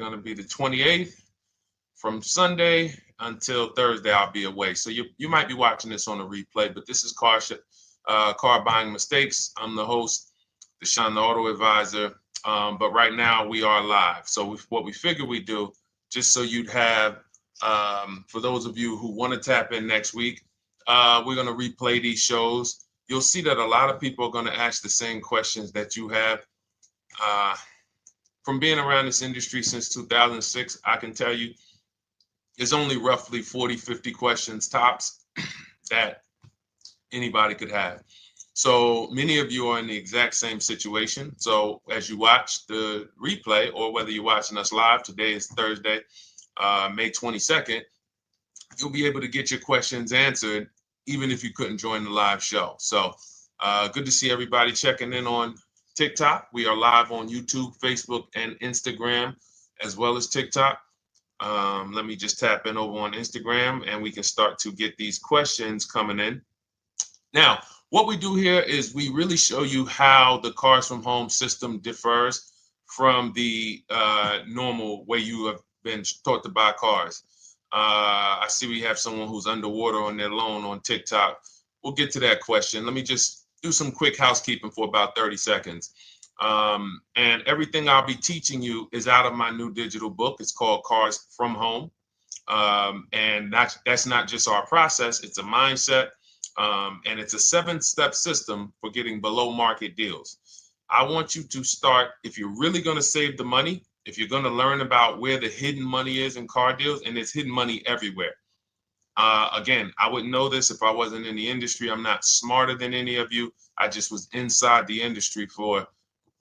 going to be the 28th. From Sunday until Thursday, I'll be away. So you might be watching this on a replay, but this is Car Buying Mistakes. I'm the host, Deshone the Auto Advisor. But right now we are live. So what we figure we do, just so you'd have, for those of you who want to tap in next week, we're going to replay these shows. You'll see that a lot of people are going to ask the same questions that you have. From being around this industry since 2006, I can tell you there's only roughly 40, 50 questions tops that anybody could have. So many of you are in the exact same situation. So as you watch the replay, or whether you're watching us live, today is Thursday, May 22nd, you'll be able to get your questions answered, even if you couldn't join the live show. So good to see everybody checking in on TikTok. We are live on YouTube, Facebook, and Instagram, as well as TikTok. Let me just tap in over on Instagram and we can start to get these questions coming in. Now, what we do here is we really show you how the Cars from Home system differs from the normal way you have been taught to buy cars. I see we have someone who's underwater on their loan on TikTok. We'll get to that question. Let me just do some quick housekeeping for about 30 seconds. And everything I'll be teaching you is out of my new digital book. It's called Cars from Home. And that's not just our process, it's a mindset. And it's a 7-step system for getting below market deals. I want you to start, if you're really going to save the money, if you're going to learn about where the hidden money is in car deals, and there's hidden money everywhere. Again, I wouldn't know this if I wasn't in the industry. I'm not smarter than any of you. I just was inside the industry for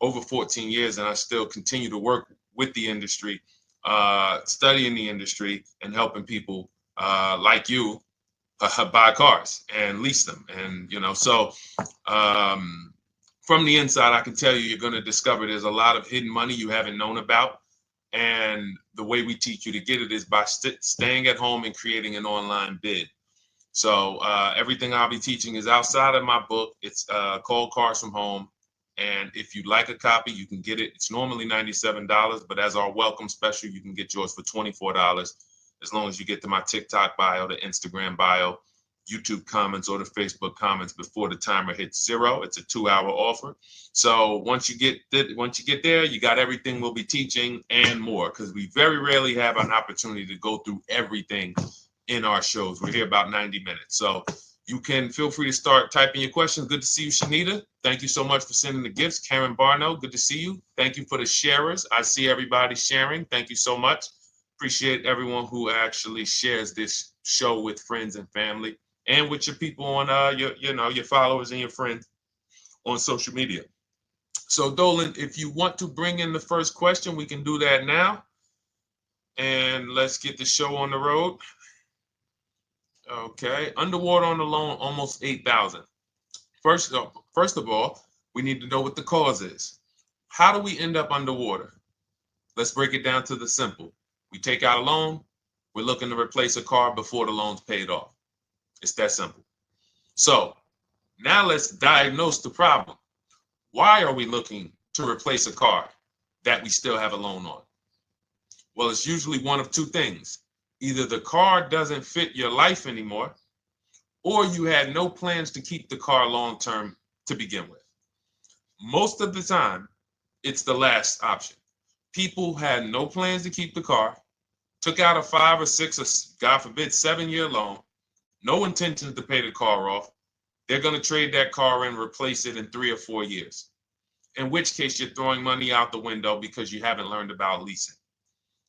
over 14 years, and I still continue to work with the industry, studying the industry and helping people like you buy cars and lease them. And, so from the inside, I can tell you, you're going to discover there's a lot of hidden money you haven't known about. And the way we teach you to get it is by staying at home and creating an online bid. So everything I'll be teaching is outside of my book. It's called Cars from Home. And if you'd like a copy, you can get it. It's normally $97, but as our welcome special, you can get yours for $24, as long as you get to my TikTok bio, the Instagram bio, YouTube comments, or the Facebook comments before the timer hits 0. It's a 2-hour offer. So once you get there, you got everything we'll be teaching and more, because we very rarely have an opportunity to go through everything in our shows. We're here about 90 minutes. So you can feel free to start typing your questions. Good to see you, Shanita. Thank you so much for sending the gifts. Karen Barno, good to see you. Thank you for the sharers. I see everybody sharing. Thank you so much. Appreciate everyone who actually shares this show with friends and family, and with your people on your followers and your friends on social media. So Dolan, if you want to bring in the first question, we can do that now. And let's get the show on the road. Okay, underwater on the loan, almost 8,000. First of all, we need to know what the cause is. How do we end up underwater? Let's break it down to the simple. We take out a loan, we're looking to replace a car before the loan's paid off. It's that simple. So now let's diagnose the problem. Why are we looking to replace a car that we still have a loan on? Well, it's usually one of two things. Either the car doesn't fit your life anymore, or you had no plans to keep the car long-term to begin with. Most of the time, it's the last option. People had no plans to keep the car, took out a 5 or 6 or, God forbid, 7-year loan, no intention to pay the car off. They're going to trade that car and replace it in 3 or 4 years, in which case you're throwing money out the window because you haven't learned about leasing.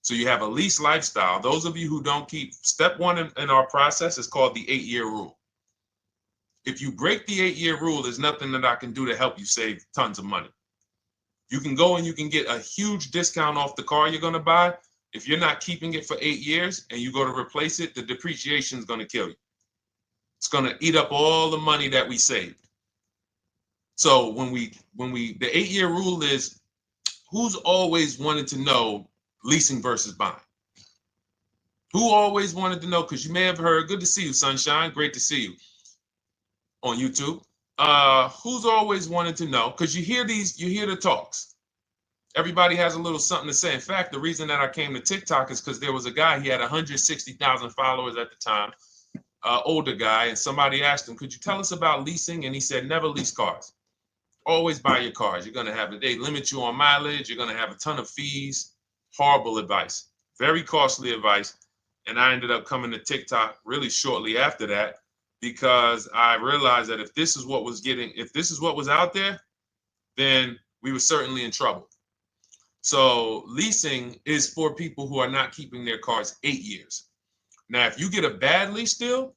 So you have a lease lifestyle. Those of you who don't keep, step 1 in our process is called the 8-year rule. If you break the 8-year rule, there's nothing that I can do to help you save tons of money. You can go and you can get a huge discount off the car you're going to buy. If you're not keeping it for 8 years and you go to replace it, the depreciation is going to kill you. It's going to eat up all the money that we saved. So the 8-year rule is, who's always wanted to know leasing versus buying? Who always wanted to know? Because you may have heard, good to see you, Sunshine. Great to see you on YouTube. Who's always wanted to know? Because you hear the talks. Everybody has a little something to say. In fact, the reason that I came to TikTok is because there was a guy, he had 160,000 followers at the time, older guy, and somebody asked him, could you tell us about leasing? And he said, never lease cars. Always buy your cars. You're going to have, they limit you on mileage. You're going to have a ton of fees. Horrible advice. Very costly advice. And I ended up coming to TikTok really shortly after that because I realized that if this is what was out there, then we were certainly in trouble. So leasing is for people who are not keeping their cars 8 years. Now, if you get a bad lease deal,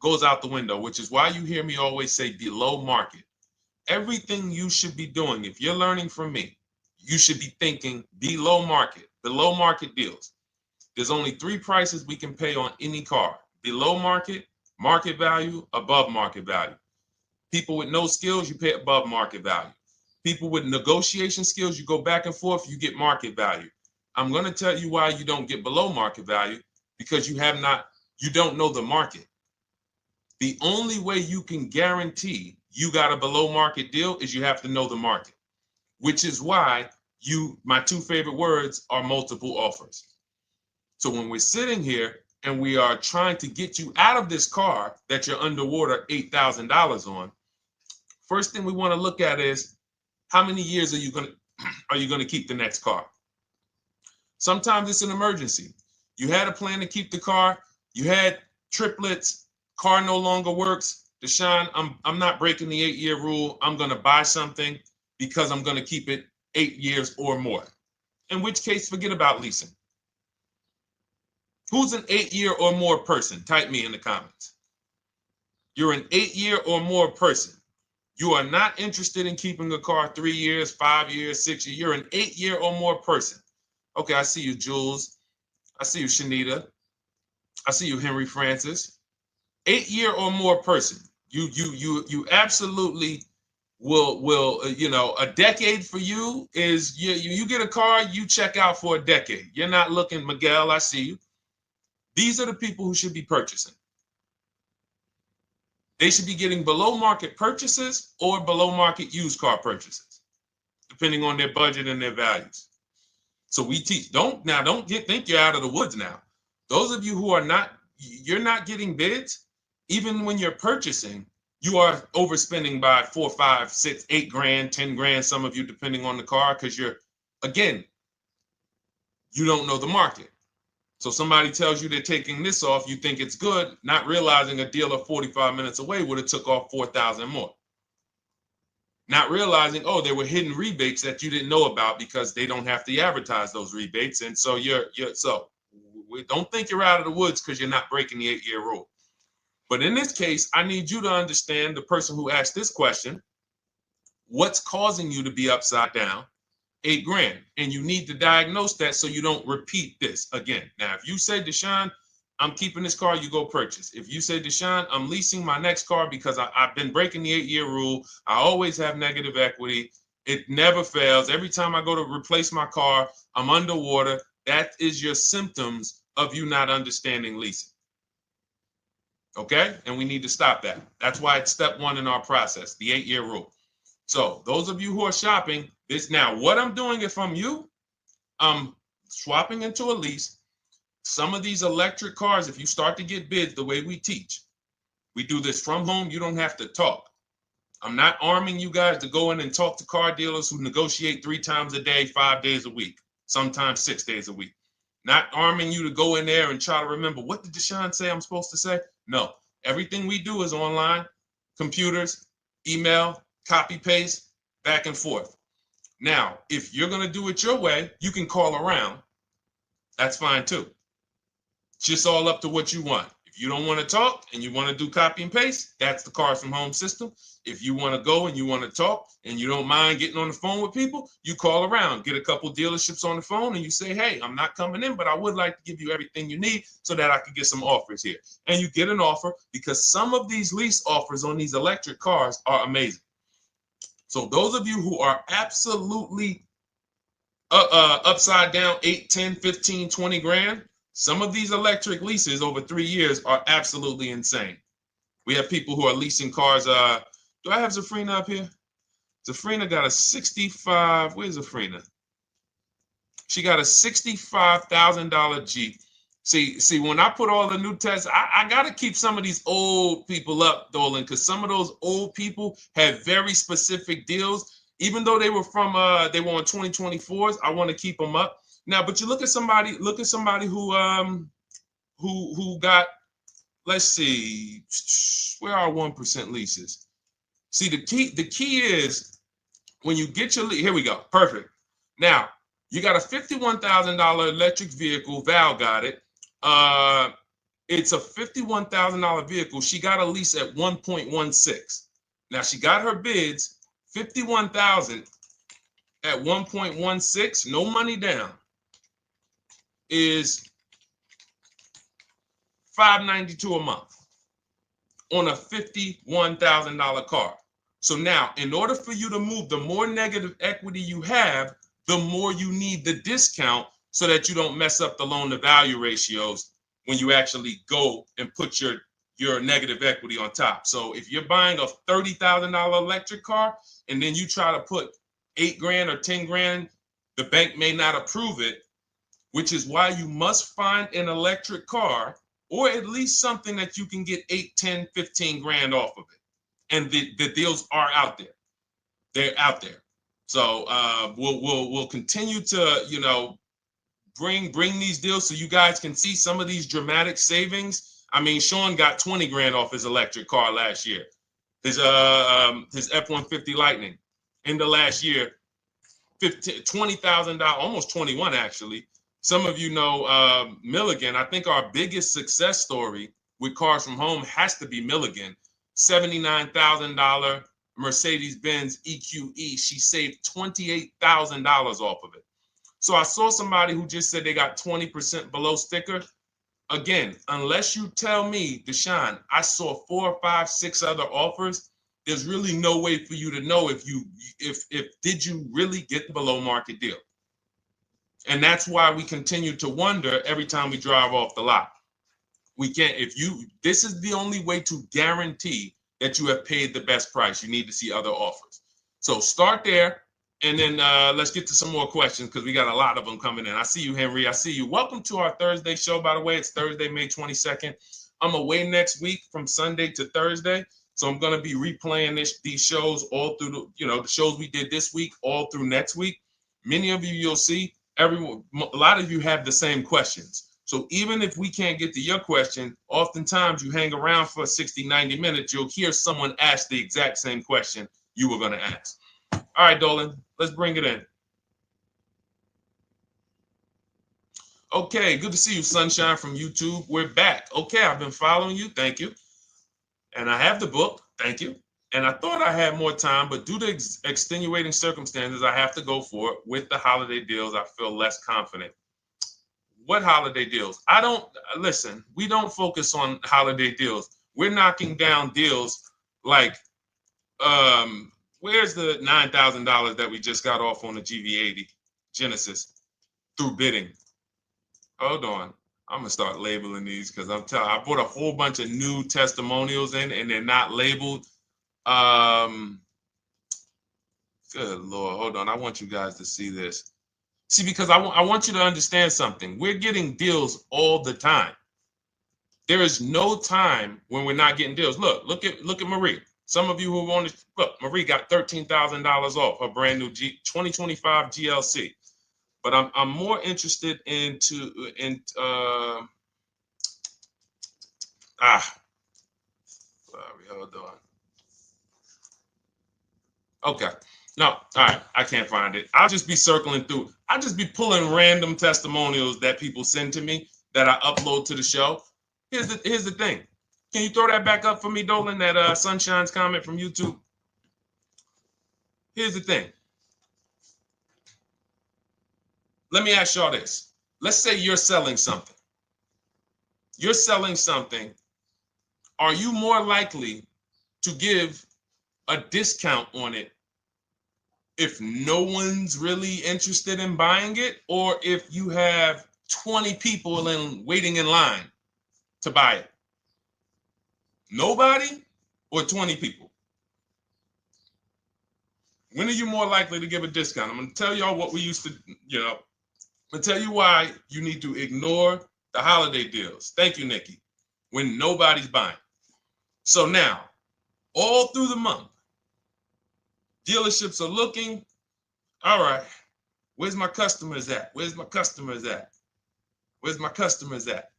goes out the window, which is why you hear me always say below market. Everything you should be doing, if you're learning from me, you should be thinking below market deals. There's only 3 prices we can pay on any car: below market, market value, above market value. People with no skills, you pay above market value. People with negotiation skills, you go back and forth, you get market value. I'm going to tell you why you don't get below market value, because you don't know the market. The only way you can guarantee you got a below market deal is you have to know the market, which is why my 2 favorite words are multiple offers. So when we're sitting here and we are trying to get you out of this car that you're underwater $8,000 on, first thing we want to look at is how many years are you going to keep the next car? Sometimes it's an emergency. You had a plan to keep the car. You had triplets. Car no longer works. Deshone, I'm not breaking the 8-year rule. I'm going to buy something because I'm going to keep it 8 years or more. In which case, forget about leasing. Who's an 8-year or more person? Type me in the comments. You're an 8-year or more person. You are not interested in keeping a car 3 years, 5 years, 6 years. You're an 8-year or more person. Okay, I see you, Jules. I see you, Shanita. I see you, Henry Francis. 8-year or more person. You absolutely will a decade for you is you get a car, you check out for a decade. You're not looking, Miguel, I see you. These are the people who should be purchasing. They should be getting below market purchases or below market used car purchases, depending on their budget and their values. So we teach, think you're out of the woods now. Those of you who you're not getting bids, even when you're purchasing, you are overspending by 4, 5, 6, 8 grand, 10 grand, some of you, depending on the car, because you don't know the market. So somebody tells you they're taking this off, you think it's good, not realizing a dealer 45 minutes away would have took off 4,000 more. Not realizing, there were hidden rebates that you didn't know about because they don't have to advertise those rebates. And so don't think you're out of the woods because you're not breaking the 8-year rule. But in this case, I need you to understand, the person who asked this question, what's causing you to be upside down 8 grand? And you need to diagnose that so you don't repeat this again. Now, if you say, Deshone, I'm keeping this car, you go purchase. If you say, Deshone, I'm leasing my next car because I've been breaking the 8-year rule. I always have negative equity. It never fails. Every time I go to replace my car, I'm underwater. That is your symptoms of you not understanding leasing. Okay? And we need to stop that. That's why it's step 1 in our process, the 8-year rule. So those of you who are shopping this now, what I'm doing if I'm you, I'm swapping into a lease. Some of these electric cars, if you start to get bids the way we teach, we do this from home. You don't have to talk. I'm not arming you guys to go in and talk to car dealers who negotiate 3 times a day, 5 days a week, sometimes 6 days a week. Not arming you to go in there and try to remember, what did Deshone say I'm supposed to say? No, everything we do is online, computers, email, copy, paste, back and forth. Now, if you're going to do it your way, you can call around. That's fine too. It's just all up to what you want. If you don't want to talk and you want to do copy and paste, that's the Cars from Home system. If you want to go and you want to talk and you don't mind getting on the phone with people, you call around, get a couple dealerships on the phone and you say, hey, I'm not coming in, but I would like to give you everything you need so that I could get some offers here. And you get an offer, because some of these lease offers on these electric cars are amazing. So those of you who are absolutely upside down 8, 10, 15, 20 grand, some of these electric leases over 3 years are absolutely insane. We have people who are leasing cars. Do I have Zafrina up here? Zafrina got a 65. Where's Zafrina? She got a $65,000 Jeep. See, when I put all the new tests, I got to keep some of these old people up, Dolan, because some of those old people have very specific deals. Even though they were on 2024s, I want to keep them up. Now, but you look at somebody who got, let's see, where are 1% leases? See, the key is when you get your lease, here we go, perfect. Now, you got a $51,000 electric vehicle, Val got it. It's a $51,000 vehicle. She got a lease at 1.16. Now she got her bids, 51,000 at 1.16, no money down, is $592 a month on a $51,000 car. So now, in order for you to move, the more negative equity you have, the more you need the discount so that you don't mess up the loan to value ratios when you actually go and put your negative equity on top. So if you're buying a $30,000 electric car and then you try to put $8,000 or $10,000, the bank may not approve it, which is why you must find an electric car or at least something that you can get 8, 10, 15 grand off of it. And the deals are out there. They're out there. So we'll continue to, bring these deals so you guys can see some of these dramatic savings. I mean, Sean got 20 grand off his electric car last year. His F-150 Lightning in the last year, $20,000, almost 21 actually. Some of you know Milligan. I think our biggest success story with Cars from Home has to be Milligan. $79,000 Mercedes-Benz EQE. She saved $28,000 off of it. So I saw somebody who just said they got 20% below sticker. Again, unless you tell me, Deshone, I saw 4, 5, 6 other offers, there's really no way for you to know if did you really get the below market deal. And that's why we continue to wonder every time we drive off the lot. We can't, this is the only way to guarantee that you have paid the best price. You need to see other offers. So start there. And then let's get to some more questions because we got a lot of them coming in. I see you, Henry. I see you. Welcome to our Thursday show, by the way. It's Thursday, May 22nd. I'm away next week from Sunday to Thursday. So I'm going to be replaying these shows all through, the shows we did this week, all through next week. Many of you, you'll see, a lot of you have the same questions. So even if we can't get to your question, oftentimes you hang around for 60, 90 minutes, you'll hear someone ask the exact same question you were going to ask. All right, Dolan, let's bring it in. Okay, good to see you, Sunshine from YouTube. We're back. Okay, I've been following you. Thank you. And I have the book. Thank you. And I thought I had more time, but due to extenuating circumstances, I have to go for it. With the holiday deals, I feel less confident. What holiday deals? Listen, we don't focus on holiday deals. We're knocking down deals like, where's the $9,000 that we just got off on the GV80 Genesis through bidding? Hold on. I'm going to start labeling these because I bought a whole bunch of new testimonials in and they're not labeled. Good Lord. Hold on. I want you guys to see this. See, because I want you to understand something. We're getting deals all the time. There is no time when we're not getting deals. Look at Marie. Some of you who want to look, Marie got $13,000 off her brand new 2025 GLC. But I'm more interested sorry, hold on. Okay. No, all right. I can't find it. I'll just be circling through. I'll just be pulling random testimonials that people send to me that I upload to the show. Here's the thing. Can you throw that back up for me, Dolan, that Sunshine's comment from YouTube? Here's the thing. Let me ask y'all this. Let's say you're selling something. You're selling something. Are you more likely to give a discount on it if no one's really interested in buying it, or if you have 20 people waiting in line to buy it? Nobody or 20 people? When are you more likely to give a discount? I'm going to tell y'all what we used to, I'm going to tell you why you need to ignore the holiday deals. Thank you, Nikki. When nobody's buying. So now, all through the month, dealerships are looking, all right, where's my customers at? Where's my customers at? Where's my customers at?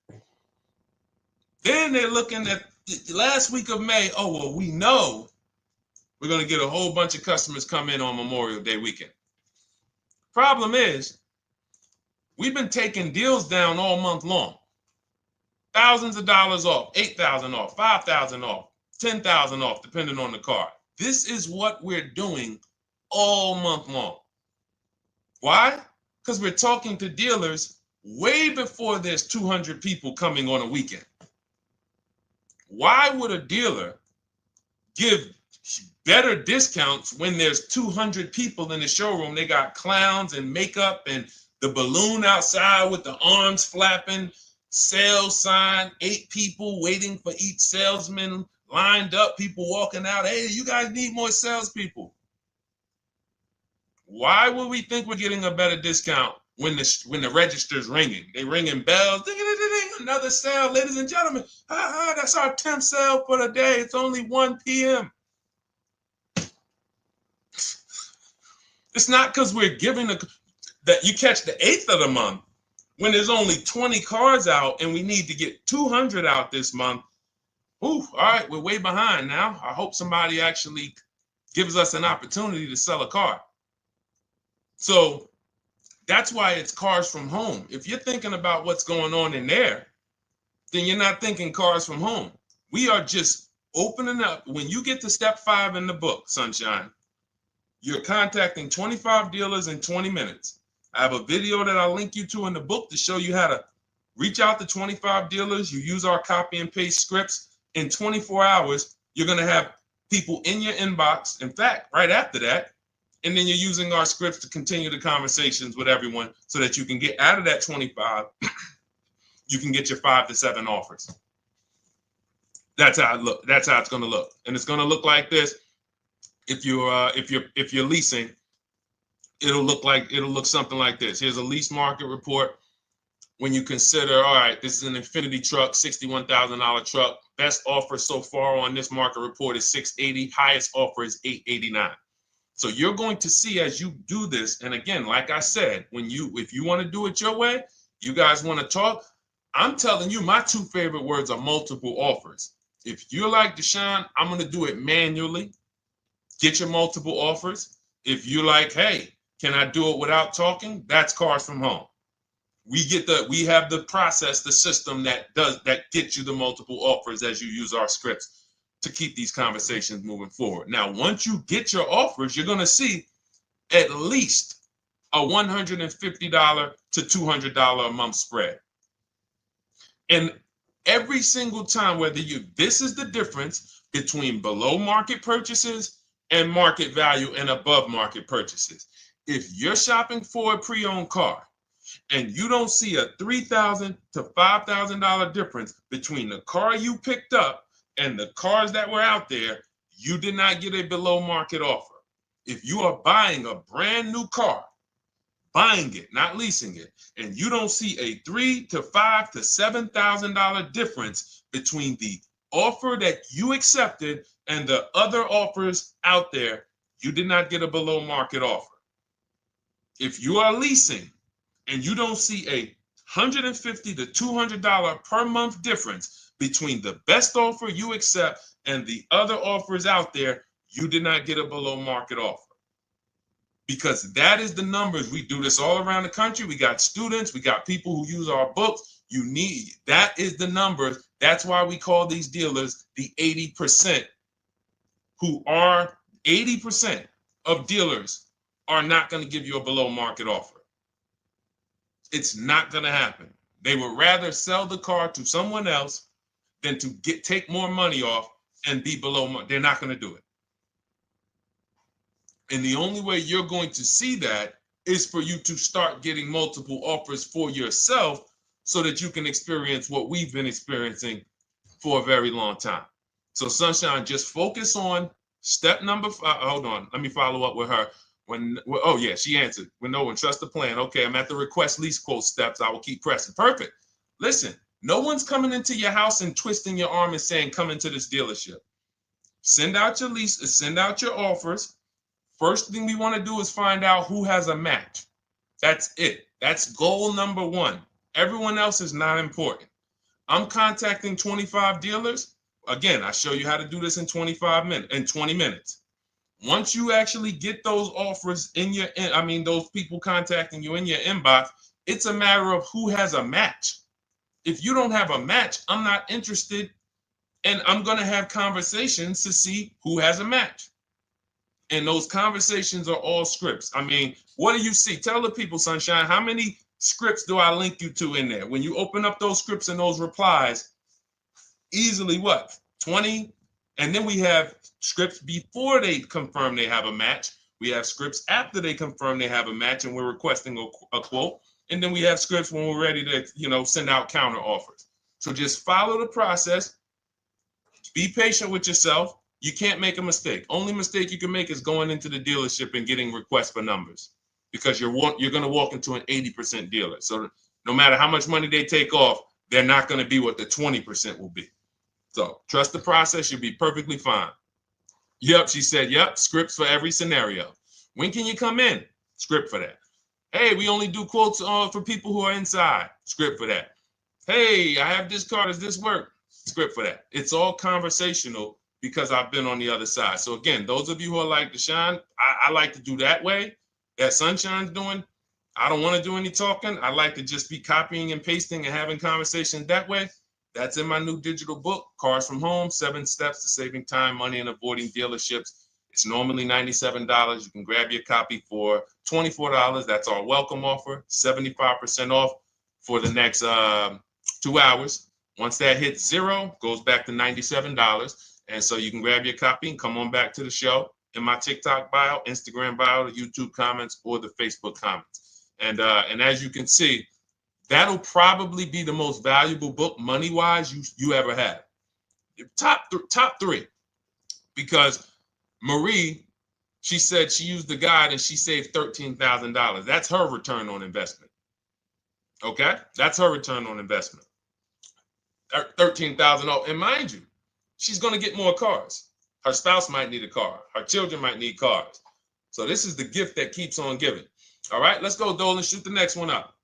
Then they're looking at the last week of May. Oh, well, we know we're going to get a whole bunch of customers come in on Memorial Day weekend. Problem is, we've been taking deals down all month long. Thousands of dollars off, 8,000 off, 5,000 off, 10,000 off, depending on the car. This is what we're doing all month long. Why? Because we're talking to dealers way before there's 200 people coming on a weekend. Why would a dealer give better discounts when there's 200 people in the showroom? They got clowns and makeup and the balloon outside with the arms flapping, sales sign, 8 people waiting for each salesman lined up, people walking out. Hey, you guys need more salespeople. Why would we think we're getting a better discount when the register's ringing? They ringing bells, ding, ding, ding, ding, another sale, ladies and gentlemen. That's our 10th sale for the day. It's only 1 p.m. It's not because we're giving that you catch the 8th of the month when there's only 20 cars out and we need to get 200 out this month. Ooh, all right, we're way behind now. I hope somebody actually gives us an opportunity to sell a car. So that's why it's cars from home. If you're thinking about what's going on in there, then you're not thinking cars from home. We are just opening up. When you get to step 5 in the book, Sunshine, you're contacting 25 dealers in 20 minutes. I have a video that I'll link you to in the book to show you how to reach out to 25 dealers. You use our copy and paste scripts. In 24 hours, you're going to have people in your inbox. In fact, right after that, and then you're using our scripts to continue the conversations with everyone so that you can get out of that 25, you can get your 5 to 7 offers. That's how it look. That's how it's going to look. And it's going to look like this. If you're leasing, it'll look something like this. Here's a lease market report. When you consider, all right, this is an Infinity truck, $61,000 truck. Best offer so far on this market report is $680. Highest offer is $889. So you're going to see as you do this, and again, like I said, if you want to do it your way, you guys want to talk, I'm telling you, my 2 favorite words are multiple offers. If you're like Deshone, I'm going to do it manually. Get your multiple offers. If you're like, hey, can I do it without talking? That's cars from home. We have the process, the system that gets you the multiple offers as you use our scripts to keep these conversations moving forward. Now, once you get your offers, you're going to see at least a $150 to $200 a month spread. And every single time, this is the difference between below market purchases and market value and above market purchases. If you're shopping for a pre-owned car and you don't see a $3,000 to $5,000 difference between the car you picked up and the cars that were out there, you did not get a below market offer. If you are buying a brand new car, buying it, not leasing it, and you don't see a $3,000 to $5,000 to $7,000 difference between the offer that you accepted and the other offers out there, you did not get a below market offer. If you are leasing and you don't see a $150 to $200 per month difference between the best offer you accept and the other offers out there, you did not get a below market offer. Because that is the numbers. We do this all around the country. We got students, we got people who use our books. That is the numbers. That's why we call these dealers the 80%, who are 80% of dealers are not going to give you a below market offer. It's not going to happen. They would rather sell the car to someone else than to take more money off and be below market. They're not going to do it. And the only way you're going to see that is for you to start getting multiple offers for yourself so that you can experience what we've been experiencing for a very long time. So Sunshine, just focus on Step number five, hold on, let me follow up with her. Oh yeah, she answered. When no one trusts the plan. Okay, I'm at the request lease quote steps. I will keep pressing. Perfect. Listen, no one's coming into your house and twisting your arm and saying, come into this dealership. Send out your leases, send out your offers. First thing we want to do is find out who has a match. That's it. That's goal number one. Everyone else is not important. I'm contacting 25 dealers. Again, I show you how to do this in 20 minutes. Once you actually get those offers in your, those people contacting you in your inbox, it's a matter of who has a match. If you don't have a match, I'm not interested, and I'm going to have conversations to see who has a match. And those conversations are all scripts. I mean, what do you see? Tell the people, Sunshine, how many scripts do I link you to in there? When you open up those scripts and those replies, easily what? 20? And then we have scripts before they confirm they have a match. We have scripts after they confirm they have a match and we're requesting a quote. And then we have scripts when we're ready to, send out counter offers. So just follow the process. Be patient with yourself. You can't make a mistake. Only mistake you can make is going into the dealership and getting requests for numbers, because you're going to walk into an 80% dealer. So no matter how much money they take off, they're not going to be what the 20% will be. So trust the process. You'll be perfectly fine. Yep, she said, yep, scripts for every scenario. When can you come in? Script for that. Hey, we only do quotes for people who are inside. Script for that. Hey, I have this car. Does this work? Script for that. It's all conversational because I've been on the other side. So again, those of you who are like Deshone, I like to do that way, that Sunshine's doing. I don't want to do any talking. I like to just be copying and pasting and having conversations that way. That's in my new digital book, Cars from Home, 7 Steps to Saving Time, Money, and Avoiding Dealerships. It's normally $97. You can grab your copy for $24. That's our welcome offer, 75% off for the next 2 hours. Once that hits zero, goes back to $97. And so you can grab your copy and come on back to the show in my TikTok bio, Instagram bio, the YouTube comments, or the Facebook comments. And as you can see, that'll probably be the most valuable book money-wise you ever have. Top three. Because Marie, she said she used the guide and she saved $13,000. That's her return on investment. Okay? That's her return on investment. $13,000. And mind you, she's going to get more cars. Her spouse might need a car. Her children might need cars. So this is the gift that keeps on giving. All right, let's go, Dolan. Shoot the next one up.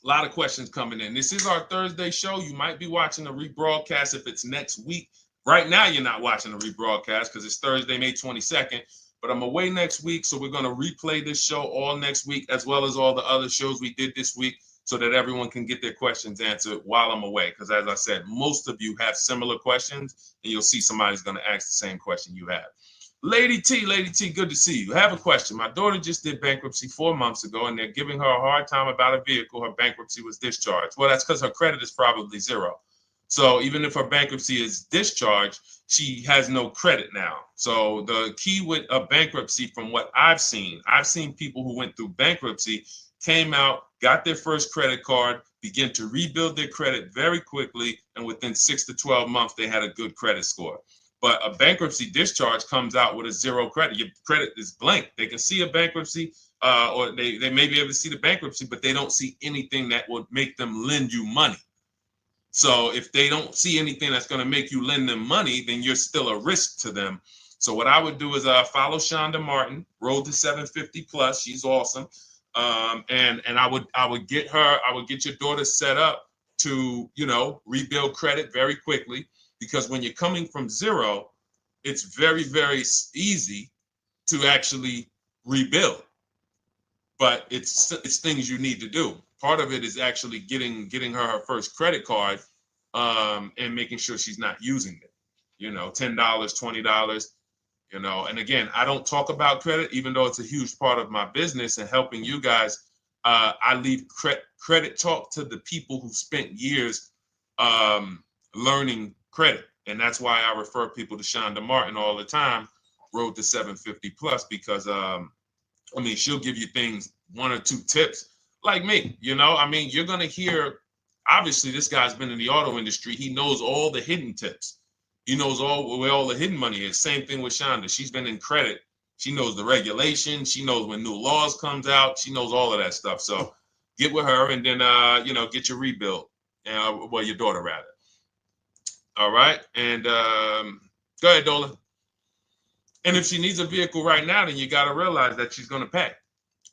A lot of questions coming in. This is our Thursday show. You might be watching a rebroadcast if it's next week. Right now, you're not watching a rebroadcast because it's Thursday, May 22nd. But I'm away next week, so we're going to replay this show all next week, as well as all the other shows we did this week, so that everyone can get their questions answered while I'm away. Because as I said, most of you have similar questions, and you'll see somebody's going to ask the same question you have. Lady T, good to see you. I have a question. My daughter just did bankruptcy 4 months ago, and they're giving her a hard time about a vehicle. Her bankruptcy was discharged. Well, that's because her credit is probably zero. So even if her bankruptcy is discharged, she has no credit now. So the key with a bankruptcy, from what I've seen people who went through bankruptcy, came out, got their first credit card, began to rebuild their credit very quickly, and within 6 to 12 months, they had a good credit score. But a bankruptcy discharge comes out with a zero credit. Your credit is blank. They can see a bankruptcy, or they may be able to see the bankruptcy, but they don't see anything that would make them lend you money. So if they don't see anything that's going to make you lend them money, then you're still a risk to them. So what I would do is follow Shonda Martin, Road to 750 Plus. She's awesome. And I would get your daughter set up to, rebuild credit very quickly, because when you're coming from zero, it's very, very easy to actually rebuild. But it's things you need to do. Part of it is actually getting her first credit card, and making sure she's not using it. $10, $20. And again, I don't talk about credit, even though it's a huge part of my business and helping you guys. I leave credit talk to the people who spent years learning credit. And that's why I refer people to Shonda Martin all the time, Road to 750 Plus, because she'll give you things, 1 or 2 tips, like me. You're going to hear, obviously this guy's been in the auto industry. He knows all the hidden tips. He knows where all the hidden money is. Same thing with Shonda. She's been in credit. She knows the regulations. She knows when new laws comes out. She knows all of that stuff. So get with her and then, get your rebuild. Well, your daughter rather. All right. And go ahead, Dola. And if she needs a vehicle right now, then you got to realize that she's going to pay.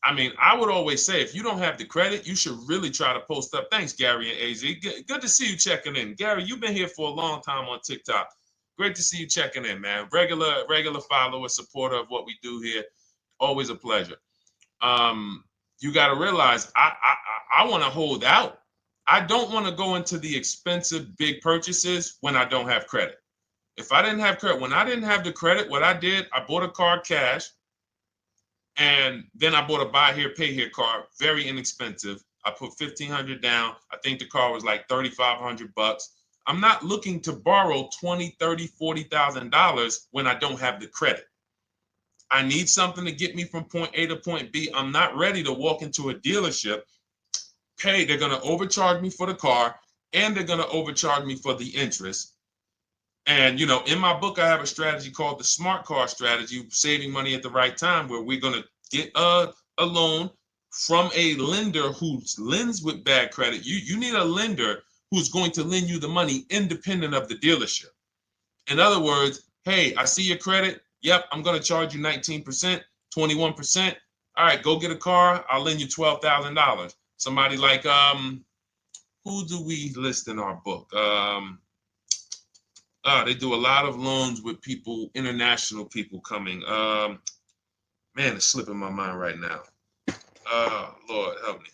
I mean, I would always say if you don't have the credit, you should really try to post up. Thanks, Gary and AZ. Good to see you checking in. Gary, you've been here for a long time on TikTok. Great to see you checking in, man. Regular follower, supporter of what we do here. Always a pleasure. You got to realize I want to hold out. I don't want to go into the expensive big purchases when I don't have credit. If I didn't have credit, when I didn't have the credit, what I did, I bought a car cash. And then I bought a buy here, pay here car, very inexpensive. I put $1,500 down. I think the car was like $3,500. I'm not looking to borrow $20,000, $30,000, $40,000 when I don't have the credit. I need something to get me from point A to point B. I'm not ready to walk into a dealership, pay. They're going to overcharge me for the car, and they're going to overcharge me for the interest. And, in my book, I have a strategy called the smart car strategy, saving money at the right time, where we're going to get a loan from a lender who lends with bad credit. You need a lender who's going to lend you the money independent of the dealership. In other words, hey, I see your credit. Yep, I'm going to charge you 19%, 21%. All right, go get a car. I'll lend you $12,000. Somebody like, who do we list in our book? They do a lot of loans with people, international people coming. Man, it's slipping my mind right now. Lord help me.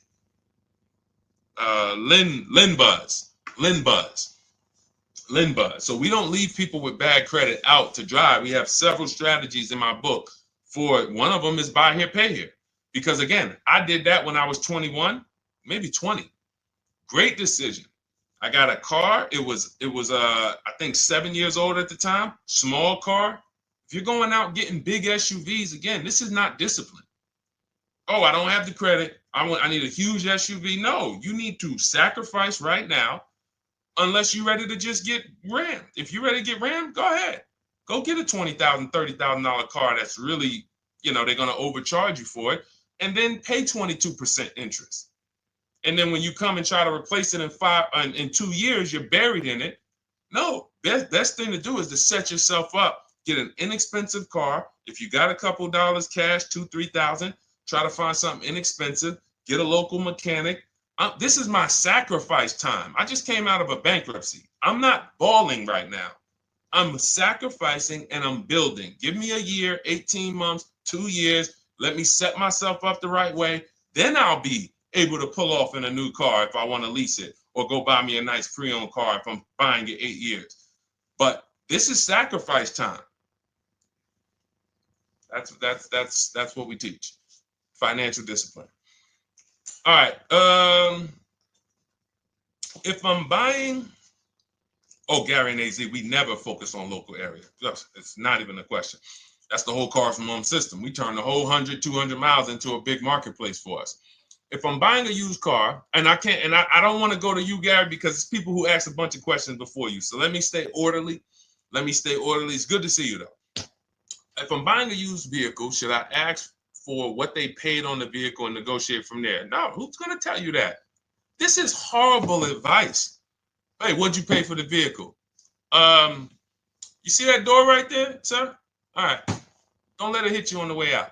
LendBuzz. So we don't leave people with bad credit out to dry. We have several strategies in my book. For one of them is buy here, pay here. Because again, I did that when I was 21, maybe 20. Great decision. I got a car. It was I think 7 years old at the time. Small car. If you're going out getting big SUVs, again, this is not discipline. Oh, I don't have the credit. I need a huge SUV. No, you need to sacrifice right now, unless you're ready to just get rammed. If you're ready to get rammed, go ahead. Go get a $20,000, $30,000 car that's really, they're going to overcharge you for it, and then pay 22% interest. And then when you come and try to replace it in 2 years, you're buried in it. No, best thing to do is to set yourself up. Get an inexpensive car. If you got a couple dollars cash, $2,000, $3,000, try to find something inexpensive. Get a local mechanic. This is my sacrifice time. I just came out of a bankruptcy. I'm not balling right now. I'm sacrificing and I'm building. Give me a year, 18 months, 2 years. Let me set myself up the right way. Then I'll be able to pull off in a new car if I want to lease it, or go buy me a nice pre-owned car if I'm buying it 8 years. But this is sacrifice time. That's what we teach. Financial discipline. All right. If I'm buying, Gary and AZ, we never focus on local area. It's not even a question. That's the whole car from home system. We turn the whole 100, 200 miles into a big marketplace for us. If I'm buying a used car, and I don't want to go to you, Gary, because it's people who ask a bunch of questions before you. So let me stay orderly. It's good to see you, though. If I'm buying a used vehicle, should I ask for what they paid on the vehicle and negotiate from there? No, who's going to tell you that? This is horrible advice. Hey, what'd you pay for the vehicle? You see that door right there, sir? All right. Don't let it hit you on the way out.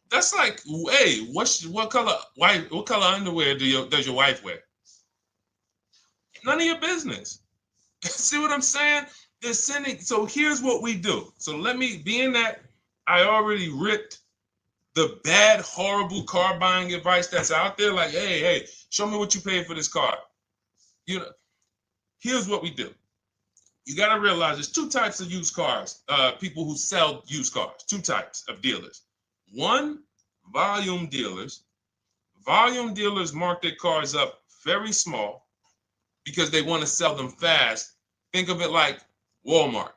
That's like, hey, what color underwear does your wife wear? None of your business. See what I'm saying? They're sending. So here's what we do. So being that I already ripped the bad, horrible car buying advice that's out there, like, hey, show me what you paid for this car. Here's what we do. You got to realize there's two types of used cars, people who sell used cars, two types of dealers. One, volume dealers. Volume dealers mark their cars up very small because they want to sell them fast. Think of it like Walmart.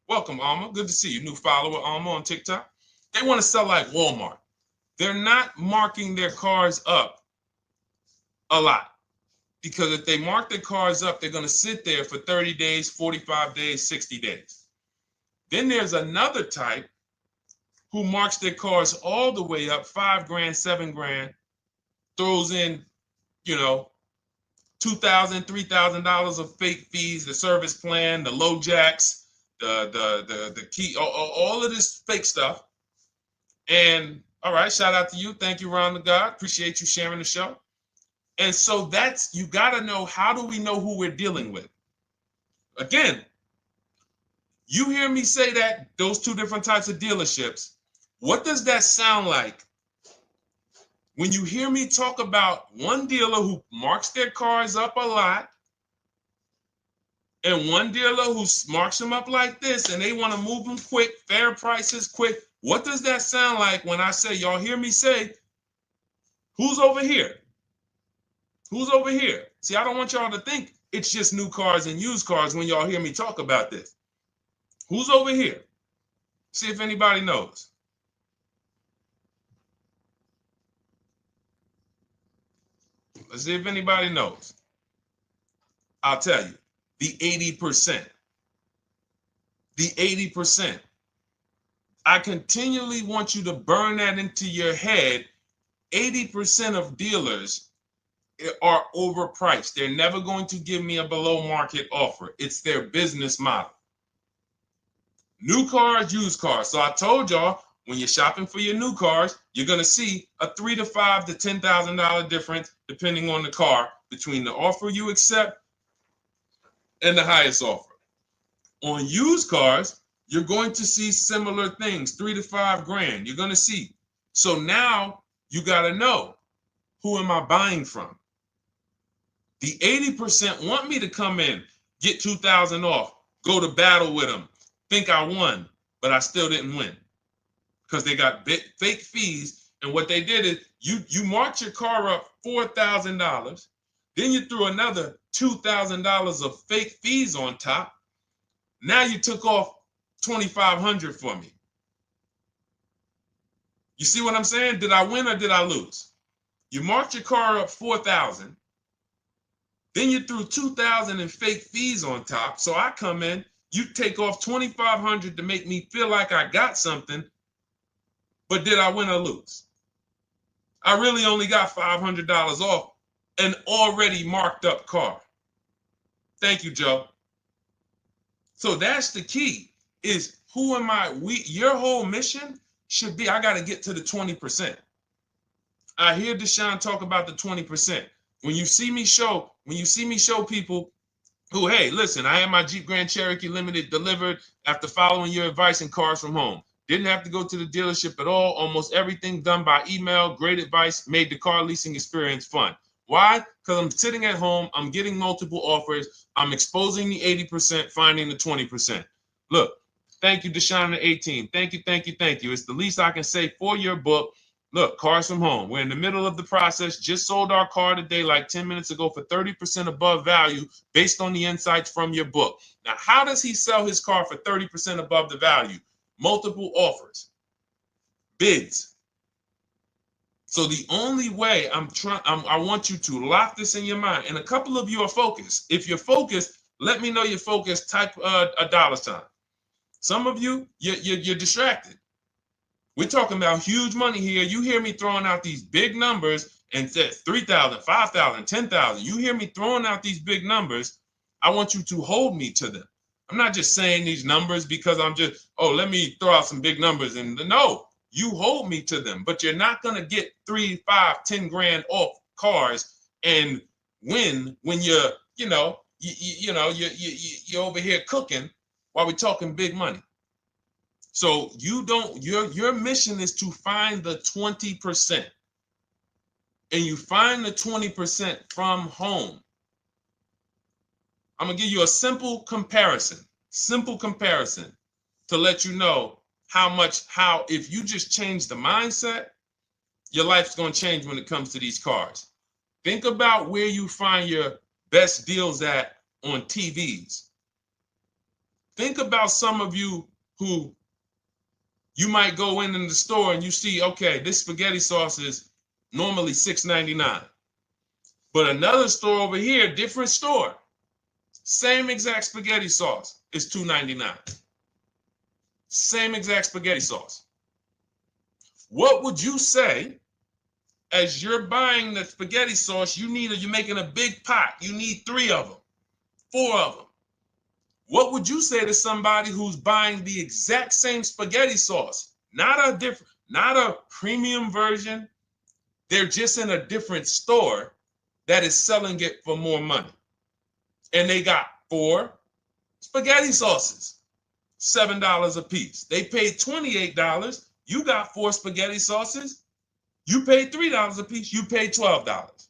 Welcome, Alma. Good to see you. New follower, Alma, on TikTok. They want to sell like Walmart. They're not marking their cars up a lot. Because if they mark their cars up, they're going to sit there for 30 days, 45 days, 60 days. Then there's another type who marks their cars all the way up, 5 grand, 7 grand, throws in, you know, $2,000, $3,000 of fake fees, the service plan, the low jacks, the key, all of this fake stuff. And all right, shout out to you. Thank you, Ron the God. Appreciate you sharing the show. And so that's, you got to know, how do we know who we're dealing with? Again, you hear me say that, those two different types of dealerships. What does that sound like when you hear me talk about one dealer who marks their cars up a lot and one dealer who marks them up like this and they want to move them quick, fair prices, quick? What does that sound like when I say, y'all hear me say, who's over here? Who's over here? See, I don't want y'all to think it's just new cars and used cars when y'all hear me talk about this. Who's over here? See if anybody knows. Let's see if anybody knows. I'll tell you, the 80%. The 80%. I continually want you to burn that into your head. 80% of dealers are overpriced. They're never going to give me a below market offer. It's their business model. New cars, used cars. So I told y'all, when you're shopping for your new cars, you're going to see a $3,000 to $5,000 to $10,000 difference, depending on the car, between the offer you accept and the highest offer. On used cars, you're going to see similar things, 3 to 5 grand. You're going to see. So now you got to know, who am I buying from? The 80% want me to come in, get 2,000 off, go to battle with them, think I won, but I still didn't win because they got fake fees. And what they did is you marked your car up $4,000, then you threw another $2,000 of fake fees on top. Now you took off $2,500 for me. You see what I'm saying? Did I win or did I lose? You marked your car up $4,000. Then you threw $2,000 in fake fees on top. So I come in, you take off $2,500 to make me feel like I got something. But did I win or lose? I really only got $500 off an already marked up car. Thank you, Joe. So that's the key, is who am I? Your whole mission should be, I got to get to the 20%. I hear Deshone talk about the 20%. When you see me show people who, hey, listen, I had my Jeep Grand Cherokee Limited delivered after following your advice and cars from home. Didn't have to go to the dealership at all. Almost everything done by email. Great advice. Made the car leasing experience fun. Why? Because I'm sitting at home. I'm getting multiple offers. I'm exposing the 80%, finding the 20%. Look, thank you, Deshone the 18. Thank you, thank you, thank you. It's the least I can say for your book. Look, cars from home. We're in the middle of the process. Just sold our car today, like 10 minutes ago, for 30% above value based on the insights from your book. Now, how does he sell his car for 30% above the value? Multiple offers, bids. So the only way I want you to lock this in your mind. And a couple of you are focused. If you're focused, let me know you're focused. Type a $. Some of you, you're distracted. We're talking about huge money here. You hear me throwing out these big numbers and said 3,000, 5,000, 10,000. You hear me throwing out these big numbers. I want you to hold me to them. I'm not just saying these numbers because I'm just, let me throw out some big numbers. And no, you hold me to them, but you're not going to get 3, 5, 10 grand off cars and win when you're over here cooking while we're talking big money. So your mission is to find the 20%. And you find the 20% from home. I'm going to give you a simple comparison to let you know how if you just change the mindset, your life's going to change when it comes to these cars. Think about where you find your best deals at on TVs. Think about some of you who you might go in the store and you see, okay, this spaghetti sauce is normally $6.99. But another store over here, different store, same exact spaghetti sauce is $2.99. Same exact spaghetti sauce. What would you say as you're buying the spaghetti sauce? You're making a big pot. You need 3 of them, 4 of them. What would you say to somebody who's buying the exact same spaghetti sauce? Not a premium version. They're just in a different store that is selling it for more money. And they got 4 spaghetti sauces, $7 a piece. They paid $28. You got 4 spaghetti sauces. You paid $3 a piece. You paid $12.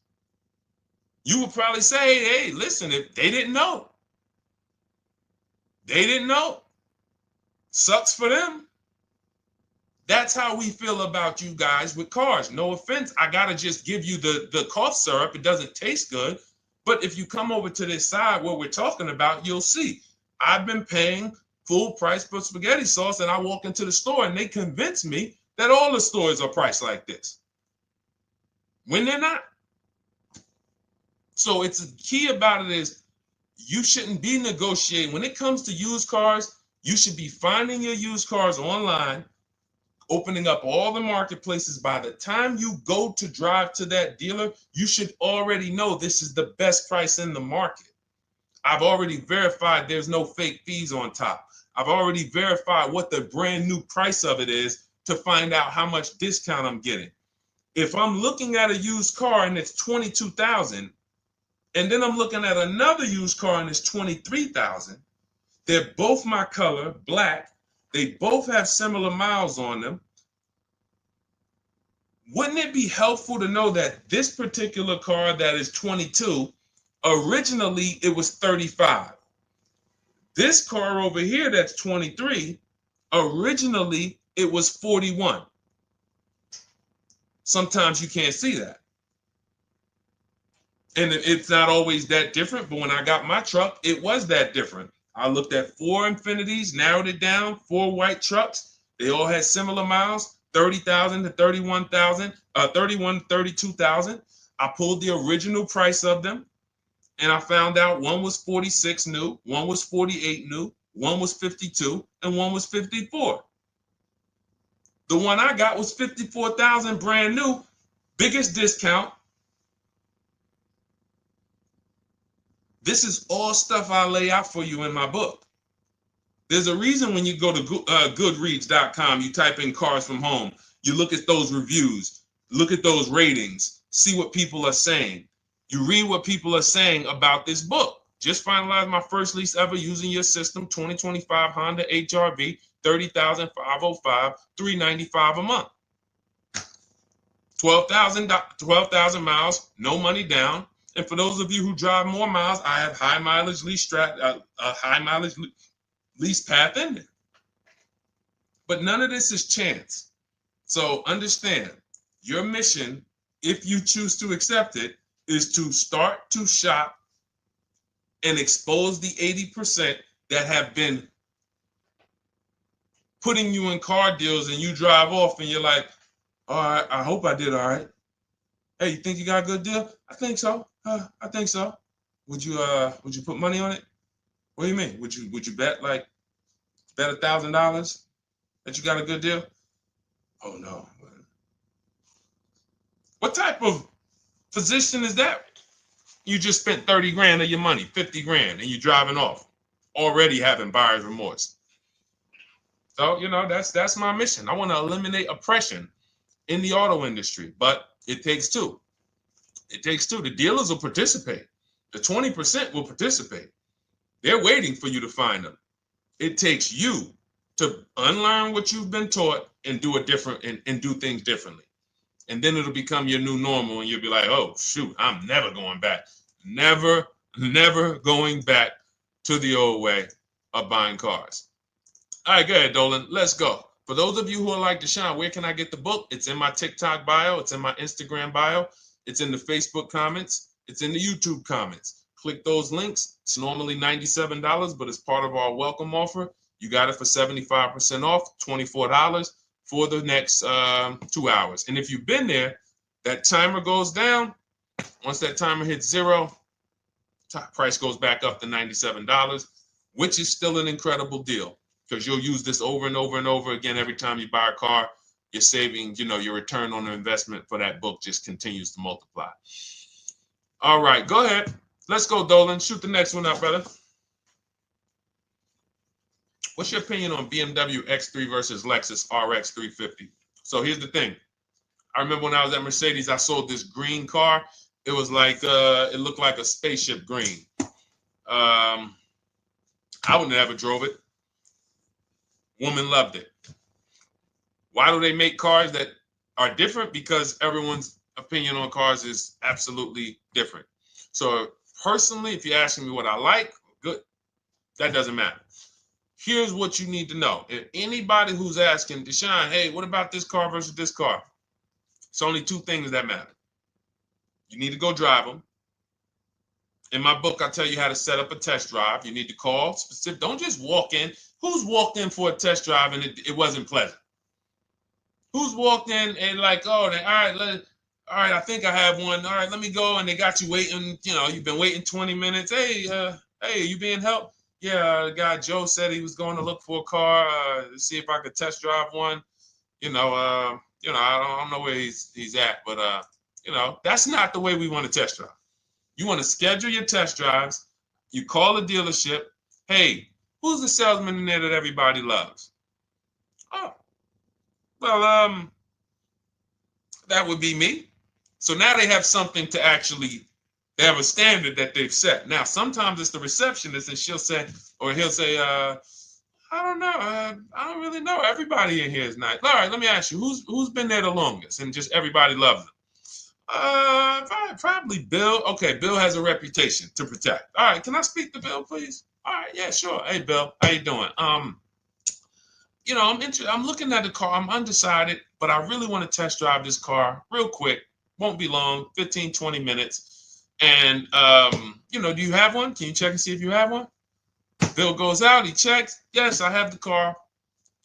You would probably say, hey, listen, if they didn't know. They didn't know. Sucks for them. That's how we feel about you guys with cars. No offense. I got to just give you the cough syrup. It doesn't taste good. But if you come over to this side where we're talking about, you'll see. I've been paying full price for spaghetti sauce, and I walk into the store and they convince me that all the stores are priced like this, when they're not. So it's the key about it is you shouldn't be negotiating. When it comes to used cars, you should be finding your used cars online, opening up all the marketplaces. By the time you go to drive to that dealer, you should already know this is the best price in the market. I've already verified there's no fake fees on top. I've already verified what the brand new price of it is to find out how much discount I'm getting. If I'm looking at a used car and it's $22,000, and then I'm looking at another used car and it's $23,000, they're both my color, black. They both have similar miles on them. Wouldn't it be helpful to know that this particular car that is 22, originally it was 35? This car over here that's 23, originally it was 41. Sometimes you can't see that. And it's not always that different, but when I got my truck, it was that different. I looked at 4 Infinities, narrowed it down, 4 white trucks. They all had similar miles, 30,000 to 31,000, 31, 32,000. I pulled the original price of them, and I found out one was 46 new, one was 48 new, one was 52, and one was 54. The one I got was 54,000 brand new, biggest discount. This is all stuff I lay out for you in my book. There's a reason when you go to Goodreads.com, you type in cars from home, you look at those reviews, look at those ratings, see what people are saying. You read what people are saying about this book. Just finalized my first lease ever using your system, 2025 Honda HRV, 30,505, $395 a month. 12,000 miles, no money down. And for those of you who drive more miles, I have high mileage lease lease path in there. But none of this is chance. So understand, your mission, if you choose to accept it, is to start to shop and expose the 80% that have been putting you in car deals, and you drive off and you're like, all right, I hope I did all right. Hey, you think you got a good deal? I think so. I think so. Would you put money on it? What do you mean? Would you bet $1,000 that you got a good deal? Oh no. What type of position is that? You just spent 30 grand of your money, 50 grand, and you're driving off, already having buyer's remorse. So, that's my mission. I want to eliminate oppression in the auto industry, but it takes two. It takes two. The dealers will participate. The 20% will participate. They're waiting for you to find them. It takes you to unlearn what you've been taught and do it different and do things differently. And then it'll become your new normal, and you'll be like, oh, shoot, I'm never going back. Never going back to the old way of buying cars. All right, go ahead, Dolan. Let's go. For those of you who are like Deshone, where can I get the book? It's in my TikTok bio. It's in my Instagram bio. It's in the Facebook comments. It's in the YouTube comments. Click those links. It's normally $97, but it's part of our welcome offer. You got it for 75% off, $24 for the next 2 hours. And if you've been there, that timer goes down. Once that timer hits 0, top price goes back up to $97, which is still an incredible deal because you'll use this over and over and over again every time you buy a car. You're saving, your return on the investment for that book just continues to multiply. All right, go ahead. Let's go, Dolan. Shoot the next one up, brother. What's your opinion on BMW X3 versus Lexus RX 350? So here's the thing. I remember when I was at Mercedes, I sold this green car. It was like, it looked like a spaceship green. I would never drove it. Woman loved it. Why do they make cars that are different? Because everyone's opinion on cars is absolutely different. So personally, if you're asking me what I like, good. That doesn't matter. Here's what you need to know. If anybody who's asking, Deshone, hey, what about this car versus this car? It's only two things that matter. You need to go drive them. In my book, I tell you how to set up a test drive. You need to call specific. Don't just walk in. Who's walked in for a test drive and it wasn't pleasant? Who's walked in and like, oh, all right, I think I have one. All right, let me go. And they got you waiting. You've been waiting 20 minutes. Hey, you being helped? Yeah, the guy Joe said he was going to look for a car to see if I could test drive one. I don't know where he's at, but that's not the way we want to test drive. You want to schedule your test drives. You call the dealership. Hey, who's the salesman in there that everybody loves? Oh, well, that would be me. So now they have something to actually, they have a standard that they've set. Now, sometimes it's the receptionist and he'll say, I don't know. I don't really know. Everybody in here is nice. All right, let me ask you, who's been there the longest? And just everybody loves them. Probably Bill. Okay, Bill has a reputation to protect. All right, can I speak to Bill, please? All right, yeah, sure. Hey, Bill, how you doing? I'm looking at the car. I'm undecided, but I really want to test drive this car real quick. Won't be long, 15, 20 minutes. And, do you have one? Can you check and see if you have one? Bill goes out, he checks. Yes, I have the car.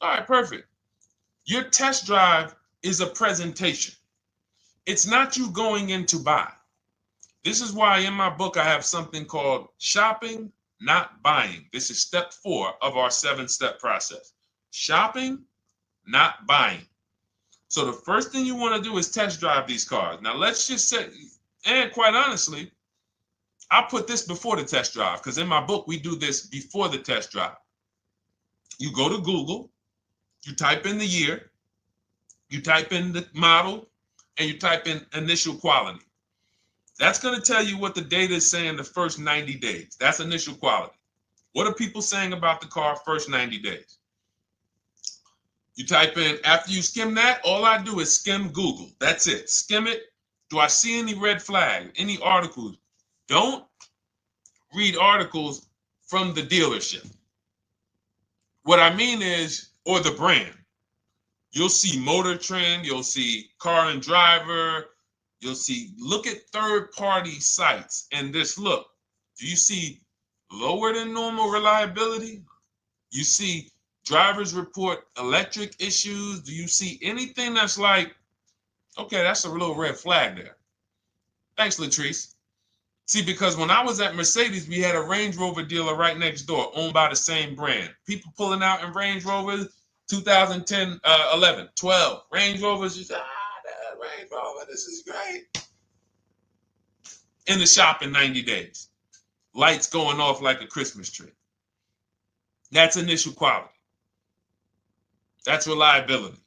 All right, perfect. Your test drive is a presentation. It's not you going in to buy. This is why in my book I have something called shopping, not buying. This is step 4 of our 7-step process. Shopping, not buying. So the first thing you want to do is test drive these cars. Now let's just say, and quite honestly, I put this before the test drive because in my book we do this before the test drive. You go to Google, you type in the year, you type in the model, and you type in initial quality. That's going to tell you what the data is saying the first 90 days. That's initial quality. What are people saying about the car first 90 days? You type in, after you skim that, all I do is skim Google. That's it. Skim it. Do I see any red flags, any articles? Don't read articles from the dealership. What I mean is, or the brand. You'll see Motor Trend, you'll see Car and Driver, look at third-party sites and just look. Do you see lower than normal reliability? You see drivers report electric issues? Do you see anything that's like, okay, that's a little red flag there? Thanks, Latrice. See, because when I was at Mercedes, we had a Range Rover dealer right next door owned by the same brand. People pulling out in Range Rovers, 2010, 11, 12. Range Rovers, that Range Rover, this is great. In the shop in 90 days. Lights going off like a Christmas tree. That's initial quality. That's reliability.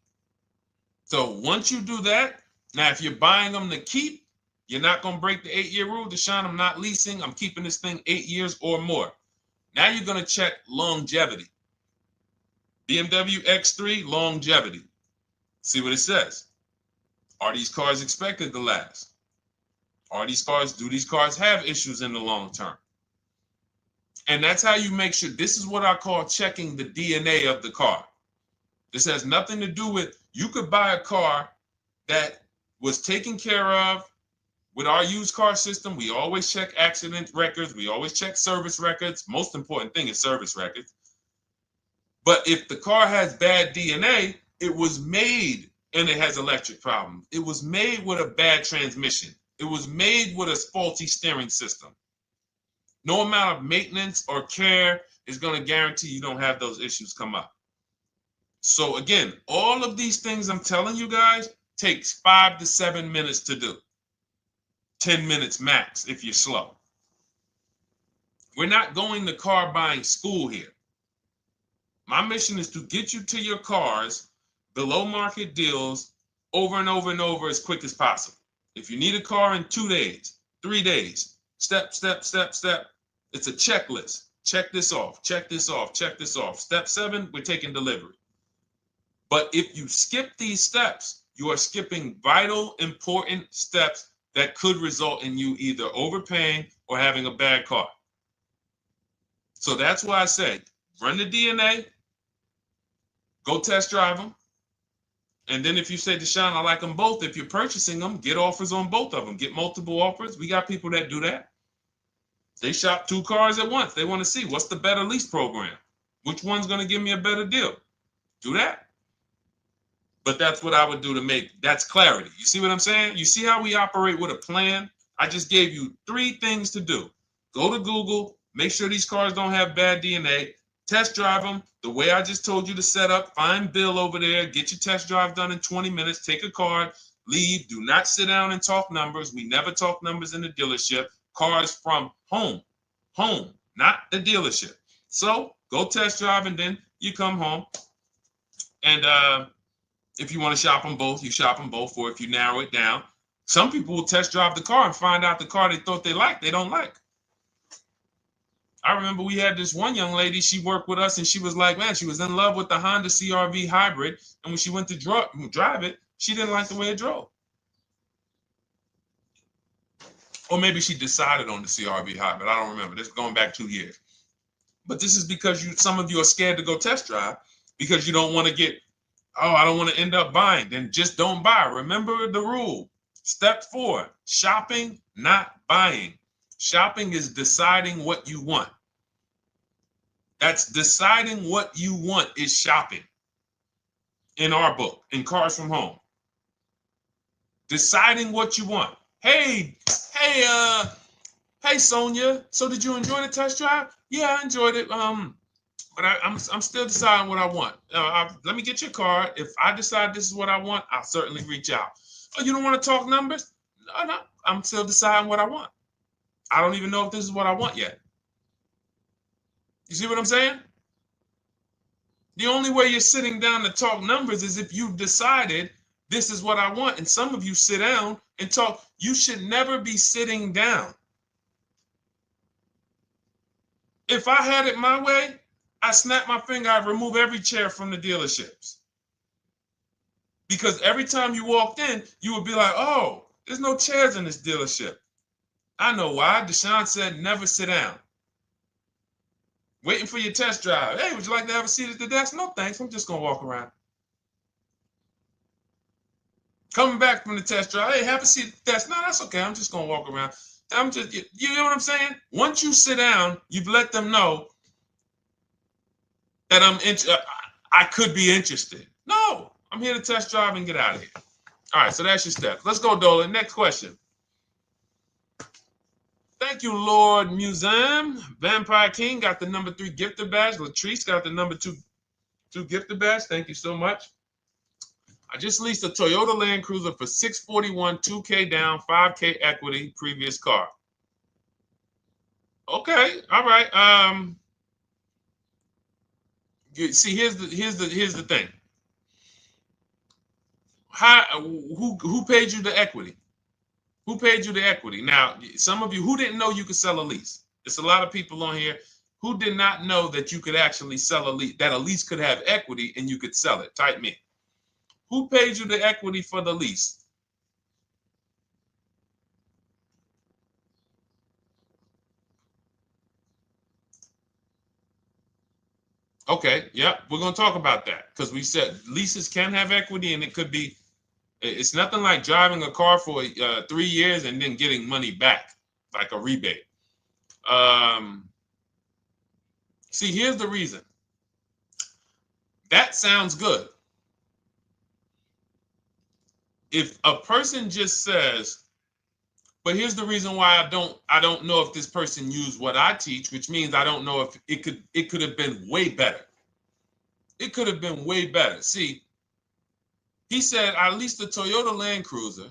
So once you do that, now if you're buying them to keep, you're not going to break the 8-year rule. Deshone, I'm not leasing. I'm keeping this thing 8 years or more. Now you're going to check longevity. BMW X3, longevity. See what it says. Are these cars expected to last? Do these cars have issues in the long term? And that's how you make sure. This is what I call checking the DNA of the car. This has nothing to do with, you could buy a car that was taken care of. With our used car system, we always check accident records. We always check service records. Most important thing is service records. But if the car has bad DNA, it was made and it has electric problems. It was made with a bad transmission. It was made with a faulty steering system. No amount of maintenance or care is going to guarantee you don't have those issues come up. So again, all of these things I'm telling you guys takes 5 to 7 minutes to do. 10 minutes max if you're slow. We're not going to car buying school here. My mission is to get you to your cars below market deals over and over and over as quick as possible. If you need a car in 2 days, 3 days, step, step, step, step. It's a checklist. Check this off, check this off, check this off. Step 7, we're taking delivery. But if you skip these steps, you are skipping vital, important steps that could result in you either overpaying or having a bad car. So that's why I say, run the DNA, go test drive them. And then if you say, Deshone, I like them both, if you're purchasing them, get offers on both of them. Get multiple offers. We got people that do that. They shop 2 cars at once. They want to see what's the better lease program. Which one's going to give me a better deal? Do that. But that's what I would do to make, that's clarity. You see what I'm saying? You see how we operate with a plan? I just gave you 3 things to do. Go to Google, make sure these cars don't have bad DNA, test drive them the way I just told you to set up, find Bill over there, get your test drive done in 20 minutes, take a card, leave, do not sit down and talk numbers. We never talk numbers in the dealership. Cars from home, not the dealership. So go test drive and then you come home. And if you want to shop them both, you shop them both. Or if you narrow it down, some people will test drive the car and find out the car they thought they liked, they don't like. I remember we had this one young lady, she worked with us and she was like, man, she was in love with the Honda CR-V hybrid. And when she went to drive it, she didn't like the way it drove. Or maybe she decided on the CR-V hybrid. I don't remember. This is going back 2 years. But this is because some of you are scared to go test drive because you don't want to get, oh, I don't want to end up buying. Then just don't buy. Remember the rule. Step 4, shopping, not buying. Shopping is deciding what you want. That's deciding what you want is shopping. In our book, in Cars from Home. Deciding what you want. Hey, Sonia. So did you enjoy the test drive? Yeah, I enjoyed it. But I'm still deciding what I want. Let me get your card. If I decide this is what I want, I'll certainly reach out. Oh, you don't want to talk numbers? No. I'm still deciding what I want. I don't even know if this is what I want yet. You see what I'm saying? The only way you're sitting down to talk numbers is if you've decided this is what I want. And some of you sit down and talk. You should never be sitting down. If I had it my way, I snap my finger, I'd remove every chair from the dealerships. Because every time you walked in, you would be like, oh, there's no chairs in this dealership. I know why. Deshone said never sit down. Waiting for your test drive. Hey, would you like to have a seat at the desk? No, thanks. I'm just going to walk around. Coming back from the test drive. Hey, have a seat at the desk. No, that's okay. I'm just going to walk around. You know what I'm saying? Once you sit down, you've let them know that I could be interested. No, I'm here to test drive and get out of here. All right, so that's your steps. Let's go, Dolan. Next question. Thank you, Lord Museum. Vampire King got the number 3 gifter badge. Latrice got the number 2 gifter badge. Thank you so much. I just leased a Toyota Land Cruiser for $641, $2K down, $5K equity, previous car. Okay, all right. See, here's the thing. Who paid you the equity? Who paid you the equity? Now, some of you who didn't know you could sell a lease. There's a lot of people on here who did not know that you could actually sell a lease, that a lease could have equity and you could sell it. Type me. Who paid you the equity for the lease? Okay, yep, we're going to talk about that because we said leases can have equity and it could be, it's nothing like driving a car for 3 years and then getting money back, like a rebate. See, here's the reason. That sounds good. If a person just says, But here's the reason why I don't know if this person used what I teach, which means I don't know if it could have been way better. It could have been way better. See, he said I leased a Toyota Land Cruiser,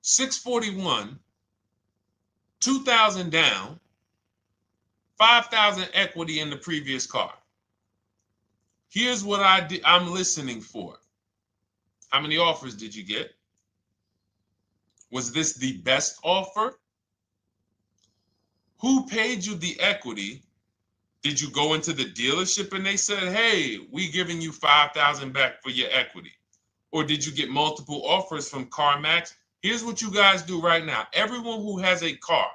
641, 2,000 down, 5,000 equity in the previous car. Here's what I'm listening for. How many offers did you get? Was this the best offer? Who paid you the equity? Did you go into the dealership and they said, hey, we giving you 5,000 back for your equity? Or did you get multiple offers from CarMax? Here's what you guys do right now. Everyone who has a car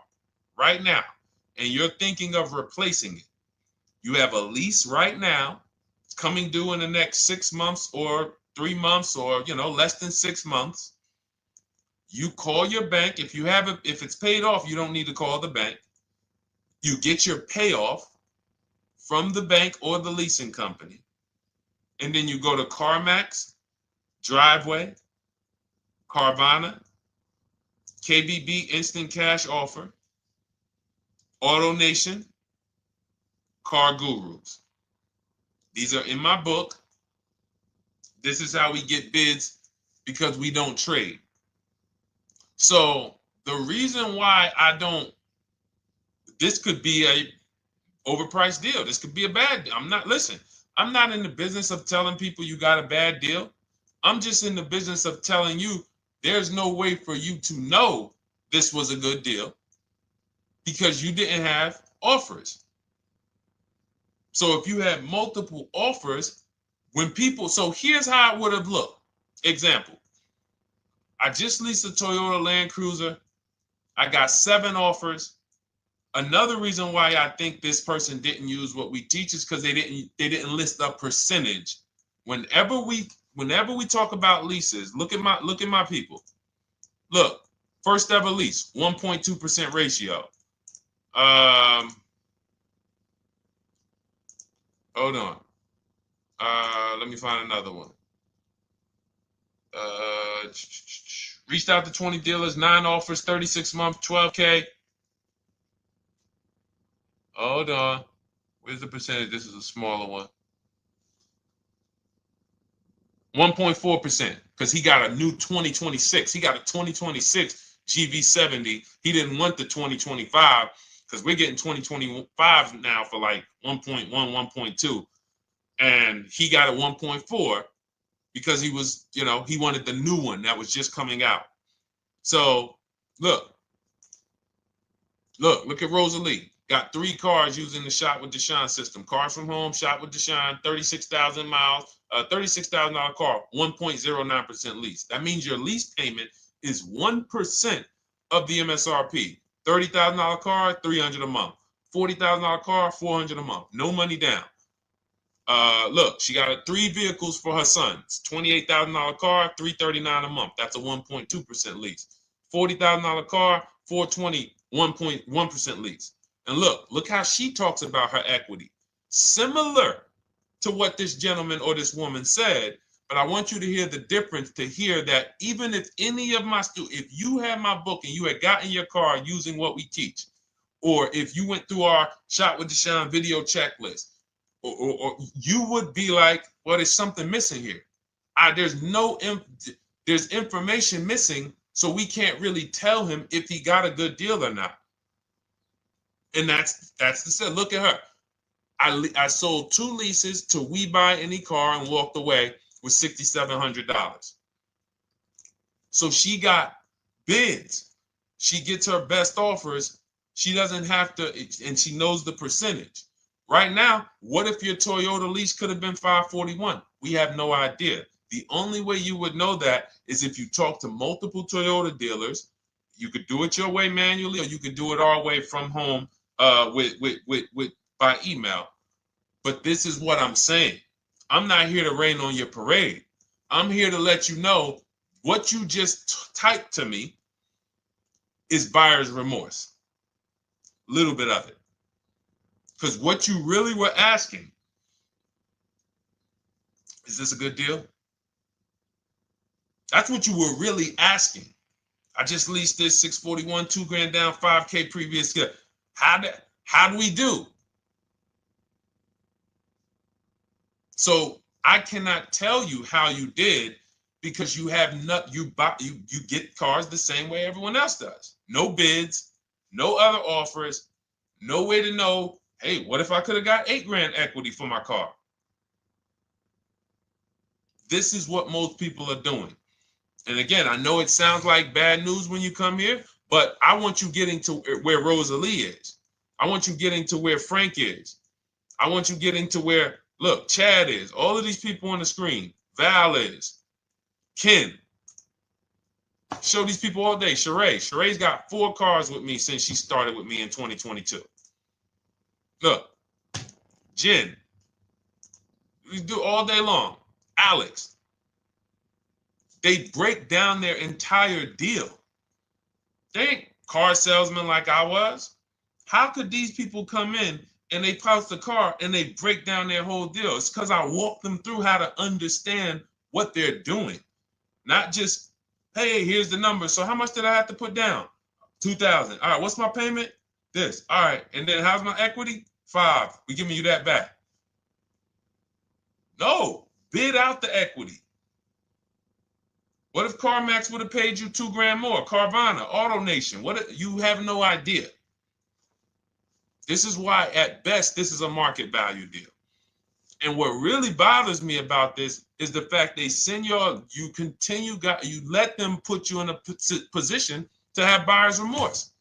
right now, and you're thinking of replacing it, you have a lease right now. It's coming due in the next 6 months or 3 months or, less than 6 months. You call your bank. If it's paid off, you don't need to call the bank. You get your payoff from the bank or the leasing company. And then you go to CarMax, Driveway, Carvana, KBB Instant Cash Offer, AutoNation, Car Gurus. These are in my book. This is how we get bids because we don't trade. So the reason why this could be a overpriced deal. This could be a bad deal. I'm not in the business of telling people you got a bad deal. I'm just in the business of telling you there's no way for you to know this was a good deal because you didn't have offers. So if you had multiple offers, so here's how it would have looked. Example, I just leased a Toyota Land Cruiser. I got 7 offers. Another reason why I think this person didn't use what we teach is because they didn't list a percentage. Whenever we talk about leases, look at my people. Look, first ever lease, 1.2% ratio. Hold on. Let me find another one. Reached out to 20 dealers, 9 offers, 36 months, 12K. Hold on. Where's the percentage? This is a smaller one. 1.4%, because he got a new 2026. He got a 2026 GV70. He didn't want the 2025 because we're getting 2025 now for like 1.1, 1.2. And he got a 1.4 because he was, he wanted the new one that was just coming out. So look at Rosalie. Got 3 cars using the Shop with Deshone system. Cars from home, Shop with Deshone, 36,000 miles, $36,000 car, 1.09% lease. That means your lease payment is 1% of the MSRP. $30,000 car, $300 a month. $40,000 car, $400 a month. No money down. Look, she got 3 vehicles for her sons. $28,000 car, $339 a month. That's a 1.2% lease. $40,000 car, $420, 1.1% lease. And look how she talks about her equity. Similar to what this gentleman or this woman said, but I want you to hear the difference, to hear that even if any of my students, if you had my book and you had gotten your car using what we teach, or if you went through our Shop with Deshone video checklist, or you would be like, well, there's something missing here. There's information missing, so we can't really tell him if he got a good deal or not. And that's the set. Look at her. I sold 2 leases to We Buy Any Car and walked away with $6,700. So she got bids. She gets her best offers. She doesn't have to, and she knows the percentage. Right now, what if your Toyota lease could have been 541? We have no idea. The only way you would know that is if you talk to multiple Toyota dealers. You could do it your way manually, or you could do it our way from home by email. But this is what I'm saying. I'm not here to rain on your parade. I'm here to let you know what you just typed to me is buyer's remorse. A little bit of it. Because what you really were asking, is this a good deal? That's what you were really asking. I just leased this 641, 2 grand down, 5K previous. How do we do? So I cannot tell you how you did because you have not you get cars the same way everyone else does. No bids, no other offers, no way to know, hey, what if I could have got 8 grand equity for my car? This is what most people are doing. And again, I know it sounds like bad news when you come here, but I want you getting to where Rosalie is. I want you getting to where Frank is. I want you getting to where, look, Chad is. All of these people on the screen. Val is. Ken. Show these people all day. Sheree. Sheree's got 4 cars with me since she started with me in 2022. Look. Jen. We do all day long. Alex. They break down their entire deal. They ain't car salesmen like I was. How could these people come in and they post the car and they break down their whole deal? It's because I walk them through how to understand what they're doing. Not just, hey, here's the number. So how much did I have to put down? 2,000. All right, what's my payment? This. All right, and then how's my equity? 5. We giving you that back. No, bid out the equity. What if CarMax would have paid you 2 grand more? Carvana, AutoNation, what? You have no idea. This is why, at best, this is a market value deal. And what really bothers me about this is the fact they send you let them put you in a position to have buyer's remorse.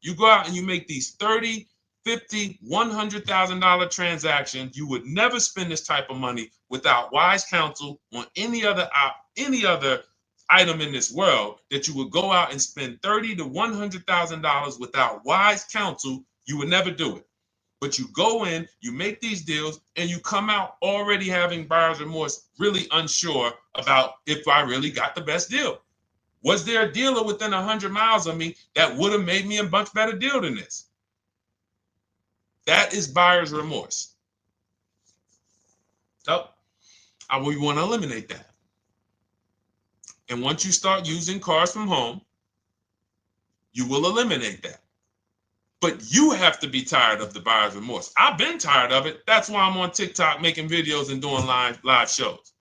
You go out and you make these $30,000, $50,000, $100,000 transactions. You would never spend this type of money without wise counsel on any other item in this world, that you would go out and spend $30,000 to $100,000 without wise counsel. You would never do it. But you go in, you make these deals, and you come out already having buyer's remorse, really unsure about if I really got the best deal. Was there a dealer within 100 miles of me that would have made me a much better deal than this? That is buyer's remorse. So we want to eliminate that. And once you start using cars from home, you will eliminate that. But you have to be tired of the buyer's remorse. I've been tired of it. That's why I'm on TikTok making videos and doing live shows.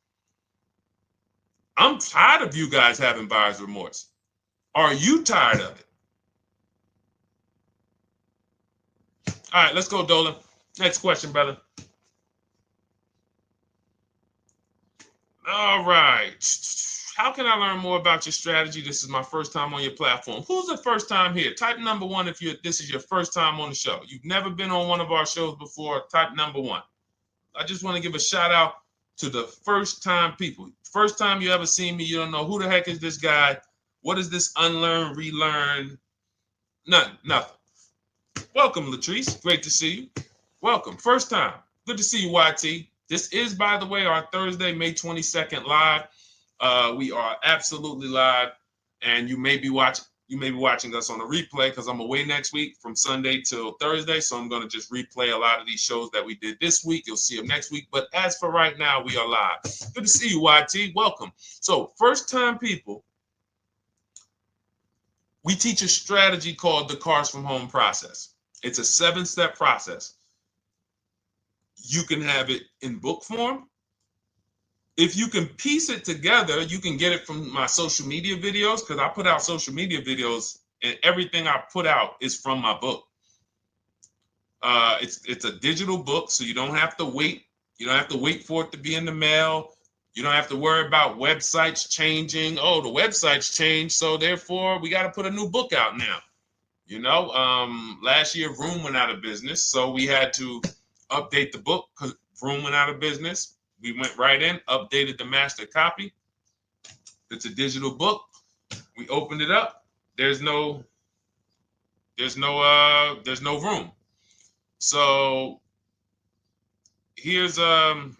I'm tired of you guys having buyer's remorse. Are you tired of it? All right, let's go, Dolan. Next question, brother. All right. How can I learn more about your strategy? This is my first time on your platform. Who's the first time here? Type number 1 if this is your first time on the show. You've never been on one of our shows before. Type number 1. I just want to give a shout out to the first time people. First time you ever seen me, you don't know who the heck is this guy. What is this unlearn, relearn? Nothing. Welcome, Latrice. Great to see you. Welcome. First time. Good to see you, YT. This is, by the way, our Thursday, May 22nd live. We are absolutely live, and you may be watching us on a replay because I'm away next week from Sunday till Thursday, so I'm going to just replay a lot of these shows that we did this week. You'll see them next week, but as for right now, we are live. Good to see you, YT. Welcome. So, first-time people, we teach a strategy called the Cars from Home process. It's a 7-step process. You can have it in book form. If you can piece it together, you can get it from my social media videos, because I put out social media videos and everything I put out is from my book. It's a digital book, so you don't have to wait. You don't have to wait for it to be in the mail. You don't have to worry about websites changing. Oh, the website's changed, so therefore we got to put a new book out now. You know, last year Vroom went out of business, so we had to update the book because Vroom went out of business. We went right in, updated the master copy. It's a digital book. We opened it up. There's no room. So here's I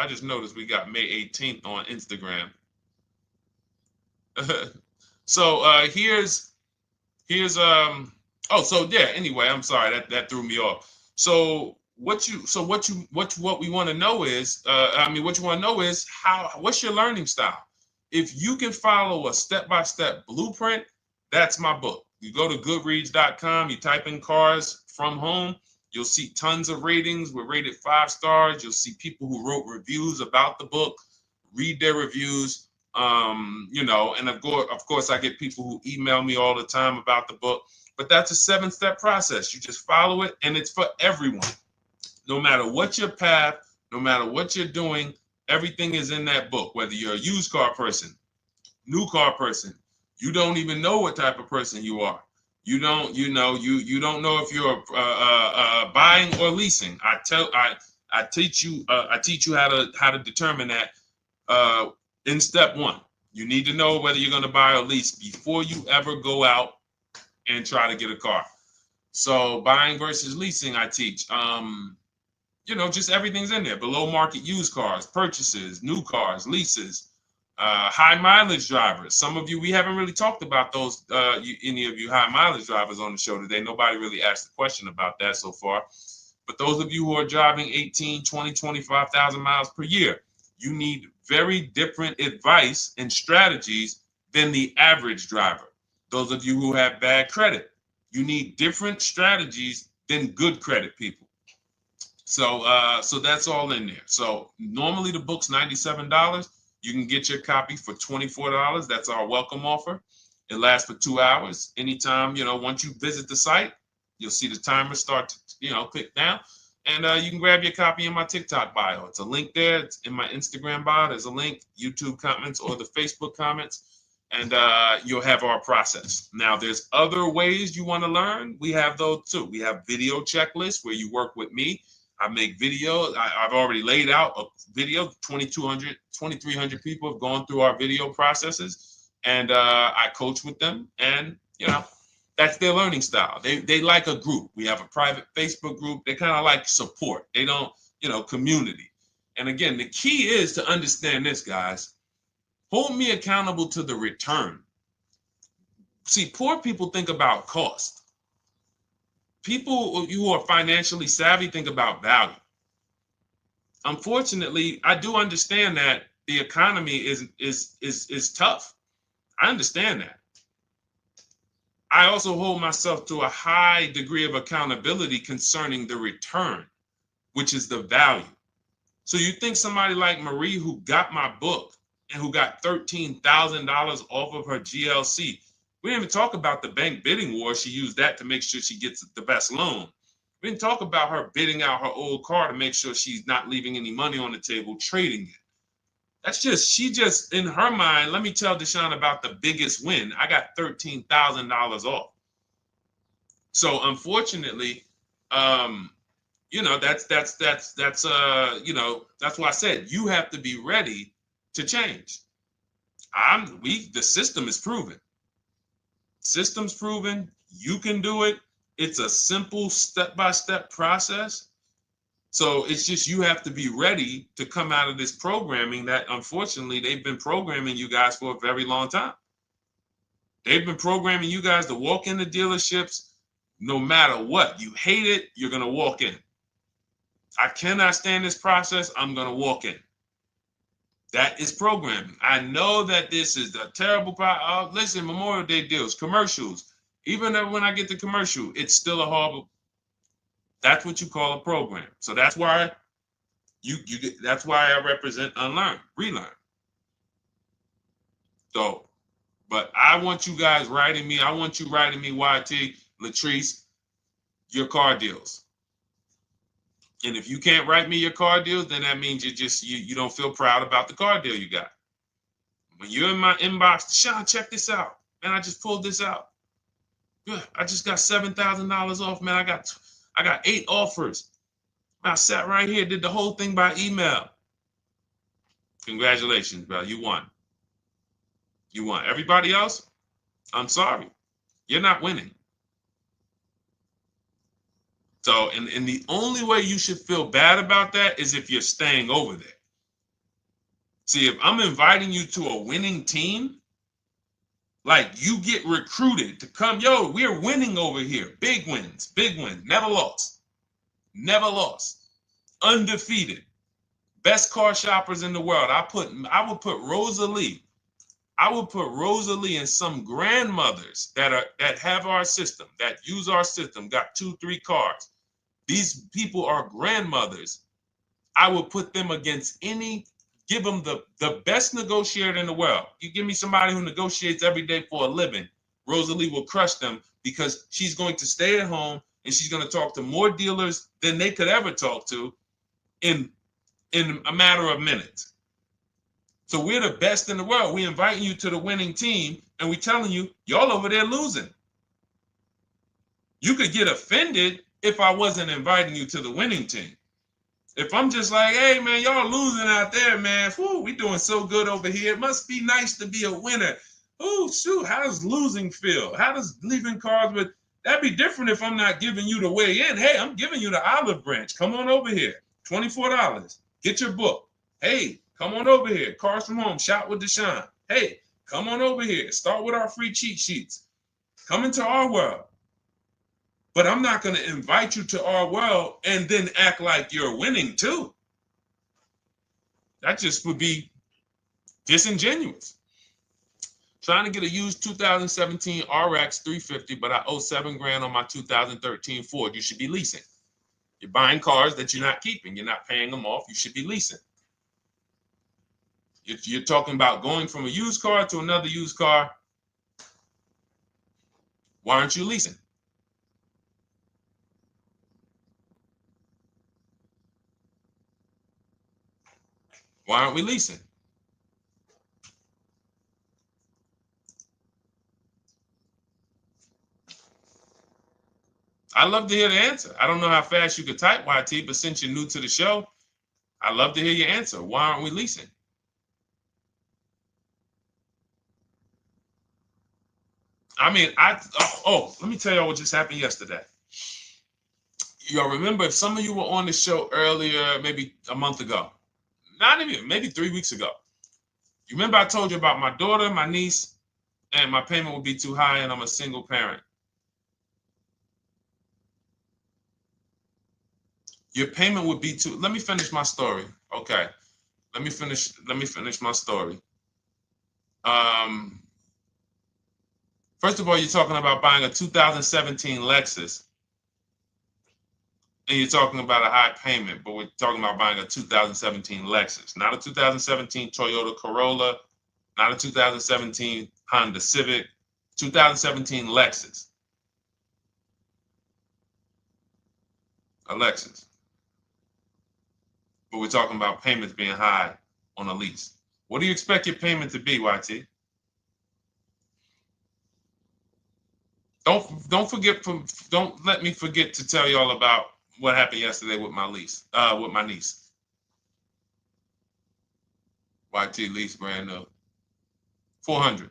just noticed we got May 18th on Instagram. So here's anyway, I'm sorry, that threw me off. So what we want to know is, what's your learning style? If you can follow a step-by-step blueprint, that's my book. You go to goodreads.com, you type in cars from home, you'll see tons of ratings. We're rated 5 stars. You'll see people who wrote reviews about the book, read their reviews. And of course, I get people who email me all the time about the book. But that's a 7-step process. You just follow it, and it's for everyone. No matter what your path, no matter what you're doing, everything is in that book. Whether you're a used car person, new car person, you don't even know what type of person you are. You don't know if you're buying or leasing. I teach you how to determine that in step 1. You need to know whether you're going to buy or lease before you ever go out and try to get a car. So buying versus leasing, I teach. Just everything's in there. Below market used cars, purchases, new cars, leases, high mileage drivers. Some of you, we haven't really talked about those, any of you high mileage drivers on the show today. Nobody really asked a question about that so far. But those of you who are driving 18, 20, 25,000 miles per year, you need very different advice and strategies than the average driver. Those of you who have bad credit, you need different strategies than good credit people. So that's all in there. So normally the book's $97. You can get your copy for $24. That's our welcome offer. It lasts for 2 hours. Anytime, once you visit the site, you'll see the timer start to, click down. And you can grab your copy in my TikTok bio. It's a link there. It's in my Instagram bio. There's a link, YouTube comments or the Facebook comments. And you'll have our process. Now, there's other ways you want to learn. We have those too. We have video checklists where you work with me. I make videos. I've already laid out a video. 2,300 people have gone through our video processes, and I coach with them. And that's their learning style. They like a group. We have a private Facebook group. They kind of like support. They don't, community. And again, the key is to understand this, guys. Hold me accountable to the return. See, poor people think about cost. People who are financially savvy think about value. Unfortunately, I do understand that the economy is tough. I understand that. I also hold myself to a high degree of accountability concerning the return, which is the value. So you think somebody like Marie, who got my book and who got $13,000 off of her GLC, we didn't even talk about the bank bidding war. She used that to make sure she gets the best loan. We didn't talk about her bidding out her old car to make sure she's not leaving any money on the table, trading it. She just, in her mind, let me tell Deshone about the biggest win. I got $13,000 off. So unfortunately, that's why I said you have to be ready to change. The system is proven. System's proven. You can do it. It's a simple step-by-step process. So it's just you have to be ready to come out of this programming that, unfortunately, they've been programming you guys for a very long time. They've been programming you guys to walk into dealerships no matter what. You hate it, you're going to walk in. I cannot stand this process, I'm going to walk in. That is programming. I know that this is a terrible problem. Listen, Memorial Day deals, commercials. Even when I get the commercial, it's still a horrible. That's what you call a program. So that's why that's why I represent unlearn, relearn. So, but I want you guys writing me. I want you writing me, YT, Latrice, your car deals. And if you can't write me your car deals, then that means you don't feel proud about the car deal you got. When you're in my inbox, Deshone, check this out. Man, I just pulled this out. Yeah, I just got $7,000 off, man. I got 8 offers. I sat right here, did the whole thing by email. Congratulations, bro. You won. You won. Everybody else, I'm sorry. You're not winning. So, and the only way you should feel bad about that is if you're staying over there. See, if I'm inviting you to a winning team, like you get recruited to come, yo, we're winning over here. Big wins, never lost. Never lost. Undefeated. Best car shoppers in the world. I would put Rosalie I will put Rosalie and some grandmothers that have our system, that use our system, got 2-3 cars. These people are grandmothers. I will put them against give them the best negotiator in the world. You give me somebody who negotiates every day for a living, Rosalie will crush them because she's going to stay at home and she's going to talk to more dealers than they could ever talk to in a matter of minutes. So we're the best in the world. We inviting you to the winning team, and we telling you, y'all over there losing. You could get offended if I wasn't inviting you to the winning team. If I'm just like, hey, man, y'all losing out there, man. Whew, we doing so good over here. It must be nice to be a winner. Oh, shoot, how does losing feel? How does leaving cars with... That'd be different if I'm not giving you the way in. Hey, I'm giving you the olive branch. Come on over here. $24. Get your book. Hey, come on over here. Cars from Home. Shop with Deshone. Hey, come on over here. Start with our free cheat sheets. Come into our world. But I'm not going to invite you to our world and then act like you're winning too. That just would be disingenuous. Trying to get a used 2017 RX 350, but I owe $7,000 on my 2013 Ford. You should be leasing. You're buying cars that you're not keeping. You're not paying them off. You should be leasing. If you're talking about going from a used car to another used car, why aren't you leasing? Why aren't we leasing? I'd love to hear the answer. I don't know how fast you could type, YT, but since you're new to the show, I'd love to hear your answer. Why aren't we leasing? I mean, let me tell y'all what just happened yesterday. Y'all remember, if some of you were on the show earlier, maybe a month ago, not even, maybe 3 weeks ago, you remember I told you about my daughter, my niece, and my payment would be too high, and I'm a single parent. Your payment would be too... Let me finish my story. Okay. Let me finish my story. First of all, you're talking about buying a 2017 Lexus, and you're talking about a high payment, but we're talking about buying a 2017 Lexus, not a 2017 Toyota Corolla, not a 2017 Honda Civic, 2017 Lexus. A Lexus. But we're talking about payments being high on a lease. What do you expect your payment to be, YT? Don't let me forget to tell y'all about what happened yesterday with my niece. YT lease brand new. $400.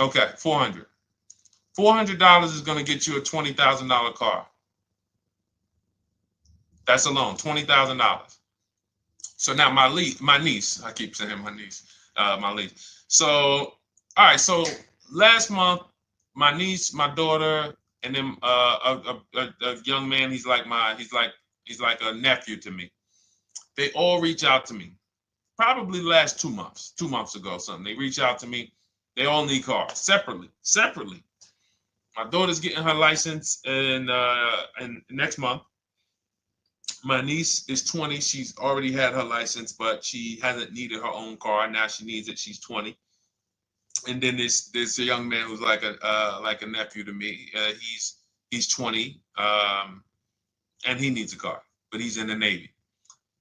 Okay, $400. $400 is going to get you a $20,000 car. That's alone, $20,000. So now my niece, I keep saying my niece, my niece. So, all right, so last month, my niece, my daughter, and then a young man, he's like a nephew to me. They all reach out to me. Probably the last 2 months ago, something. They reach out to me. They all need cars separately. My daughter's getting her license in next month. My niece is 20. She's already had her license, but she hasn't needed her own car. Now she needs it. She's 20. And then there's a young man who's like a nephew to me. He's 20, and he needs a car, but he's in the Navy.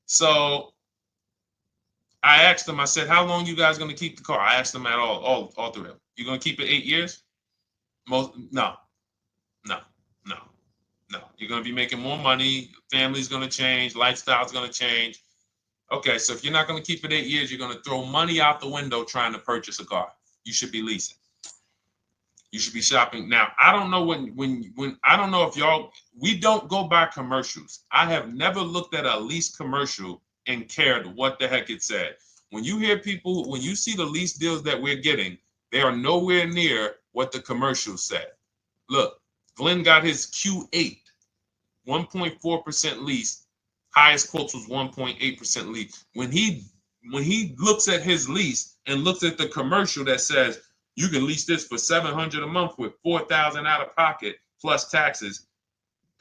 So I asked them. I said, "How long you guys gonna keep the car?" I asked them at all three of them. You gonna keep it 8 years? No. You're gonna be making more money. Family's gonna change. Lifestyle's gonna change. Okay, so if you're not gonna keep it 8 years, you're gonna throw money out the window trying to purchase a car. You should be leasing. You should be shopping. Now, I don't know when I don't know if y'all, we don't go by commercials. I have never looked at a lease commercial and cared what the heck it said. When you hear people, when you see the lease deals that we're getting, they are nowhere near what the commercial said. Look, Glenn got his Q8, 1.4% lease. Highest quotes was 1.8% lease. When he looks at his lease, and looks at the commercial that says you can lease this for $700 a month with $4,000 out of pocket plus taxes,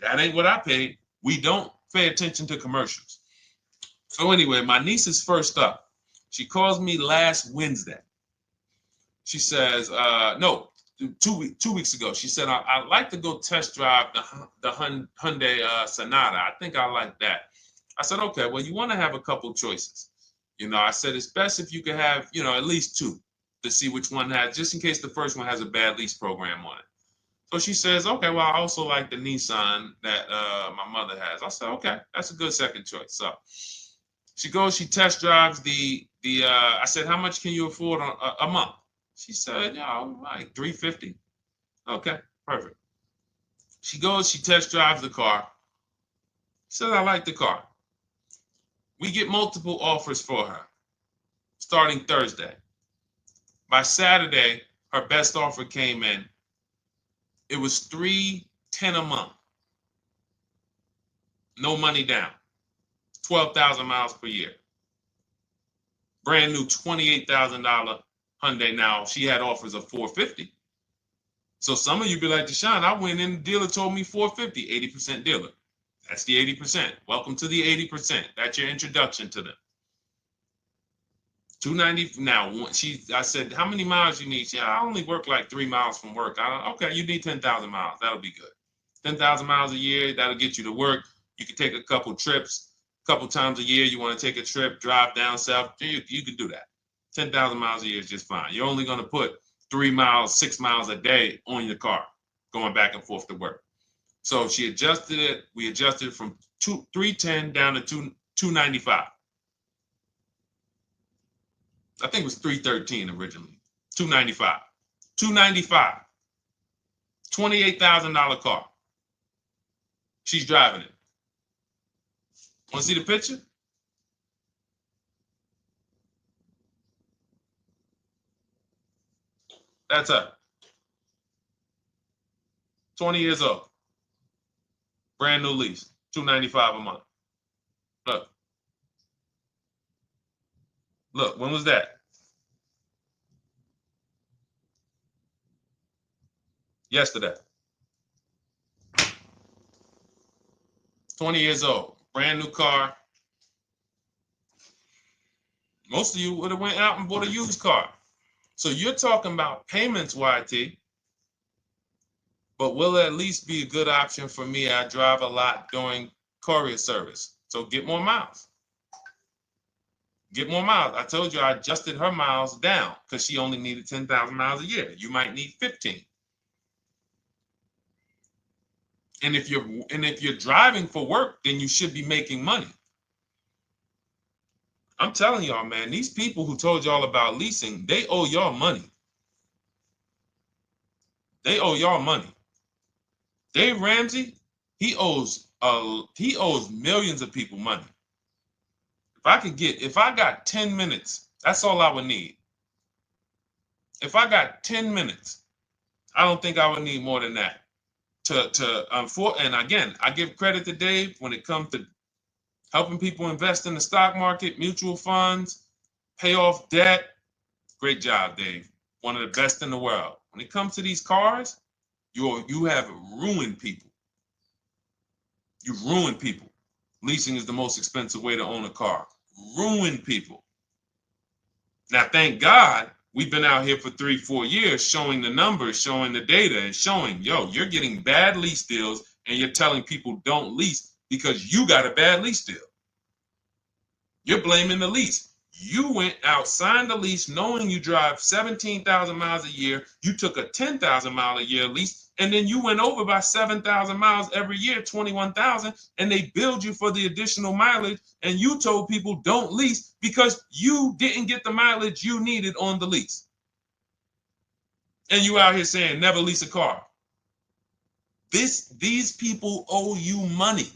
that ain't what I paid. We don't pay attention to commercials. So anyway, my niece is first up. She calls me last Wednesday. She says, no, 2 weeks ago. She said, I'd like to go test drive the Hyundai Sonata. I think I like that. I said, okay, well, you want to have a couple choices. I said, it's best if you could have, at least two to see which one has, just in case the first one has a bad lease program on it. So she says, okay, well, I also like the Nissan that my mother has. I said, okay, that's a good second choice. So she goes, she test drives I said, how much can you afford a month? She said, like $350. Okay, perfect. She goes, she test drives the car. She says, I like the car. We get multiple offers for her starting Thursday. By Saturday, her best offer came in. It was $310 a month. No money down. 12,000 miles per year. Brand new $28,000 Hyundai. Now, she had offers of $450. So some of you be like, Deshone, I went in, the dealer told me $450, 80% dealer. That's the 80%. Welcome to the 80%. That's your introduction to them. $290. Now, I said, how many miles you need? She said, I only work like 3 miles from work. Okay, you need 10,000 miles. That'll be good. 10,000 miles a year, that'll get you to work. You can take a couple trips, a couple times a year. You want to take a trip, drive down south. You can do that. 10,000 miles a year is just fine. You're only going to put 3 miles, 6 miles a day on your car, going back and forth to work. So she adjusted it. We adjusted it from $310 down to $295. I think it was $313 originally. $295. $295. $28,000 car. She's driving it. Want to see the picture? That's her. 20 years old. Brand new lease. $295 a month. Look. Look, when was that? Yesterday. 20 years old. Brand new car. Most of you would have went out and bought a used car. So you're talking about payments, YT. But will it at least be a good option for me? I drive a lot during courier service. So get more miles. Get more miles. I told you I adjusted her miles down because she only needed 10,000 miles a year. You might need 15. And if you're driving for work, then you should be making money. I'm telling y'all, man, these people who told y'all about leasing, they owe y'all money. They owe y'all money. Dave Ramsey, he owes millions of people money. If I got 10 minutes, that's all I would need. If I got 10 minutes, I don't think I would need more than that. And again, I give credit to Dave when it comes to helping people invest in the stock market, mutual funds, pay off debt. Great job, Dave. One of the best in the world. When it comes to these cars, you have ruined people. You've ruined people. Leasing is the most expensive way to own a car. Ruined people. Now, thank God, we've been out here for 3-4 years showing the numbers, showing the data, and showing, you're getting bad lease deals, and you're telling people don't lease because you got a bad lease deal. You're blaming the lease. You went out, signed the lease, knowing you drive 17,000 miles a year. You took a 10,000 mile a year lease, and then you went over by 7,000 miles every year, 21,000, and they billed you for the additional mileage, and you told people don't lease because you didn't get the mileage you needed on the lease. And you out here saying never lease a car. These people owe you money.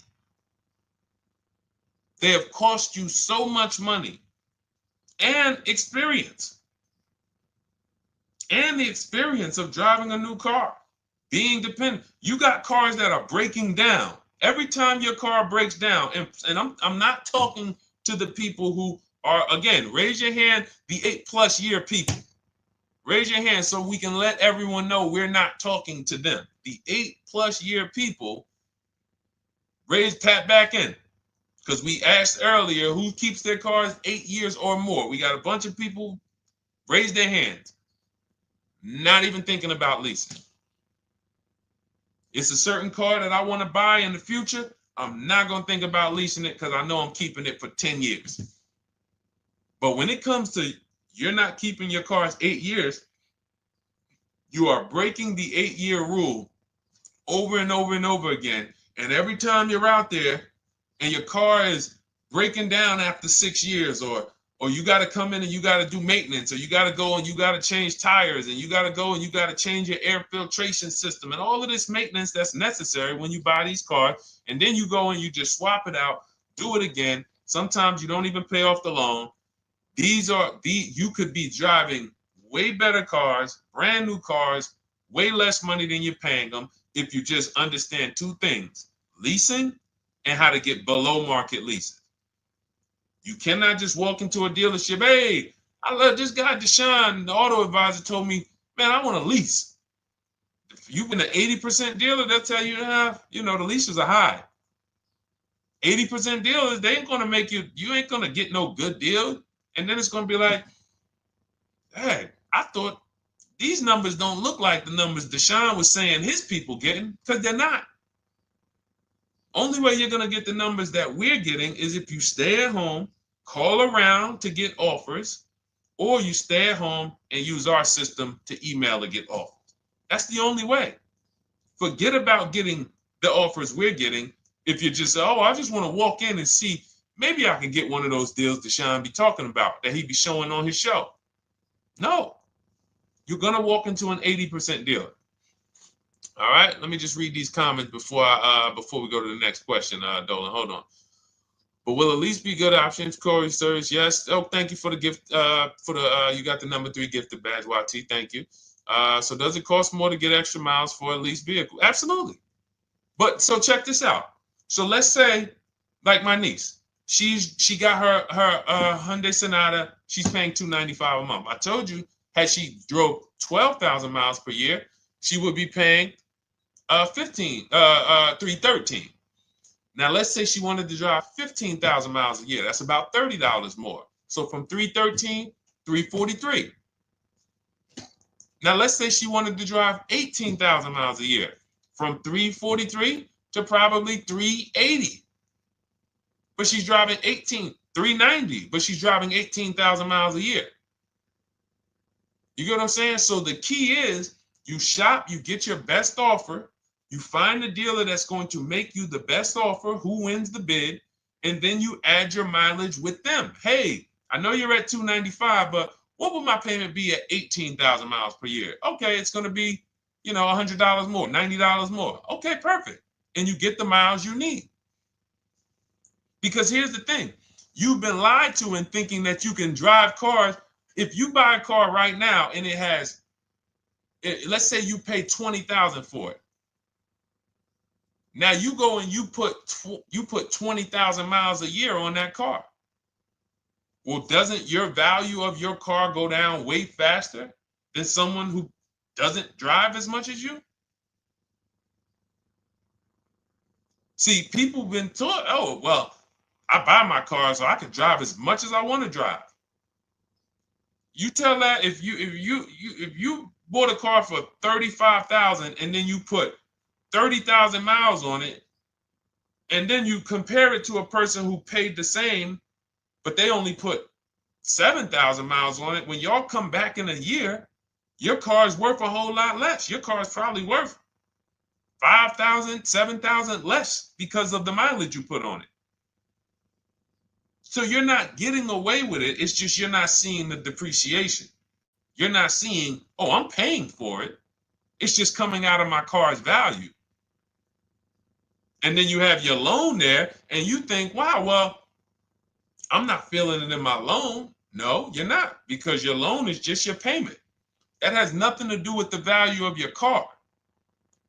They have cost you so much money and experience. And the experience of driving a new car, being dependent. You got cars that are breaking down. Every time your car breaks down, and I'm not talking to the people who Or again, raise your hand, the 8+ year people. Raise your hand so we can let everyone know we're not talking to them. The 8+ year people, tap back in. Because we asked earlier who keeps their cars 8 years or more. We got a bunch of people raise their hands. Not even thinking about leasing. It's a certain car that I want to buy in the future. I'm not going to think about leasing it because I know I'm keeping it for 10 years. But when it comes to you're not keeping your cars 8 years, you are breaking the 8-year rule over and over and over again. And every time you're out there and your car is breaking down after 6 years, or you got to come in and you got to do maintenance, or you got to go and you got to change tires, and you got to go and you got to change your air filtration system, and all of this maintenance that's necessary when you buy these cars, and then you go and you just swap it out, do it again. Sometimes you don't even pay off the loan. You could be driving way better cars, brand new cars, way less money than you're paying them if you just understand 2 things: leasing and how to get below market leases. You cannot just walk into a dealership. Hey, I love this guy, Deshone, the auto advisor, told me, man, I want to lease. If you've been an 80% dealer, they'll tell you, the leases are high. 80% dealers, they ain't going to make you ain't going to get no good deal. And then it's going to be like, hey, I thought these numbers don't look like the numbers Deshone was saying his people getting, because they're not. Only way you're going to get the numbers that we're getting is if you stay at home, call around to get offers, or you stay at home and use our system to email to get offers. That's the only way. Forget about getting the offers we're getting. If you just say, oh, I just want to walk in and see, maybe I can get one of those deals Deshone be talking about that he be showing on his show. No, you're going to walk into an 80% dealer. All right, let me just read these comments before we go to the next question, Dolan. Hold on. But will at least be good options, Corey Sirs? Yes. Oh, thank you for the gift. You got the number 3 gifted badge, YT. Thank you. So does it cost more to get extra miles for a leased vehicle? Absolutely. But so check this out. So let's say, like my niece, she got her Hyundai Sonata. She's paying $295 a month. I told you, had she drove 12,000 miles per year, she would be paying $313. Now let's say she wanted to drive 15,000 miles a year. That's about $30 more. So from $313, $343. Now let's say she wanted to drive 18,000 miles a year, from $343 to probably $380. But she's driving $390, but she's driving 18,000 miles a year. You get what I'm saying? So the key is you shop, you get your best offer, you find the dealer that's going to make you the best offer, who wins the bid, and then you add your mileage with them. Hey, I know you're at $295, but what would my payment be at 18,000 miles per year? Okay, it's going to be, $100 more, $90 more. Okay, perfect. And you get the miles you need. Because here's the thing. You've been lied to in thinking that you can drive cars. If you buy a car right now and it has, let's say you pay $20,000 for it. Now you go and you put 20,000 miles a year on that car. Well, doesn't your value of your car go down way faster than someone who doesn't drive as much as you? See, people have been taught, oh, well, I buy my car so I can drive as much as I want to drive. You tell that if you bought a car for $35,000 and then you put 30,000 miles on it, and then you compare it to a person who paid the same, but they only put 7,000 miles on it. When y'all come back in a year, your car is worth a whole lot less. Your car is probably worth 5,000, 7,000 less because of the mileage you put on it. So you're not getting away with it. It's just you're not seeing the depreciation. You're not seeing, oh, I'm paying for it. It's just coming out of my car's value. And then you have your loan there and you think, wow, well, I'm not feeling it in my loan. No, you're not, because your loan is just your payment. That has nothing to do with the value of your car.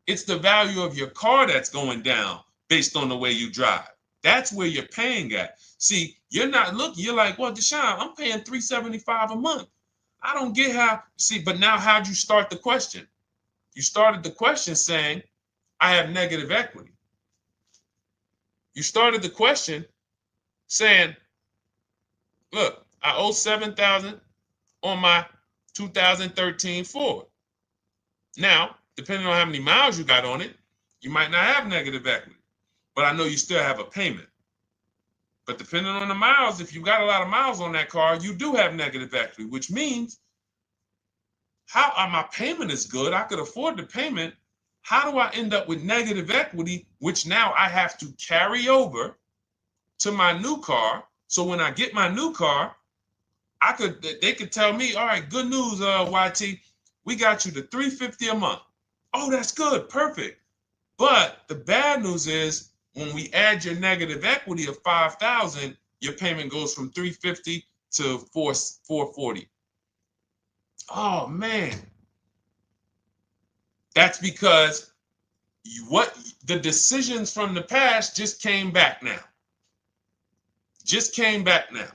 It's the value of your car that's going down based on the way you drive. That's where you're paying at. See, You're not looking, you're like, well, Deshone, I'm paying $375 a month. I don't get how, see, but now how'd you start the question? You started the question saying, I have negative equity. You started the question saying, look, I owe $7,000 on my 2013 Ford. Now, depending on how many miles you got on it, you might not have negative equity, but I know you still have a payment. But depending on the miles, if you got a lot of miles on that car, you do have negative equity, which means my payment is good. I could afford the payment. How do I end up with negative equity, which now I have to carry over to my new car? So when I get my new car, they could tell me, all right, good news, YT, we got you to $350 a month. Oh, that's good, perfect. But the bad news is when we add your negative equity of $5,000, your payment goes from $350 to $440. Oh man, that's because the decisions from the past just came back now. Just came back now.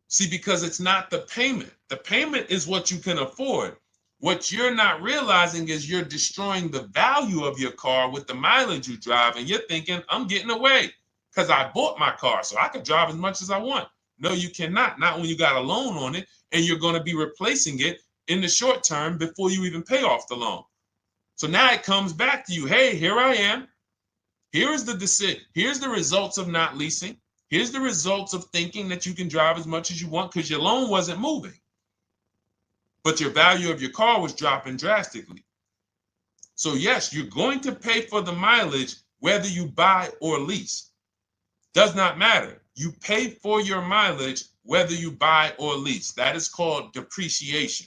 See, because it's not the payment. The payment is what you can afford. What you're not realizing is you're destroying the value of your car with the mileage you drive, and you're thinking, I'm getting away because I bought my car, so I can drive as much as I want. No, you cannot. Not when you got a loan on it, and you're going to be replacing it in the short term before you even pay off the loan. So now it comes back to you. Hey, here I am. Here's the decision. Here's the results of not leasing. Here's the results of thinking that you can drive as much as you want because your loan wasn't moving. But your value of your car was dropping drastically. So yes, you're going to pay for the mileage whether you buy or lease. Does not matter. You pay for your mileage whether you buy or lease. That is called depreciation.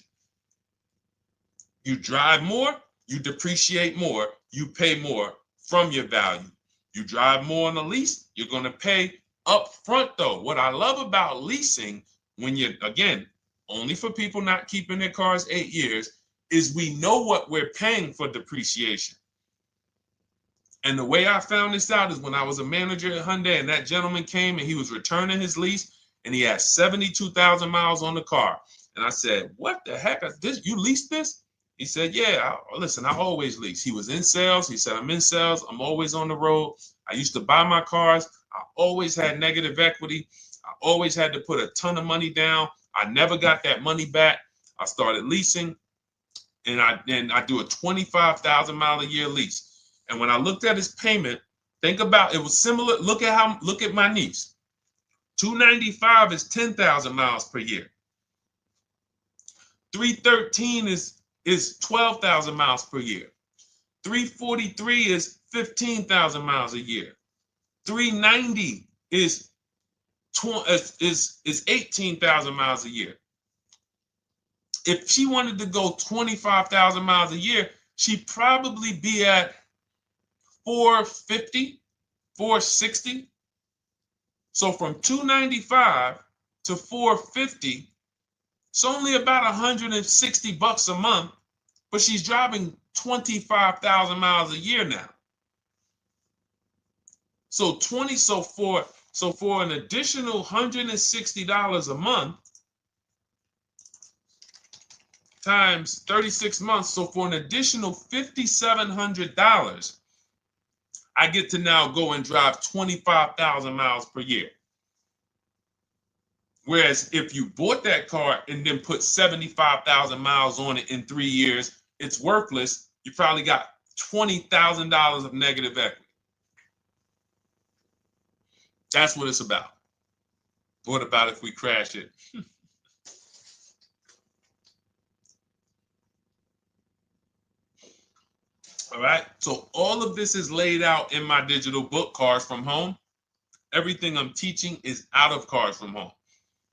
You drive more, you depreciate more, you pay more from your value. You drive more on a lease, you're going to pay up front though. What I love about leasing, when you're, again, only for people not keeping their cars 8 years, is we know what we're paying for depreciation. And the way I found this out is when I was a manager at Hyundai and that gentleman came and he was returning his lease and he had 72,000 miles on the car. And I said, what the heck? You leased this? He said, yeah, listen, I always lease. He was in sales. He said, I'm in sales. I'm always on the road. I used to buy my cars. I always had negative equity. I always had to put a ton of money down. I never got that money back. I started leasing, and I do a 25,000 mile a year lease. And when I looked at his payment, think about it was similar. Look at my niece. 295 is 10,000 miles per year. 313 is 12,000 miles per year. 343 is 15,000 miles a year. 390 is 18,000 miles a year. If she wanted to go 25,000 miles a year, she'd probably be at 450, 460. So from 295 to 450, it's only about 160 bucks a month, but she's driving 25,000 miles a year now. So for an additional $160 a month times 36 months, so for an additional $5,700, I get to now go and drive 25,000 miles per year. Whereas if you bought that car and then put 75,000 miles on it in 3 years, it's worthless. You probably got $20,000 of negative equity. That's what it's about. What about if we crash it? All right. So all of this is laid out in my digital book, Cars from Home. Everything I'm teaching is out of Cars from Home.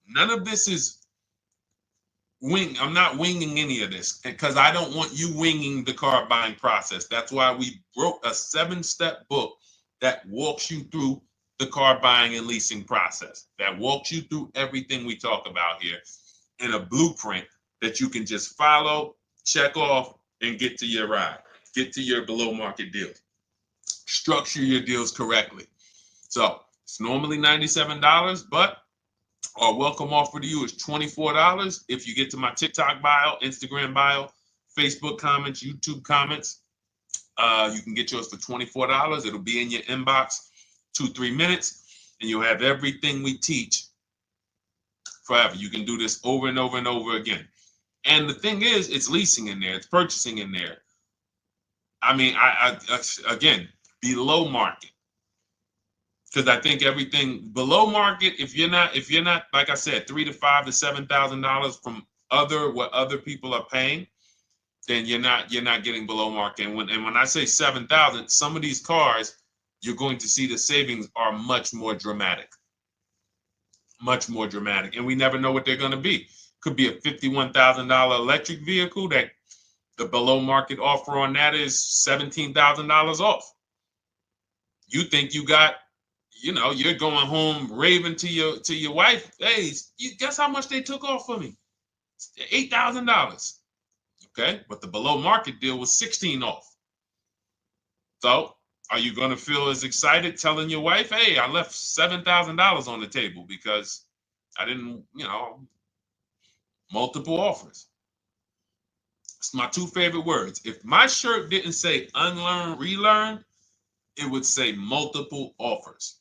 None of this is I'm not winging any of this because I don't want you winging the car buying process. That's why we wrote a 7-step book that walks you through the car buying and leasing process, that walks you through everything we talk about here in a blueprint that you can just follow, check off, and get to your ride, get to your below market deals, structure your deals correctly. So It's normally $97, but our welcome offer to you is $24 if you get to my TikTok bio, Instagram bio, Facebook comments, YouTube comments. You can get yours for $24. It'll be in your inbox 2-3 minutes, and you'll have everything we teach forever. You can do this over and over and over again. And the thing is, it's leasing in there, it's purchasing in there. I mean, I again, below market. Because I think everything below market, if you're not, like I said, $3,000 to $5,000 to $7,000 from what other people are paying, then you're not getting below market. And when I say 7,000, some of these cars, you're going to see the savings are much more dramatic, and we never know what they're going to be. Could be a $51,000 electric vehicle that the below market offer on that is $17,000 off. You think you got, you're going home raving to your wife. Hey, you guess how much they took off for me? $8,000. Okay, but the below market deal was 16 off. So are you going to feel as excited telling your wife, hey, I left $7,000 on the table because I didn't, multiple offers? It's my two favorite words. If my shirt didn't say unlearn, relearn, it would say multiple offers.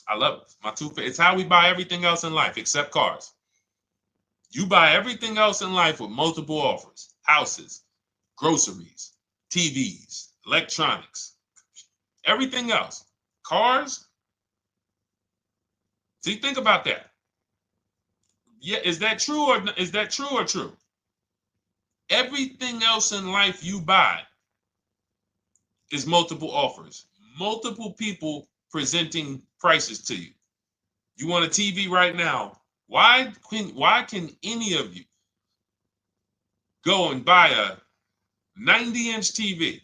I love it. My two favorite. It's how we buy everything else in life except cars. You buy everything else in life with multiple offers: houses, groceries, TVs, electronics, everything else. Cars. See, think about that. Yeah, is that true or true? Everything else in life you buy is multiple offers, multiple people presenting prices to you. You want a TV right now? Why can any of you go and buy a 90-inch TV?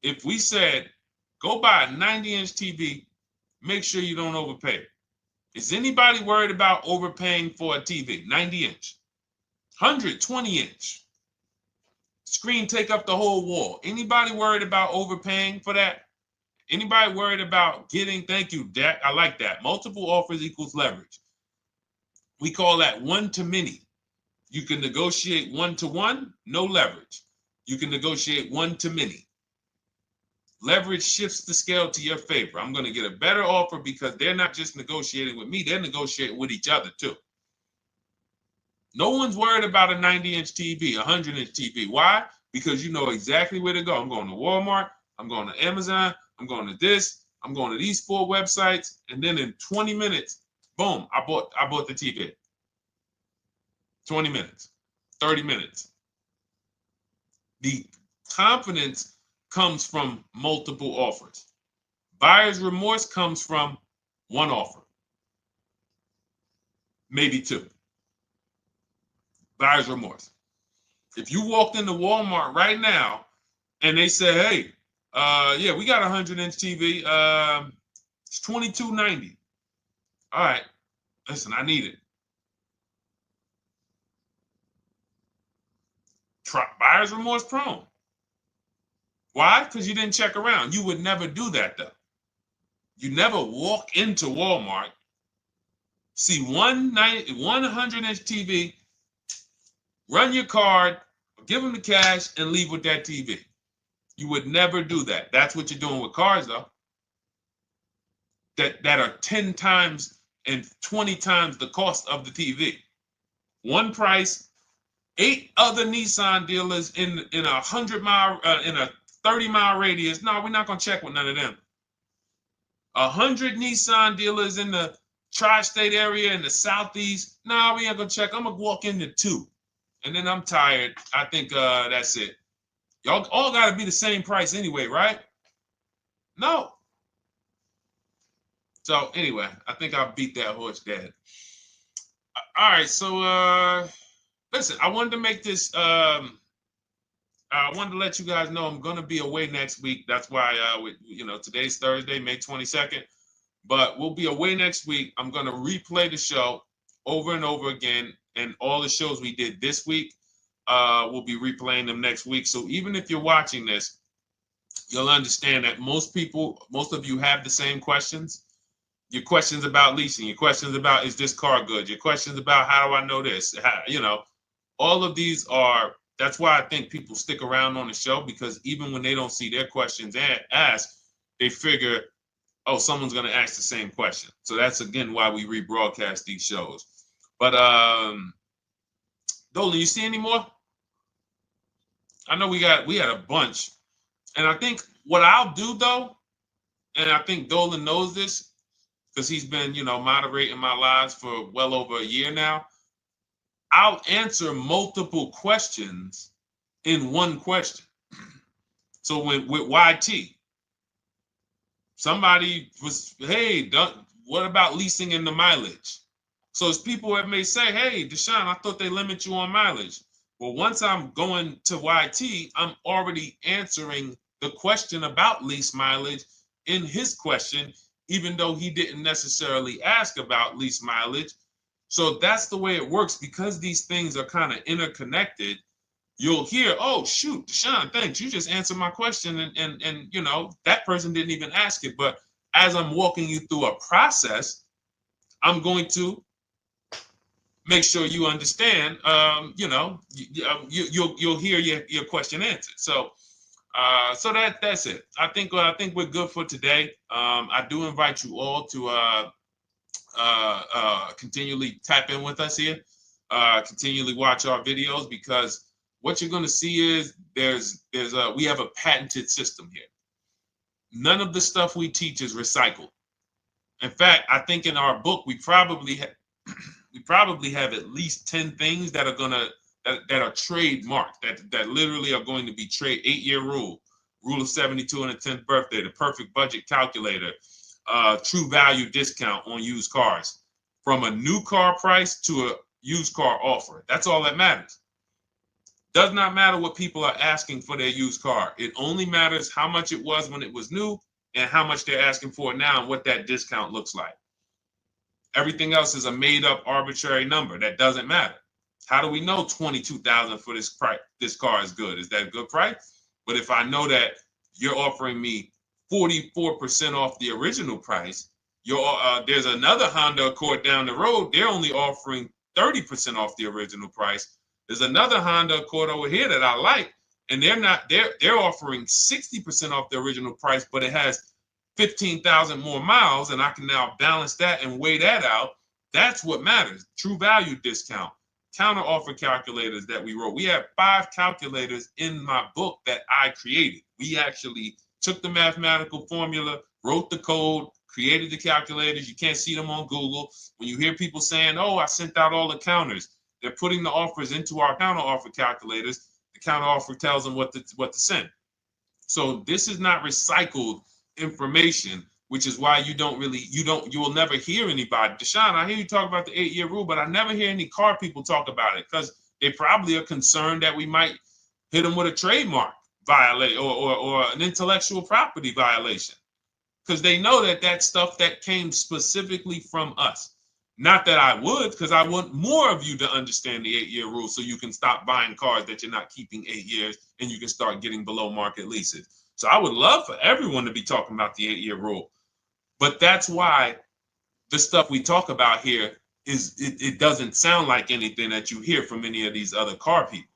If we said, go buy a 90-inch TV, make sure you don't overpay. Is anybody worried about overpaying for a TV? 90-inch, 120-inch. Screen take up the whole wall. Anybody worried about overpaying for that? Anybody worried about getting, thank you, Dak, I like that. Multiple offers equals leverage. We call that one to many. You can negotiate 1-to-1, no leverage. You can negotiate 1 to many. Leverage shifts the scale to your favor. I'm going to get a better offer because they're not just negotiating with me, they're negotiating with each other too. No one's worried about a 90-inch TV, a 100-inch TV. Why? Because you know exactly where to go. I'm going to Walmart, I'm going to Amazon, I'm going to this, I'm going to these 4 websites, and then in 20 minutes, boom, I bought the TV. 20 minutes, 30 minutes. The confidence comes from multiple offers. Buyer's remorse comes from one offer, maybe 2. Buyer's remorse. If you walked into Walmart right now and they say, hey, yeah, we got a 100-inch TV. It's $22.90. All right, listen, I need it. Buyer's remorse prone. Why? Because you didn't check around. You would never do that, though. You never walk into Walmart, see one 100-inch TV, run your card, give them the cash, and leave with that TV. You would never do that. That's what you're doing with cars, though. That are 10 times and 20 times the cost of the TV. One price, 8 other Nissan dealers in a 100-mile, in a 30-mile radius. No, we're not gonna check with none of them. 100 Nissan dealers in the tri-state area in the southeast. No, we ain't gonna check. I'm gonna walk into 2, and then I'm tired. I think that's it. Y'all all gotta be the same price anyway, right? No. So anyway, I think I beat that horse dead. All right, so listen, I wanted to make this. I wanted to let you guys know I'm gonna be away next week. That's why today's Thursday, May 22nd, but we'll be away next week. I'm gonna replay the show over and over again, and all the shows we did this week, we'll be replaying them next week. So even if you're watching this you'll understand that most of you have the same questions. Your questions about leasing, your questions about, is this car good? Your questions about, how do I know this? All of these are, that's why I think people stick around on the show, because even when they don't see their questions asked, they figure, oh, someone's going to ask the same question. So that's, again, why we rebroadcast these shows. But Dolan, you see any more? I know we had a bunch. And I think what I'll do, though, and I think Dolan knows this because he's been, moderating my lives for well over a year now, I'll answer multiple questions in one question. So with YT, somebody was, hey, what about leasing in the mileage? So as people that may say, hey, Deshone, I thought they limit you on mileage. Well, once I'm going to YT, I'm already answering the question about lease mileage in his question, even though he didn't necessarily ask about lease mileage. So that's the way it works. Because these things are kind of interconnected, you'll hear, oh, shoot, Deshone, thanks. You just answered my question. And that person didn't even ask it. But as I'm walking you through a process, I'm going to make sure you understand, you'll hear your question answered. So that's it. I think we're good for today. I do invite you all to continually tap in with us here, continually watch our videos, because what you're going to see is we have a patented system here. None of the stuff we teach is recycled. In fact, I think in our book we probably have at least 10 things that are trademarked, that literally are going to be 8-year rule of 72 on the 10th birthday, the perfect budget calculator, true value discount on used cars, from a new car price to a used car offer. That's all that matters. Does not matter what people are asking for their used car. It only matters how much it was when it was new and how much they're asking for it now and what that discount looks like. Everything else is a made-up arbitrary number that doesn't matter. How do we know $22,000 for this price? This car is good. Is that a good price? But if I know that you're offering me 44% off the original price, there's another Honda Accord down the road. They're only offering 30% off the original price. There's another Honda Accord over here that I like, and they're offering 60% off the original price, but it has 15,000 more miles, and I can now balance that and weigh that out. That's what matters. True value discount, counter offer calculators that we wrote. We have 5 calculators in my book that I created. We actually took the mathematical formula, wrote the code, created the calculators. You can't see them on Google. When you hear people saying, oh, I sent out all the counters, they're putting the offers into our counter offer calculators. The counter offer tells them what to send. So this is not recycled information, which is why you will never hear anybody. Deshone, I hear you talk about the 8-year rule, but I never hear any car people talk about it, because they probably are concerned that we might hit them with a trademark violation or an intellectual property violation, because they know that stuff that came specifically from us. Not that I would, because I want more of you to understand the 8-year rule, so you can stop buying cars that you're not keeping 8 years and you can start getting below market leases. So I would love for everyone to be talking about the 8-year rule. But that's why the stuff we talk about here it doesn't sound like anything that you hear from any of these other car people.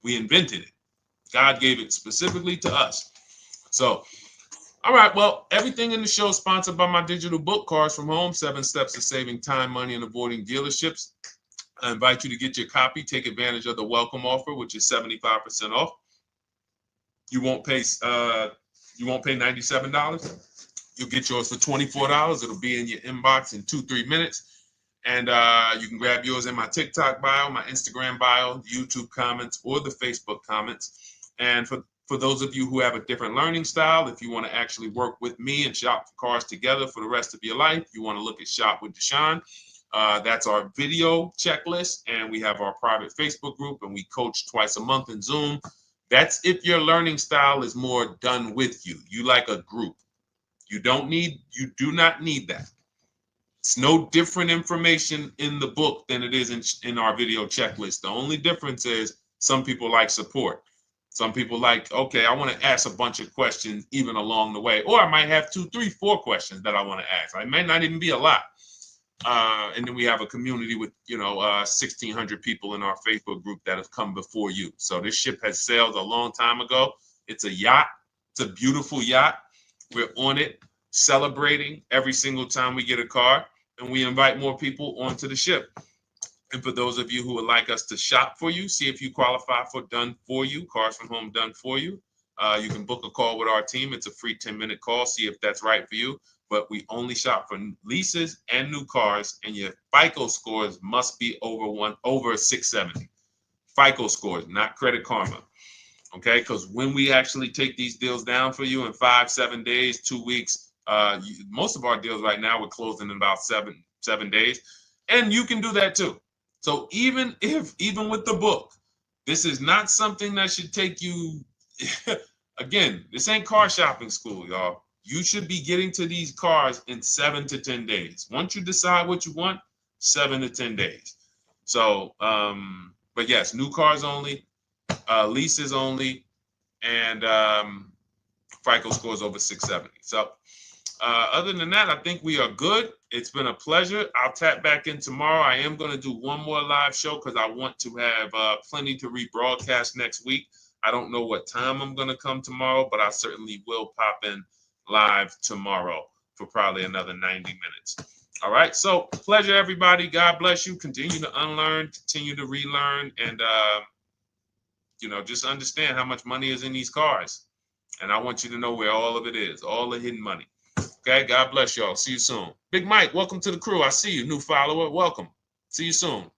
We invented it. God gave it specifically to us. So, all right, well, everything in the show is sponsored by my digital book, Cars from Home, 7 Steps to Saving Time, Money, and Avoiding Dealerships. I invite you to get your copy. Take advantage of the welcome offer, which is 75% off. You won't pay $97. You'll get yours for $24. It'll be in your inbox in 2-3 minutes. And you can grab yours in my TikTok bio, my Instagram bio, YouTube comments, or the Facebook comments. And for those of you who have a different learning style, if you want to actually work with me and shop for cars together for the rest of your life, you want to look at Shop with Deshone. That's our video checklist. And we have our private Facebook group, and we coach twice a month in Zoom. That's if your learning style is more done with you. You like a group. You do not need that. It's no different information in the book than it is in our video checklist. The only difference is some people like support. Some people like, okay, I want to ask a bunch of questions even along the way, or I might have 2, 3, 4 questions that I want to ask. It might not even be a lot. And then we have a community with, 1,600 people in our Facebook group that have come before you. So this ship has sailed a long time ago. It's a yacht. It's a beautiful yacht. We're on it, celebrating every single time we get a car, and we invite more people onto the ship. And for those of you who would like us to shop for you, see if you qualify for Done For You, Cars from Home Done For You. You can book a call with our team. It's a free 10-minute call. See if that's right for you. But we only shop for leases and new cars, and your FICO scores must be over 670. FICO scores, not Credit Karma. Okay, because when we actually take these deals down for you in 5, 7 days, 2 weeks, most of our deals right now we're closing in about seven days, and you can do that too. So even with the book, this is not something that should take you. Again, this ain't car shopping school, y'all. You should be getting to these cars in 7 to 10 days. Once you decide what you want, 7 to 10 days. So, but yes, new cars only, leases only, and FICO scores over 670. So other than that, I think we are good. It's been a pleasure. I'll tap back in tomorrow. I am going to do one more live show because I want to have plenty to rebroadcast next week. I don't know what time I'm going to come tomorrow, but I certainly will pop in live tomorrow for probably another 90 minutes. All right. So pleasure, everybody. God bless you. Continue to unlearn, continue to relearn, and, just understand how much money is in these cars. And I want you to know where all of it is, all the hidden money. Okay. God bless y'all. See you soon. Big Mike, welcome to the crew. I see you. New follower. Welcome. See you soon.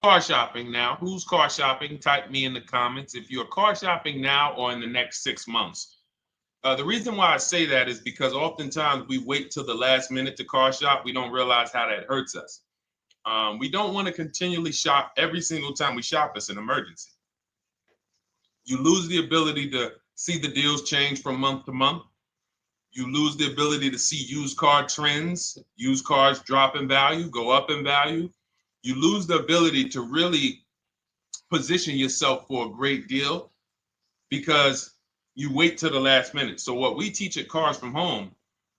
Car shopping now. Who's car shopping? Type me in the comments if you're car shopping now or in the next 6 months. The reason why I say that is because oftentimes we wait till the last minute to car shop. We don't realize how that hurts us. We don't want to continually shop every single time we shop. It's an emergency. You lose the ability to see the deals change from month to month. You lose the ability to see used car trends, used cars drop in value, go up in value. You lose the ability to really position yourself for a great deal because you wait till the last minute. So what we teach at Cars from Home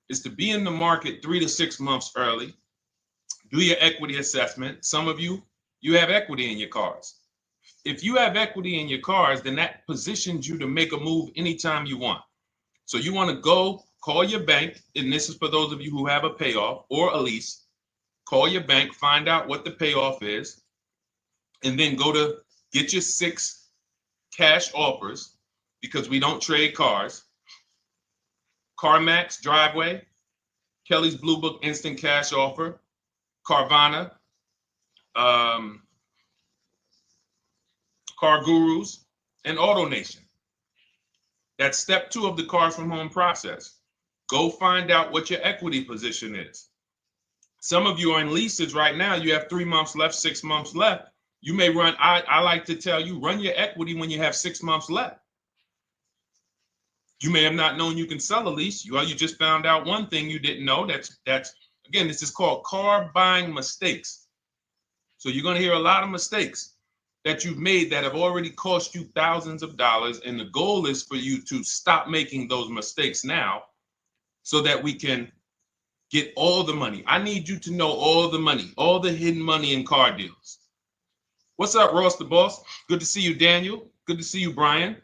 is to be in the market 3 to 6 months early. Do your equity assessment. Some of you have equity in your cars. If you have equity in your cars, then that positions you to make a move anytime you want. So you want to go call your bank, and this is for those of you who have a payoff or a lease. Call your bank, find out what the payoff is, and then go to get your 6 cash offers, because we don't trade cars. CarMax Driveway, Kelly's Blue Book Instant Cash Offer, Carvana, Car Gurus, and AutoNation. That's step 2 of the Cars from Home process. Go find out what your equity position is. Some of you are in leases right now. You have 3 months left, 6 months left. You may run, I like to tell you, run your equity when you have 6 months left. You may have not known you can sell a lease. You just found out one thing you didn't know. That's again, this is called car buying mistakes. So you're going to hear a lot of mistakes that you've made that have already cost you thousands of dollars. And the goal is for you to stop making those mistakes now so that we can get all the money. I need you to know all the money, all the hidden money in car deals. What's up, Ross the Boss? Good to see you, Daniel. Good to see you, Brian.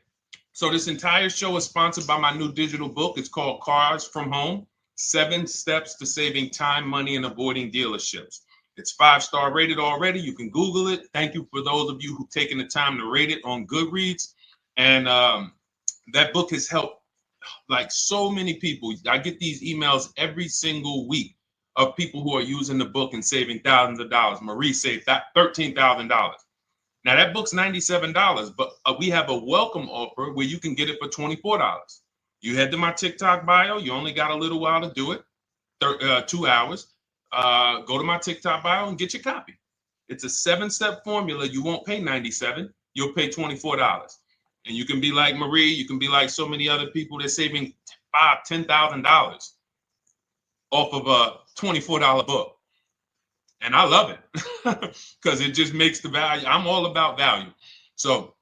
So this entire show is sponsored by my new digital book. It's called Cars from Home, 7 Steps to Saving Time, Money, and Avoiding Dealerships. It's 5-star rated already. You can Google it. Thank you for those of you who've taken the time to rate it on Goodreads. And that book has helped like so many people. I get these emails every single week of people who are using the book and saving thousands of dollars. Marie saved $13,000. Now that book's $97, but we have a welcome offer where you can get it for $24. You head to my TikTok bio. You only got a little while to do it, 2 hours. Go to my TikTok bio and get your copy. It's a 7-step formula. You won't pay $97. You'll pay $24. And you can be like Marie. You can be like so many other people. They're saving $5,000, $10,000 off of a $24 book. And I love it because it just makes the value. I'm all about value. So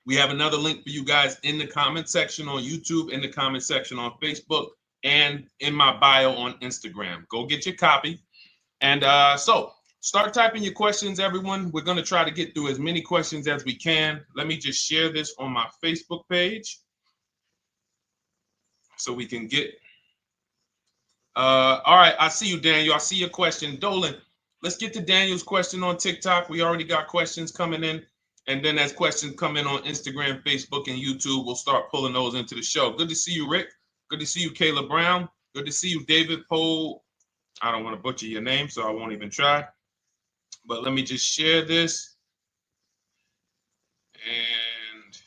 we have another link for you guys in the comment section on YouTube, in the comment section on Facebook, and in my bio on Instagram. Go get your copy. And so start typing your questions, everyone. We're going to try to get through as many questions as we can. Let me just share this on my Facebook page so we can get. All right. I see you, Daniel. I see your question. Dolan, let's get to Daniel's question on TikTok. We already got questions coming in. And then as questions come in on Instagram, Facebook, and YouTube, we'll start pulling those into the show. Good to see you, Rick. Good to see you, Kayla Brown. Good to see you, David Poe. I don't want to butcher your name, so I won't even try. But let me just share this. And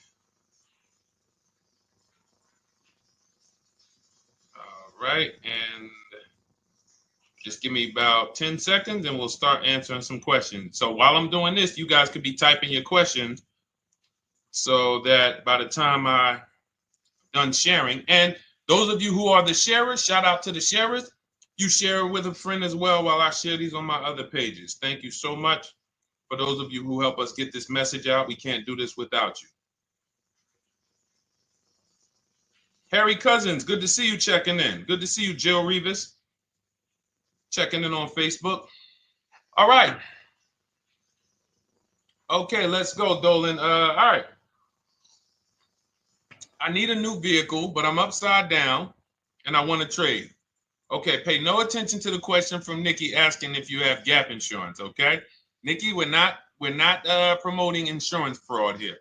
all right. And just give me about 10 seconds and we'll start answering some questions. So while I'm doing this, you guys could be typing your questions so that by the time I'm done sharing, and those of you who are the sharers, shout out to the sharers. You share it with a friend as well while I share these on my other pages. Thank you so much for those of you who help us get this message out. We can't do this without you. Harry Cousins, good to see you checking in. Good to see you, Jill Rivas, checking in on Facebook. All right. Okay, let's go, Dolan. All right. I need a new vehicle, but I'm upside down and I want to trade. Okay, pay no attention to the question from Nikki asking if you have gap insurance, okay? Nikki, we're not promoting insurance fraud here,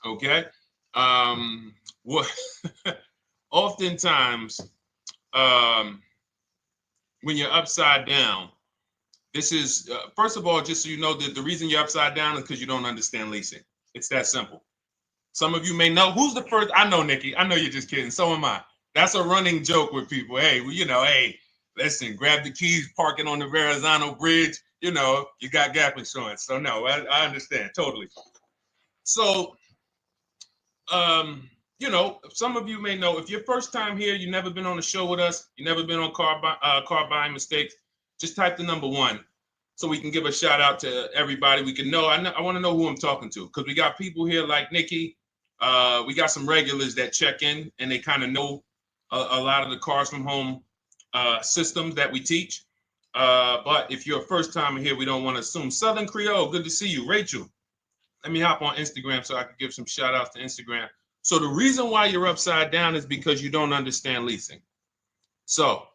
okay? Oftentimes, when you're upside down, this is, first of all, just so you know that the reason you're upside down is because you don't understand leasing. It's that simple. Some of you may know, who's the first? I know, Nikki. I know you're just kidding. So am I. That's a running joke with people. Hey, well, you know, hey, listen, grab the keys, park it on the Verrazano Bridge. You know, you got gap insurance. So no, I understand totally. So, you know, some of you may know, if you're first time here, you've never been on a show with us, you've never been on car buying mistakes, just type the number 1 so we can give a shout out to everybody. We can know. I want to know who I'm talking to because we got people here like Nikki. We got some regulars that check in and they kind of know a lot of the Cars from Home systems that we teach. But if you're a first timer here, we don't want to assume. Southern Creole, good to see you. Rachel, let me hop on Instagram so I can give some shout outs to Instagram. So the reason why you're upside down is because you don't understand leasing. So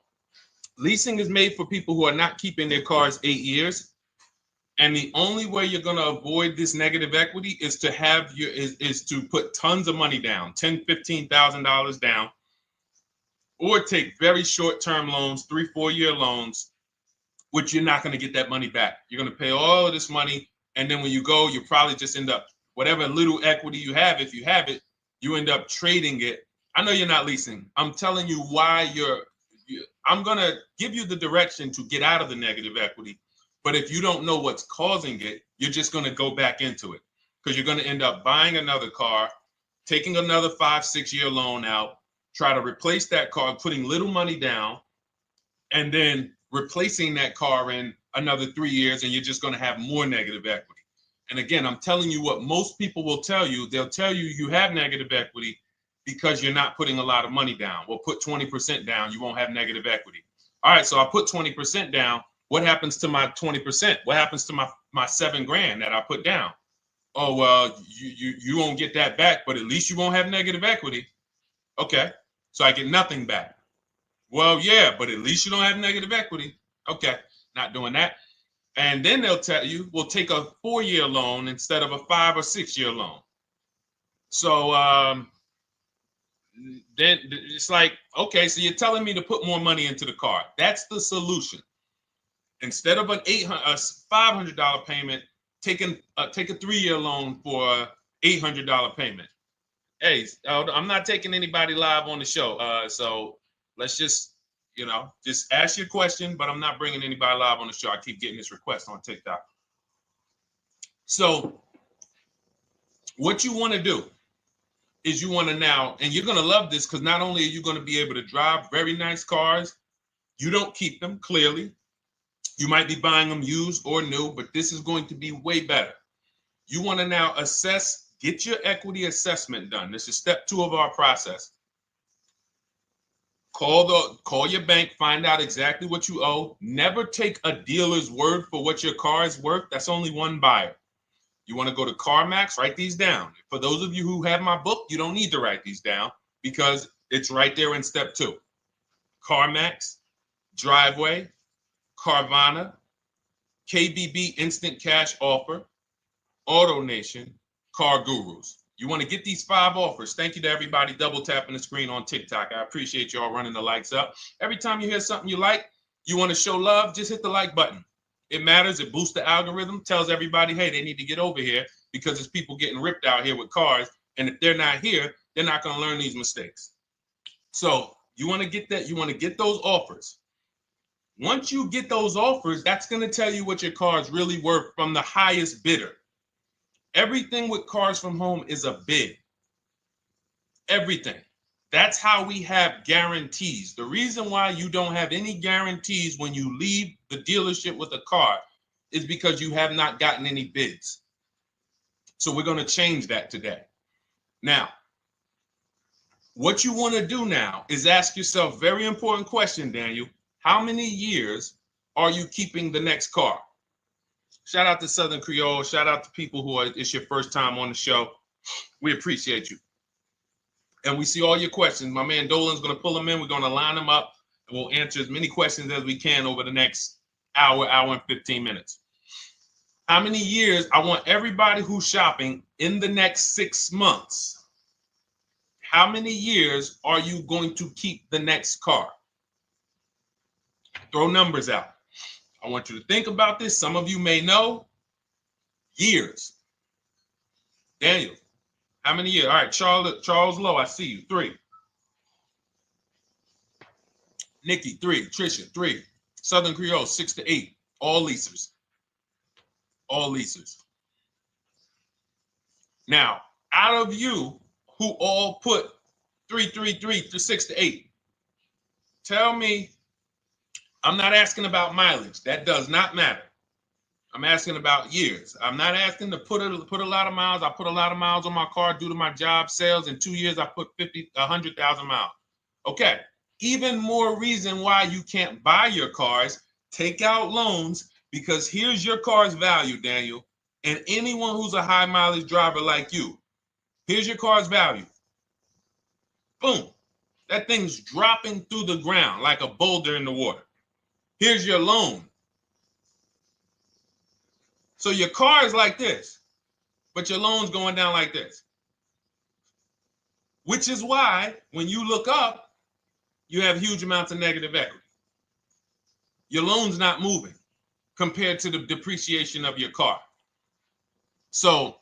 leasing is made for people who are not keeping their cars 8 years. And the only way you're going to avoid this negative equity is to have is to put tons of money down, $10,000, $15,000 down, or take very short-term loans, 3-4 year loans, which you're not going to get that money back. You're going to pay all of this money. And then when you go, you probably just end up, whatever little equity you have, if you have it, you end up trading it. I know you're not leasing. I'm telling you why I'm going to give you the direction to get out of the negative equity. But if you don't know what's causing it, you're just going to go back into it because you're going to end up buying another car, taking another 5-6 year loan out, try to replace that car, putting little money down, and then replacing that car in another 3 years, and you're just going to have more negative equity. And again, I'm telling you what most people will tell you. They'll tell you you have negative equity because you're not putting a lot of money down. Well, put 20% down, you won't have negative equity. All right, so I put 20% down. What happens to my 20%? What happens to my my $7,000 that I put down. Oh, well, you won't get that back, but at least you won't have negative equity. Okay, so I get nothing back. Well, yeah, but at least you don't have negative equity. Okay, not doing that. And then they'll tell you, we'll take a 4-year loan instead of a 5 or 6-year loan. So then it's like, okay, so you're telling me to put more money into the car. That's the solution. Instead of a $500 payment, take a 3-year loan for a $800 payment. Hey, I'm not taking anybody live on the show. So let's just, just ask your question, but I'm not bringing anybody live on the show. I keep getting this request on TikTok. So what you want to do is you want to now, and you're going to love this because not only are you going to be able to drive very nice cars, you don't keep them, clearly. You might be buying them used or new, but this is going to be way better. You want to now assess, get your equity assessment done. This is step 2 of our process. Call your bank, find out exactly what you owe. Never take a dealer's word for what your car is worth. That's only one buyer. You want to go to CarMax, write these down. For those of you who have my book, you don't need to write these down because it's right there in step 2. CarMax, Driveway, Carvana, KBB Instant Cash Offer, AutoNation, Car Gurus. You want to get these 5 offers. Thank you to everybody double tapping the screen on TikTok. I appreciate y'all running the likes up. Every time you hear something you like, you want to show love, just hit the like button. It matters. It boosts the algorithm, tells everybody, hey, they need to get over here because there's people getting ripped out here with cars. And if they're not here, they're not going to learn these mistakes. So you want to get that. You want to get those offers. Once you get those offers, that's going to tell you what your car is really worth from the highest bidder. Everything with Cars from Home is a bid. Everything. That's how we have guarantees. The reason why you don't have any guarantees when you leave the dealership with a car is because you have not gotten any bids. So we're going to change that today. Now, what you want to do now is ask yourself, very important question, Daniel. How many years are you keeping the next car? Shout out to Southern Creole. Shout out to people who it's your first time on the show. We appreciate you. And we see all your questions. My man Dolan's going to pull them in. We're going to line them up. And we'll answer as many questions as we can over the next hour and 15 minutes. How many years? I want everybody who's shopping in the next 6 months. How many years are you going to keep the next car? Throw numbers out. I want you to think about this. Some of you may know. Years. Daniel, how many years? All right, Charles Lowe, I see you. 3. Nikki, 3. Trisha, 3. Southern Creole, 6 to 8. All leasers. All leasers. Now, out of you who all put 3 to 6 to 8, tell me. I'm not asking about mileage. That does not matter. I'm asking about years. I'm not asking to put a lot of miles. I put a lot of miles on my car due to my job sales. In 2 years, I put 100,000 miles. Okay. Even more reason why you can't buy your cars. Take out loans because here's your car's value, Daniel. And anyone who's a high mileage driver like you, here's your car's value. Boom. That thing's dropping through the ground like a boulder in the water. Here's your loan. So your car is like this, but your loan's going down like this. Which is why when you look up, you have huge amounts of negative equity. Your loan's not moving compared to the depreciation of your car. So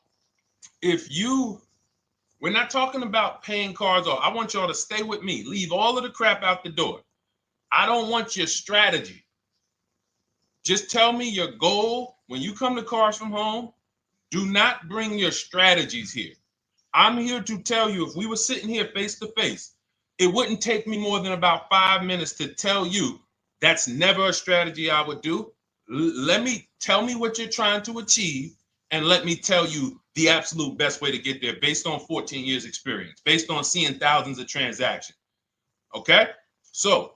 we're not talking about paying cars off. I want y'all to stay with me. Leave all of the crap out the door. I don't want your strategy. Just tell me your goal. When you come to Cars from Home, do not bring your strategies here. I'm here to tell you, if we were sitting here face to face, it wouldn't take me more than about 5 minutes to tell you that's never a strategy I would do. Tell me what you're trying to achieve, and let me tell you the absolute best way to get there based on 14 years experience, based on seeing thousands of transactions. Okay? So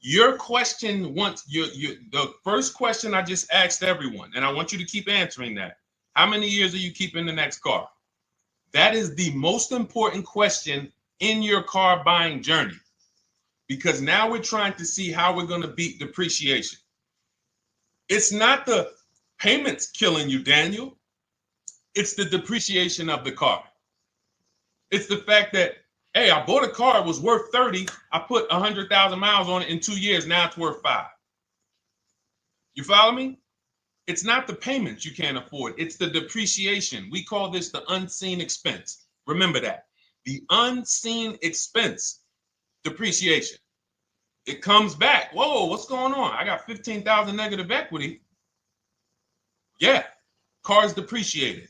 Your question the first question I just asked everyone, and I want you to keep answering that. How many years are you keeping the next car? That is the most important question in your car buying journey, because now we're trying to see how we're going to beat depreciation. It's not the payments killing you, Daniel. It's the depreciation of the car. It's the fact that, hey, I bought a car, it was worth 30. I put 100,000 miles on it in 2 years. Now it's worth 5. You follow me? It's not the payments you can't afford. It's the depreciation. We call this the unseen expense. Remember that. The unseen expense, depreciation. It comes back. Whoa, what's going on? I got 15,000 negative equity. Yeah, car's depreciated.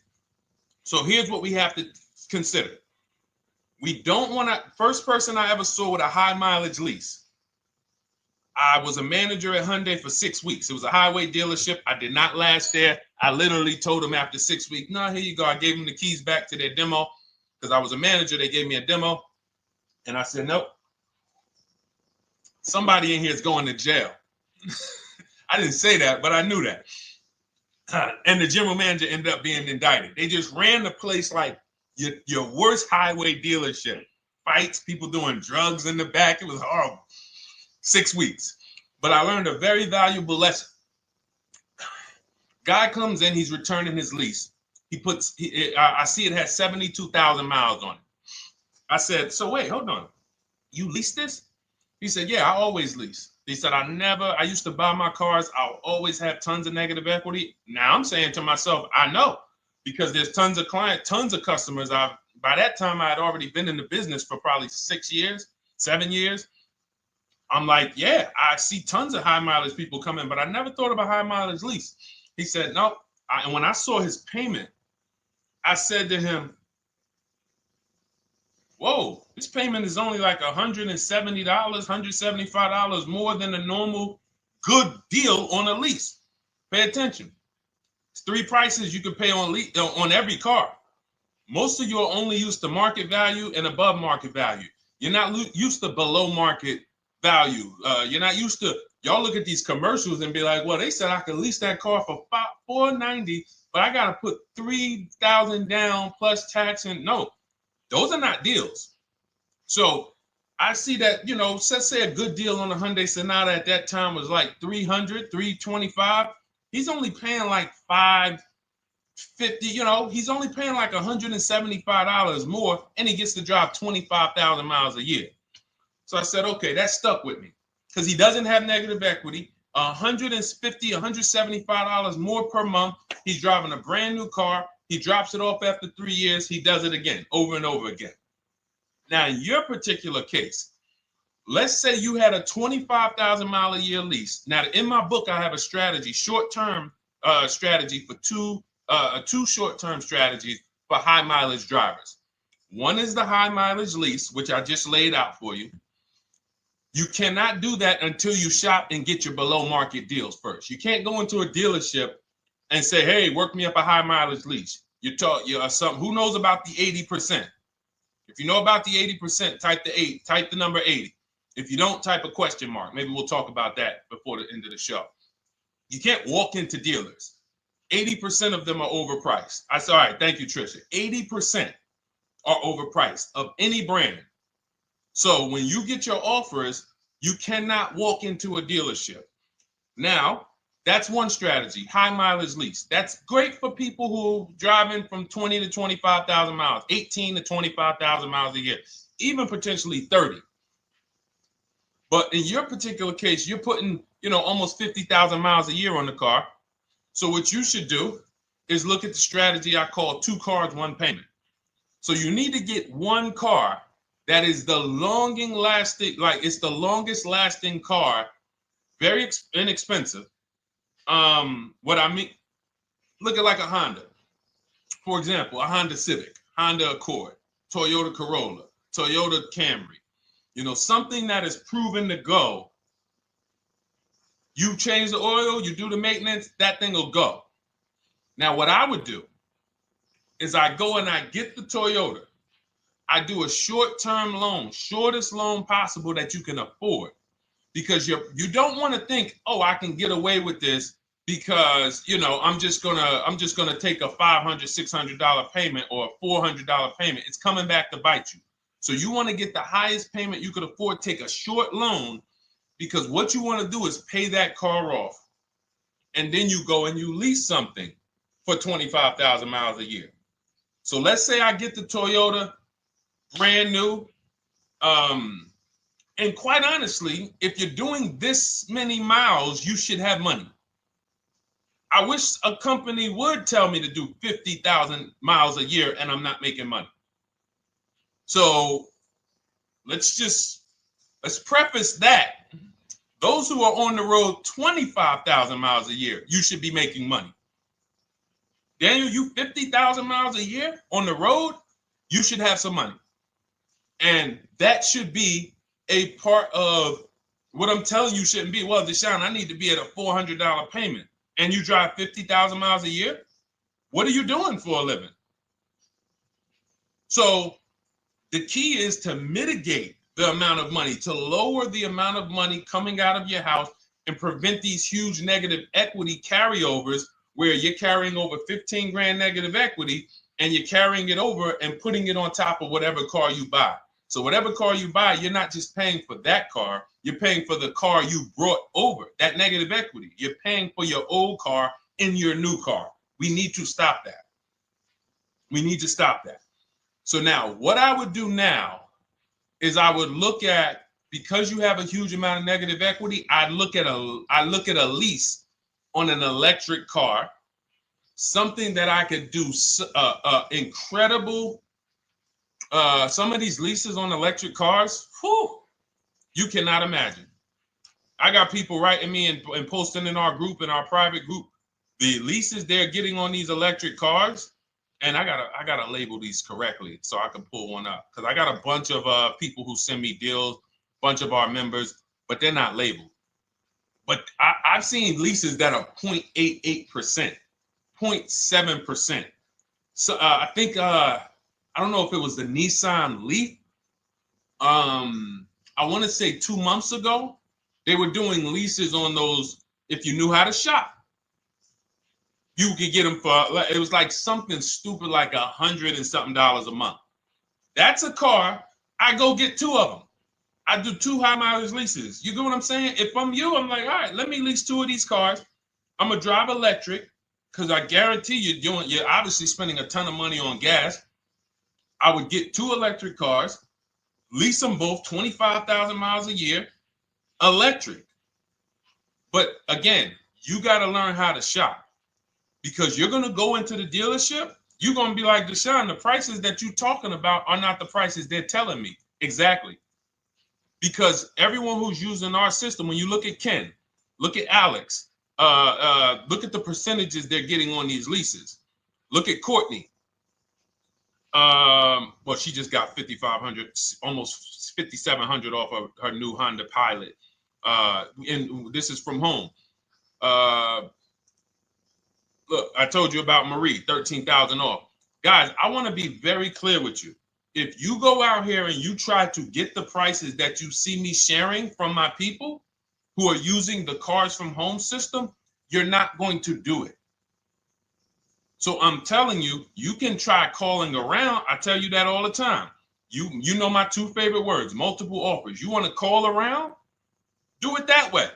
So here's what we have to consider. We don't want to, first person I ever saw with a high mileage lease. I was a manager at Hyundai for 6 weeks. It was a highway dealership. I did not last there. I literally told them after 6 weeks, no, here you go. I gave them the keys back to their demo because I was a manager. They gave me a demo. And I said, nope. Somebody in here is going to jail. I didn't say that, but I knew that. And the general manager ended up being indicted. They just ran the place like your worst highway dealership. Fights, people doing drugs in the back. It was horrible. 6 weeks. But I learned a very valuable lesson. Guy comes in, he's returning his lease. I see it has 72,000 miles on it. I said, so wait, hold on. You leased this? He said, yeah, I always lease. He said, I used to buy my cars. I'll always have tons of negative equity. Now I'm saying to myself, I know, because there's tons of clients, tons of customers. By that time, I had already been in the business for probably 6 years, 7 years. I'm like, yeah, I see tons of high mileage people coming, but I never thought about high mileage lease. He said, no. And when I saw his payment, I said to him, whoa, this payment is only like $170, $175 more than a normal good deal on a lease. Pay attention. It's 3 prices you can pay on every car. Most of you are only used to market value and above market value. You're not used to below market value. You're not used to, y'all look at these commercials and be like, well, they said I could lease that car for $490, but I got to put $3,000 down plus tax. And no, those are not deals. So I see that, let's say a good deal on a Hyundai Sonata at that time was like $300, $325. He's only paying like $550, he's only paying like $175 more, and he gets to drive 25,000 miles a year. So I said, okay, that stuck with me because he doesn't have negative equity. $150, $175 more per month. He's driving a brand new car. He drops it off after 3 years. He does it again, over and over again. Now, in your particular case, let's say you had a 25,000 mile a year lease. Now, in my book, I have a strategy, short-term strategy for two short-term strategies for high mileage drivers. One is the high mileage lease, which I just laid out for you. You cannot do that until you shop and get your below market deals first. You can't go into a dealership and say, hey, work me up a high mileage lease. You're who knows about the 80%? If you know about the 80%, type the number 80. If you don't, type a question mark. Maybe we'll talk about that before the end of the show. You can't walk into dealers. 80% of them are overpriced. I said, all right, thank you, Trisha. 80% are overpriced of any brand. So when you get your offers, you cannot walk into a dealership. Now, that's one strategy, high mileage lease. That's great for people who are driving from 20 to 25,000 miles, 18 to 25,000 miles a year, even potentially 30. But in your particular case, you're putting, almost 50,000 miles a year on the car. So what you should do is look at the strategy I call 2 cars, 1 payment. So you need to get one car that is the longest lasting car, very inexpensive. What I mean, look at like a Honda. For example, a Honda Civic, Honda Accord, Toyota Corolla, Toyota Camry. Something that is proven to go. You change the oil, you do the maintenance, that thing will go. Now, what I would do is I go and I get the Toyota. I do a short-term loan, shortest loan possible that you can afford. because you don't want to think, oh, I can get away with this because, you know, I'm just gonna take a $500, $600 payment or a $400 payment. It's coming back to bite you. So you want to get the highest payment you could afford, take a short loan, because what you want to do is pay that car off. And then you go and you lease something for 25,000 miles a year. So let's say I get the Toyota brand new. And quite honestly, if you're doing this many miles, you should have money. I wish a company would tell me to do 50,000 miles a year and I'm not making money. So let's preface that. Those who are on the road 25,000 miles a year, you should be making money. Daniel, you 50,000 miles a year on the road, you should have some money. And that should be a part of what I'm telling you shouldn't be. Well, Deshone, I need to be at a $400 payment. And you drive 50,000 miles a year? What are you doing for a living? So the key is to mitigate the amount of money, to lower the amount of money coming out of your house and prevent these huge negative equity carryovers where you're carrying over 15 grand negative equity and you're carrying it over and putting it on top of whatever car you buy. So whatever car you buy, you're not just paying for that car, you're paying for the car you brought over, that negative equity. You're paying for your old car in your new car. We need to stop that. We need to stop that. So now what I would do now is I would look at, because you have a huge amount of negative equity, I look at a lease on an electric car, something that I could do incredible. Some of these leases on electric cars, whew, you cannot imagine. I got people writing me and posting in our group, in our private group, the leases they're getting on these electric cars. And I gotta label these correctly so I can pull one up, because I got a bunch of people who send me deals, bunch of our members, but they're not labeled. But I've seen leases that are 0.88%, 0.7%. So I think I don't know if it was the Nissan Leaf. I want to say 2 months ago, they were doing leases on those. If you knew how to shop, you could get them for, it was like something stupid like $100 and something a month. That's a car. I go get 2 of them. I do 2 high mileage leases. You get what I'm saying? If I'm you, I'm like, all right, let me lease 2 of these cars. I'm gonna drive electric, because I guarantee you're obviously spending a ton of money on gas. I would get 2 electric cars, lease them both 25,000 miles a year, electric. But again, you got to learn how to shop. Because you're going to go into the dealership, you're going to be like, Deshone, the prices that you're talking about are not the prices they're telling me. Exactly. Because everyone who's using our system, when you look at Ken, look at Alex, look at the percentages they're getting on these leases. Look at Courtney. Well, she just got 5,500, almost 5,700 off of her new Honda Pilot. And this is from home. Look, I told you about Marie, 13,000 off. Guys, I want to be very clear with you. If you go out here and you try to get the prices that you see me sharing from my people who are using the Cars from Home system, you're not going to do it. So I'm telling you, you can try calling around. I tell you that all the time. You know my 2 favorite words, multiple offers. You want to call around? Do it that way.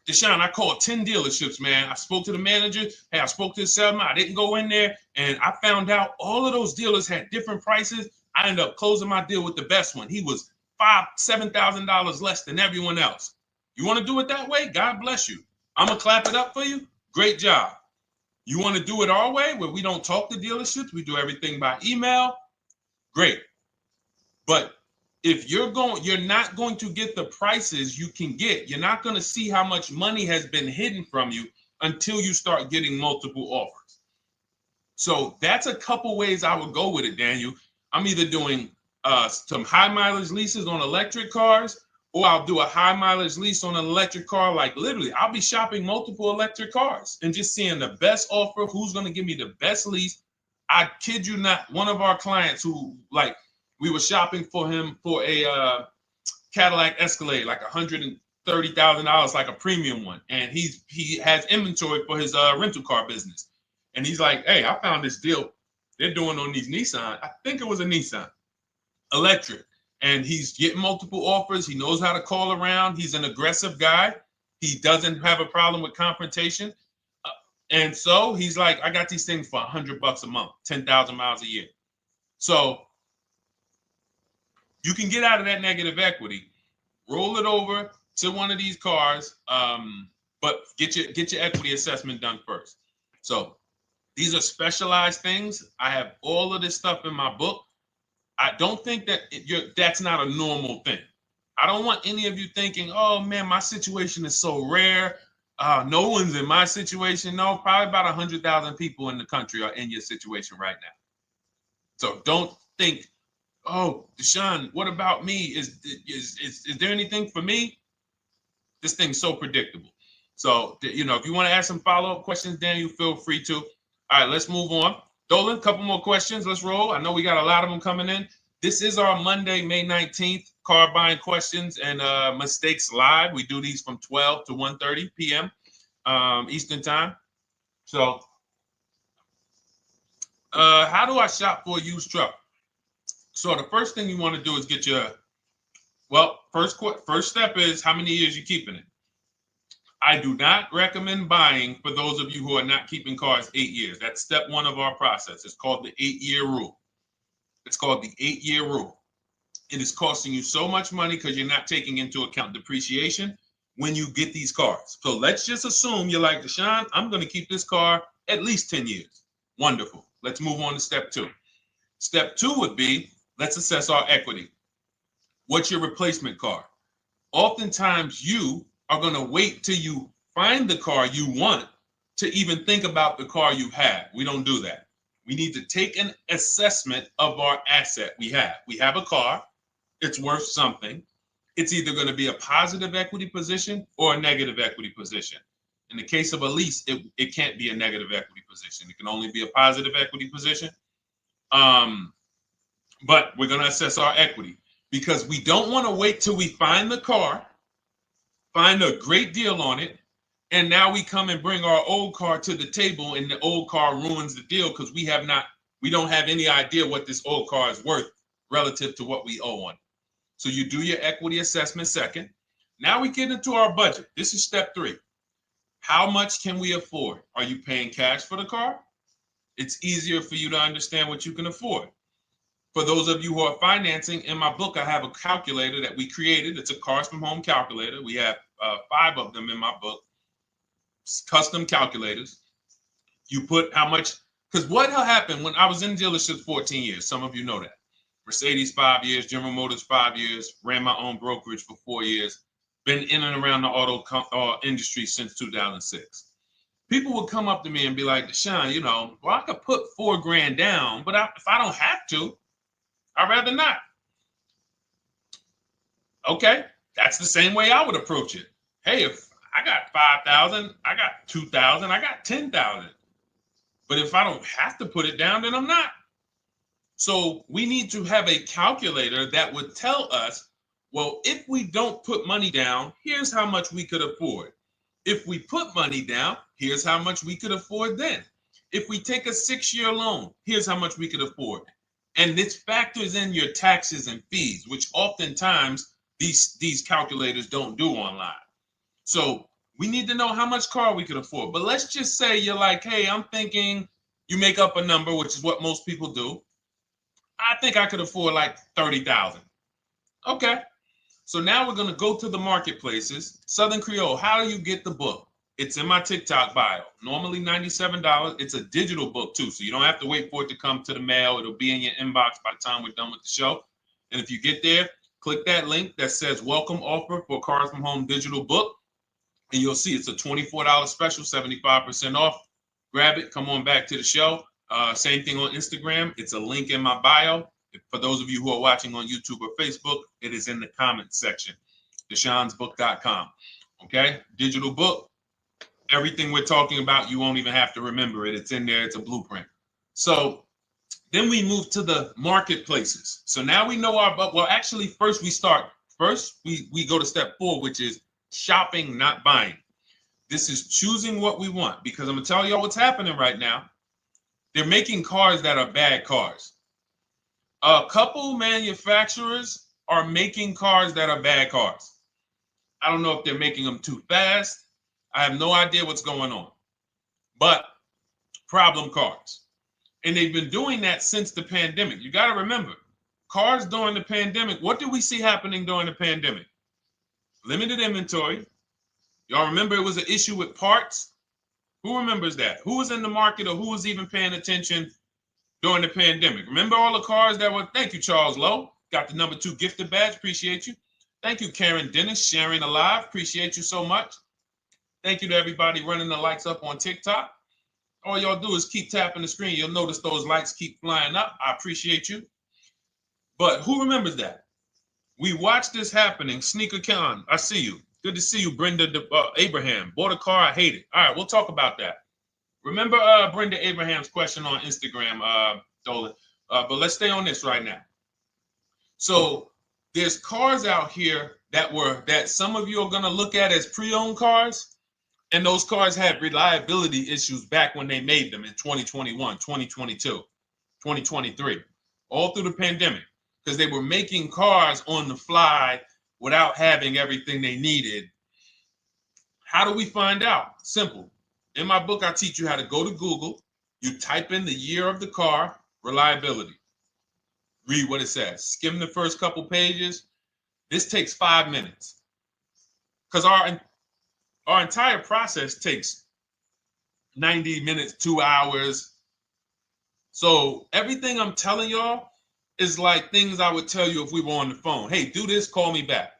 Deshone, I called 10 dealerships, man. I spoke to the manager. Hey, I spoke to the salesman. I didn't go in there, and I found out all of those dealers had different prices. I ended up closing my deal with the best one. He was $5,000, $7,000 less than everyone else. You want to do it that way? God bless you. I'm going to clap it up for you. Great job. You want to do it our way, where we don't talk to dealerships? We do everything by email? Great. But if you're not going to get the prices you can get. You're not going to see how much money has been hidden from you until you start getting multiple offers. So that's a couple ways I would go with it, Daniel. I'm either doing some high mileage leases on electric cars, or I'll do a high mileage lease on an electric car. Like literally, I'll be shopping multiple electric cars and just seeing the best offer, who's going to give me the best lease. I kid you not, one of our clients who, like, we were shopping for him for a Cadillac Escalade, like $30,000, like a premium one, and he has inventory for his rental car business, and he's like, hey, I found this deal they're doing on these Nissan. I think it was a Nissan electric, and he's getting multiple offers. He knows how to call around. He's an aggressive guy. He doesn't have a problem with confrontation, and so he's like, I got these things for $100 a month, 10,000 miles a year. So you can get out of that negative equity, roll it over to one of these cars, but get your equity assessment done first. So these are specialized things. I have all of this stuff in my book. I don't think that that's not a normal thing. I don't want any of you thinking, oh man, my situation is so rare. No one's in my situation. No, probably about 100,000 people in the country are in your situation right now. So don't think, oh, Deshone, what about me? Is there anything for me? This thing's so predictable. So, if you want to ask some follow-up questions, Daniel, feel free to. All right, let's move on. Dolan, a couple more questions. Let's roll. I know we got a lot of them coming in. This is our Monday, May 19th, car buying questions and mistakes live. We do these from 12 to 1:30 p.m. Eastern time. So, how do I shop for a used truck? So the first thing you want to do is get your, first step is how many years you're keeping it. I do not recommend buying for those of you who are not keeping cars 8 years. That's step one of our process. It's called the 8-year rule. It's called the 8-year rule. It is costing you so much money because you're not taking into account depreciation when you get these cars. So let's just assume you're like, Deshone, I'm going to keep this car at least 10 years. Wonderful. Let's move on to step two. Step two would be, let's assess our equity. What's your replacement car? Oftentimes you are going to wait till you find the car you want to even think about the car you have. We don't do that. We need to take an assessment of our asset we have. We have a car. It's worth something. It's either going to be a positive equity position or a negative equity position. In the case of a lease, it can't be a negative equity position. It can only be a positive equity position. But we're going to assess our equity because we don't want to wait till we find the car, find a great deal on it, and now we come and bring our old car to the table and the old car ruins the deal because we don't have any idea what this old car is worth relative to what we owe on it. So you do your equity assessment second. Now we get into our budget. This is step three. How much can we afford? Are you paying cash for the car? It's easier for you to understand what you can afford. For those of you who are financing, in my book, I have a calculator that we created. It's a Cars from Home calculator. We have 5 of them in my book, custom calculators. You put how much, because what happened when I was in dealerships 14 years, some of you know that. Mercedes 5 years, General Motors 5 years, ran my own brokerage for 4 years, been in and around the auto industry since 2006. People would come up to me and be like, Deshone, I could put $4,000 down, but if I don't have to, I'd rather not. Okay, that's the same way I would approach it. Hey, if I got 5,000, I got 2,000, I got 10,000. But if I don't have to put it down, then I'm not. So we need to have a calculator that would tell us, well, if we don't put money down, here's how much we could afford. If we put money down, here's how much we could afford then. If we take a 6-year loan, here's how much we could afford. And this factors in your taxes and fees, which oftentimes these calculators don't do online. So we need to know how much car we could afford. But let's just say you're like, hey, I'm thinking, you make up a number, which is what most people do. I think I could afford like 30,000. Okay. So now we're going to go to the marketplaces. Southern Creole, how do you get the book? It's in my TikTok bio. Normally $97. It's a digital book too, so you don't have to wait for it to come to the mail. It'll be in your inbox by the time we're done with the show. And if you get there, click that link that says welcome offer for Cars from Home digital book. And you'll see it's a $24 special, 75% off. Grab it. Come on back to the show. Same thing on Instagram. It's a link in my bio. For those of you who are watching on YouTube or Facebook, it is in the comments section. DeshonesBook.com. Okay? Digital book. Everything we're talking about, you won't even have to remember it. It's in there. It's a blueprint. So then we move to the marketplaces. So now we know actually first we go to step 4, which is shopping, not buying. This is choosing what we want, because I'm gonna tell y'all what's happening right now. They're making cars that are bad cars. A couple manufacturers are making cars that are bad cars. I don't know if they're making them too fast. I have no idea what's going on, but problem cars. And they've been doing that since the pandemic. You got to remember, cars during the pandemic, what did we see happening during the pandemic? Limited inventory. Y'all remember it was an issue with parts? Who remembers that? Who was in the market or who was even paying attention during the pandemic? Remember all the cars that were, thank you, Charles Lowe. Got the #2 gifted badge, appreciate you. Thank you, Karen Dennis, sharing alive, appreciate you so much. Thank you to everybody running the likes up on TikTok. All y'all do is keep tapping the screen. You'll notice those likes keep flying up. I appreciate you. But who remembers that? We watched this happening. Sneaker Con, I see you. Good to see you, Brenda Abraham. Bought a car, I hate it. All right, we'll talk about that. Remember Brenda Abraham's question on Instagram, Dolan. But let's stay on this right now. So there's cars out here that some of you are going to look at as pre-owned cars. And those cars had reliability issues back when they made them in 2021, 2022, 2023, all through the pandemic, because they were making cars on the fly without having everything they needed. How do we find out? Simple. In my book, I teach you how to go to Google. You type in the year of the car, reliability. Read what it says. Skim the first couple pages. This takes 5 minutes. Because our entire process takes 90 minutes, 2 hours. So everything I'm telling y'all is like things I would tell you if we were on the phone. Hey, do this, call me back.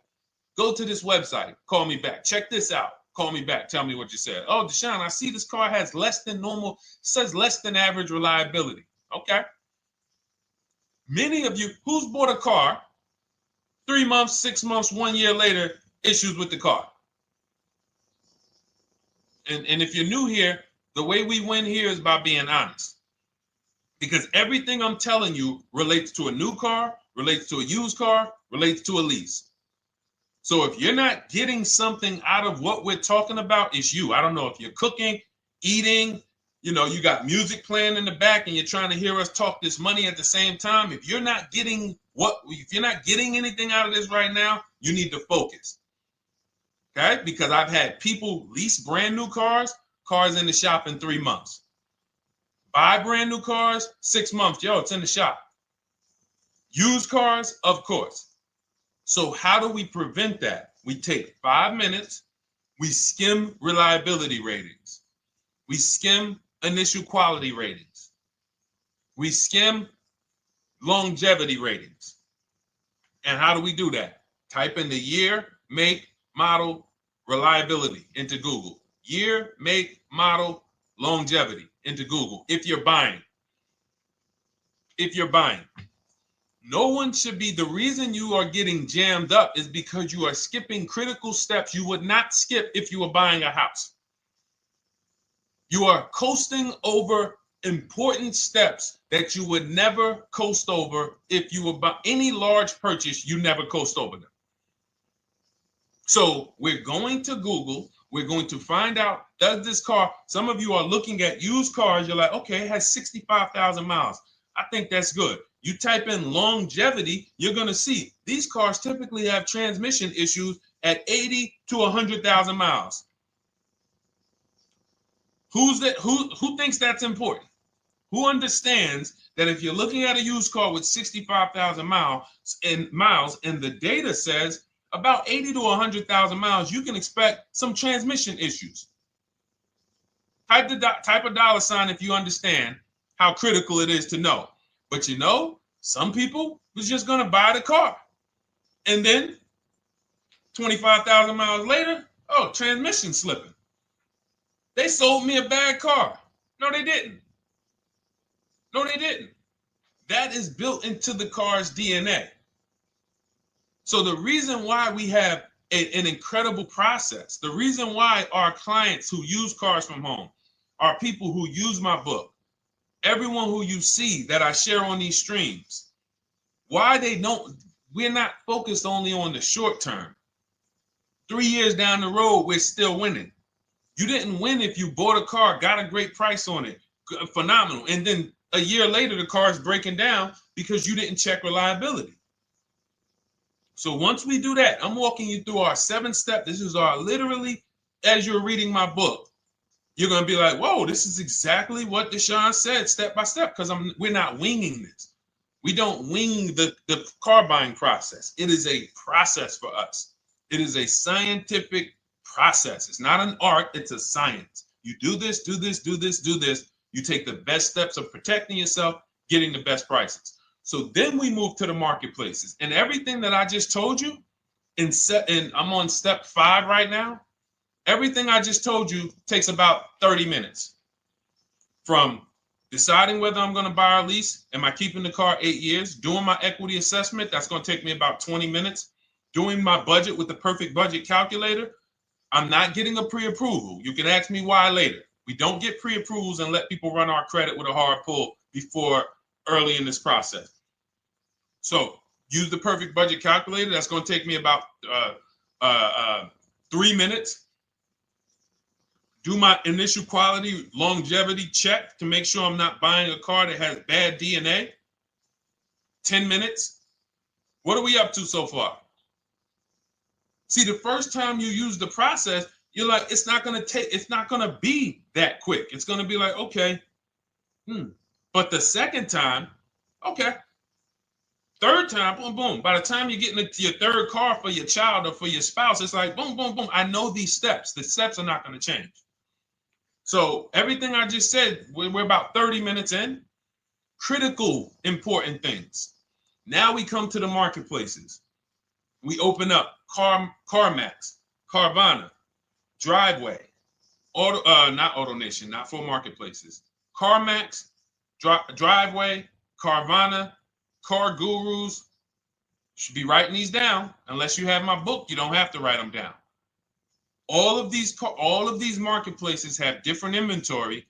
Go to this website, call me back. Check this out, call me back. Tell me what you said. Oh, Deshone, I see this car has less than normal, says less than average reliability. Okay. Many of you, who's bought a car 3 months, 6 months, 1 year later, issues with the car? And if you're new here, the way we win here is by being honest. Because everything I'm telling you relates to a new car, relates to a used car, relates to a lease. So if you're not getting something out of what we're talking about, it's you. I don't know if you're cooking, eating, you got music playing in the back and you're trying to hear us talk this money at the same time. If you're not getting anything out of this right now, you need to focus. Okay? Because I've had people lease brand new cars in the shop in 3 months. Buy brand new cars, 6 months. Yo, it's in the shop. Used cars, of course. So how do we prevent that? We take 5 minutes. We skim reliability ratings. We skim initial quality ratings. We skim longevity ratings. And how do we do that? Type in the year, make, model, reliability into Google. Year, make, model, longevity into Google. If you're buying. No one should be, the reason you are getting jammed up is because you are skipping critical steps you would not skip if you were buying a house. You are coasting over important steps that you would never coast over if you were buying any large purchase, you never coast over them. So we're going to Google, we're going to find out, does this car, some of you are looking at used cars, you're like, okay, it has 65,000 miles. I think that's good. You type in longevity, you're going to see these cars typically have transmission issues at 80 to 100,000 miles. Who thinks that's important? Who understands that if you're looking at a used car with 65,000 miles and the data says about 80 to 100,000 miles, you can expect some transmission issues. Type a dollar sign if you understand how critical it is to know. But some people was just going to buy the car. And then 25,000 miles later, transmission slipping. They sold me a bad car. No, they didn't. That is built into the car's DNA. So the reason why we have an incredible process, the reason why our clients who use cars from home are people who use my book, everyone who you see that I share on these streams, we're not focused only on the short term. 3 years down the road, we're still winning. You didn't win if you bought a car, got a great price on it, phenomenal, and then a year later the car is breaking down because you didn't check reliability. So once we do that, I'm walking you through our 7-step. This is our literally, as you're reading my book, you're going to be like, whoa, this is exactly what Deshone said, step by step, because we're not winging this. We don't wing the car buying process. It is a process for us. It is a scientific process. It's not an art, it's a science. You do this, do this, do this, do this. You take the best steps of protecting yourself, getting the best prices. So then we move to the marketplaces. And everything that I just told you, and I'm on step 5 right now, everything I just told you takes about 30 minutes. From deciding whether I'm going to buy or lease, am I keeping the car 8 years, doing my equity assessment, that's going to take me about 20 minutes, doing my budget with the perfect budget calculator. I'm not getting a pre-approval. You can ask me why later. We don't get pre-approvals and let people run our credit with a hard pull before early in this process. So use the perfect budget calculator. That's going to take me about 3 minutes. Do my initial quality longevity check to make sure I'm not buying a car that has bad DNA. 10 minutes. What are we up to so far? See, the first time you use the process, you're like, it's not going to be that quick. It's going to be like, okay. But the second time, okay. Third time, boom, boom. By the time you're getting into your third car for your child or for your spouse, it's like, boom, boom, boom. I know these steps. The steps are not going to change. So everything I just said, we're about 30 minutes in. Critical, important things. Now we come to the marketplaces. We open up CarMax, Carvana, Driveway, not AutoNation, not for marketplaces. CarMax, Driveway, Carvana, Car Gurus. Should be writing these down. Unless you have my book, you don't have to write them down. All of these marketplaces have different inventory,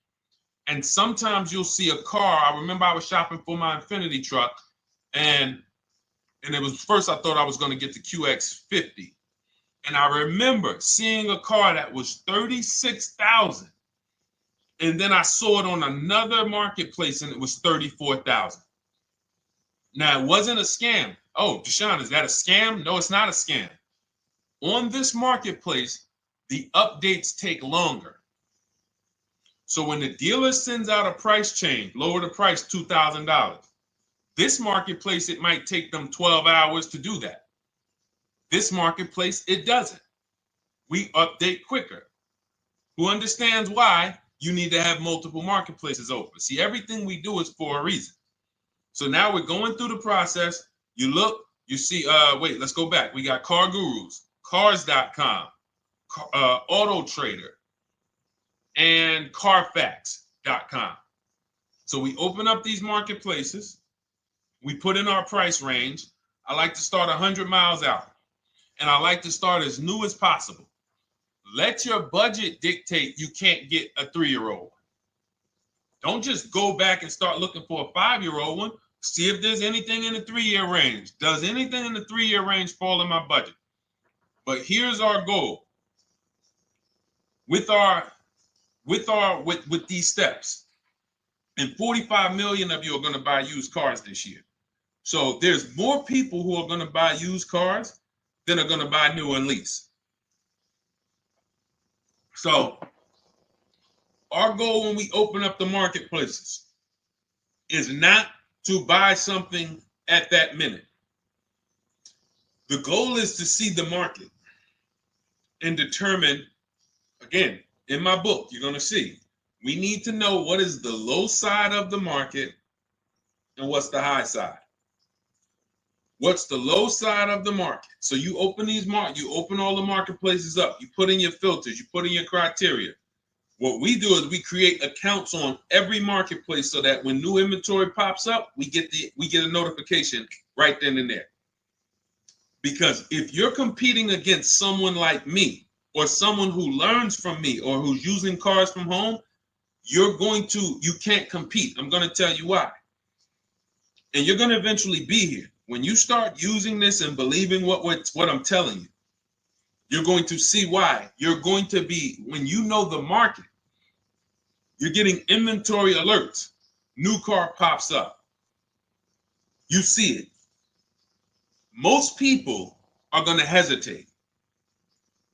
and sometimes you'll see a car. I remember I was shopping for my Infinity truck, and it was first I thought I was going to get the QX50, and I remember seeing a car that was $36,000, and then I saw it on another marketplace, and it was $34,000. Now it wasn't a scam. Oh, Deshone, is that a scam? No, it's not a scam. On this marketplace, the updates take longer. So when the dealer sends out a price change, lower the price $2,000. This marketplace, it might take them 12 hours to do that. This marketplace, it doesn't. We update quicker. Who understands why you need to have multiple marketplaces open? See, everything we do is for a reason. So now we're going through the process. You look, you see, wait, let's go back. We got Car Gurus, Cars.com, Auto Trader, and Carfax.com. So we open up these marketplaces. We put in our price range. I like to start 100 miles out, and I like to start as new as possible. Let your budget dictate you can't get a 3-year-old. Don't just go back and start looking for a 5-year-old one. See if there's anything in the 3-year range. Does anything in the 3-year range fall in my budget? But here's our goal. With these steps, and 45 million of you are going to buy used cars this year. So there's more people who are going to buy used cars than are going to buy new and lease. So our goal when we open up the marketplaces is not to buy something at that minute. The goal is to see the market and determine, again, in my book, you're going to see, we need to know what is the low side of the market and what's the high side. What's the low side of the market? So you open you open all the marketplaces up. You put in your filters. You put in your criteria. What we do is we create accounts on every marketplace so that when new inventory pops up, we get a notification right then and there. Because if you're competing against someone like me or someone who learns from me or who's using cars from home, you can't compete. I'm going to tell you why. And you're going to eventually be here. When you start using this and believing what I'm telling you, You're going to see why. You're going to be, when you know the market, you're getting inventory alerts. New car pops up. You see it. Most people are going to hesitate.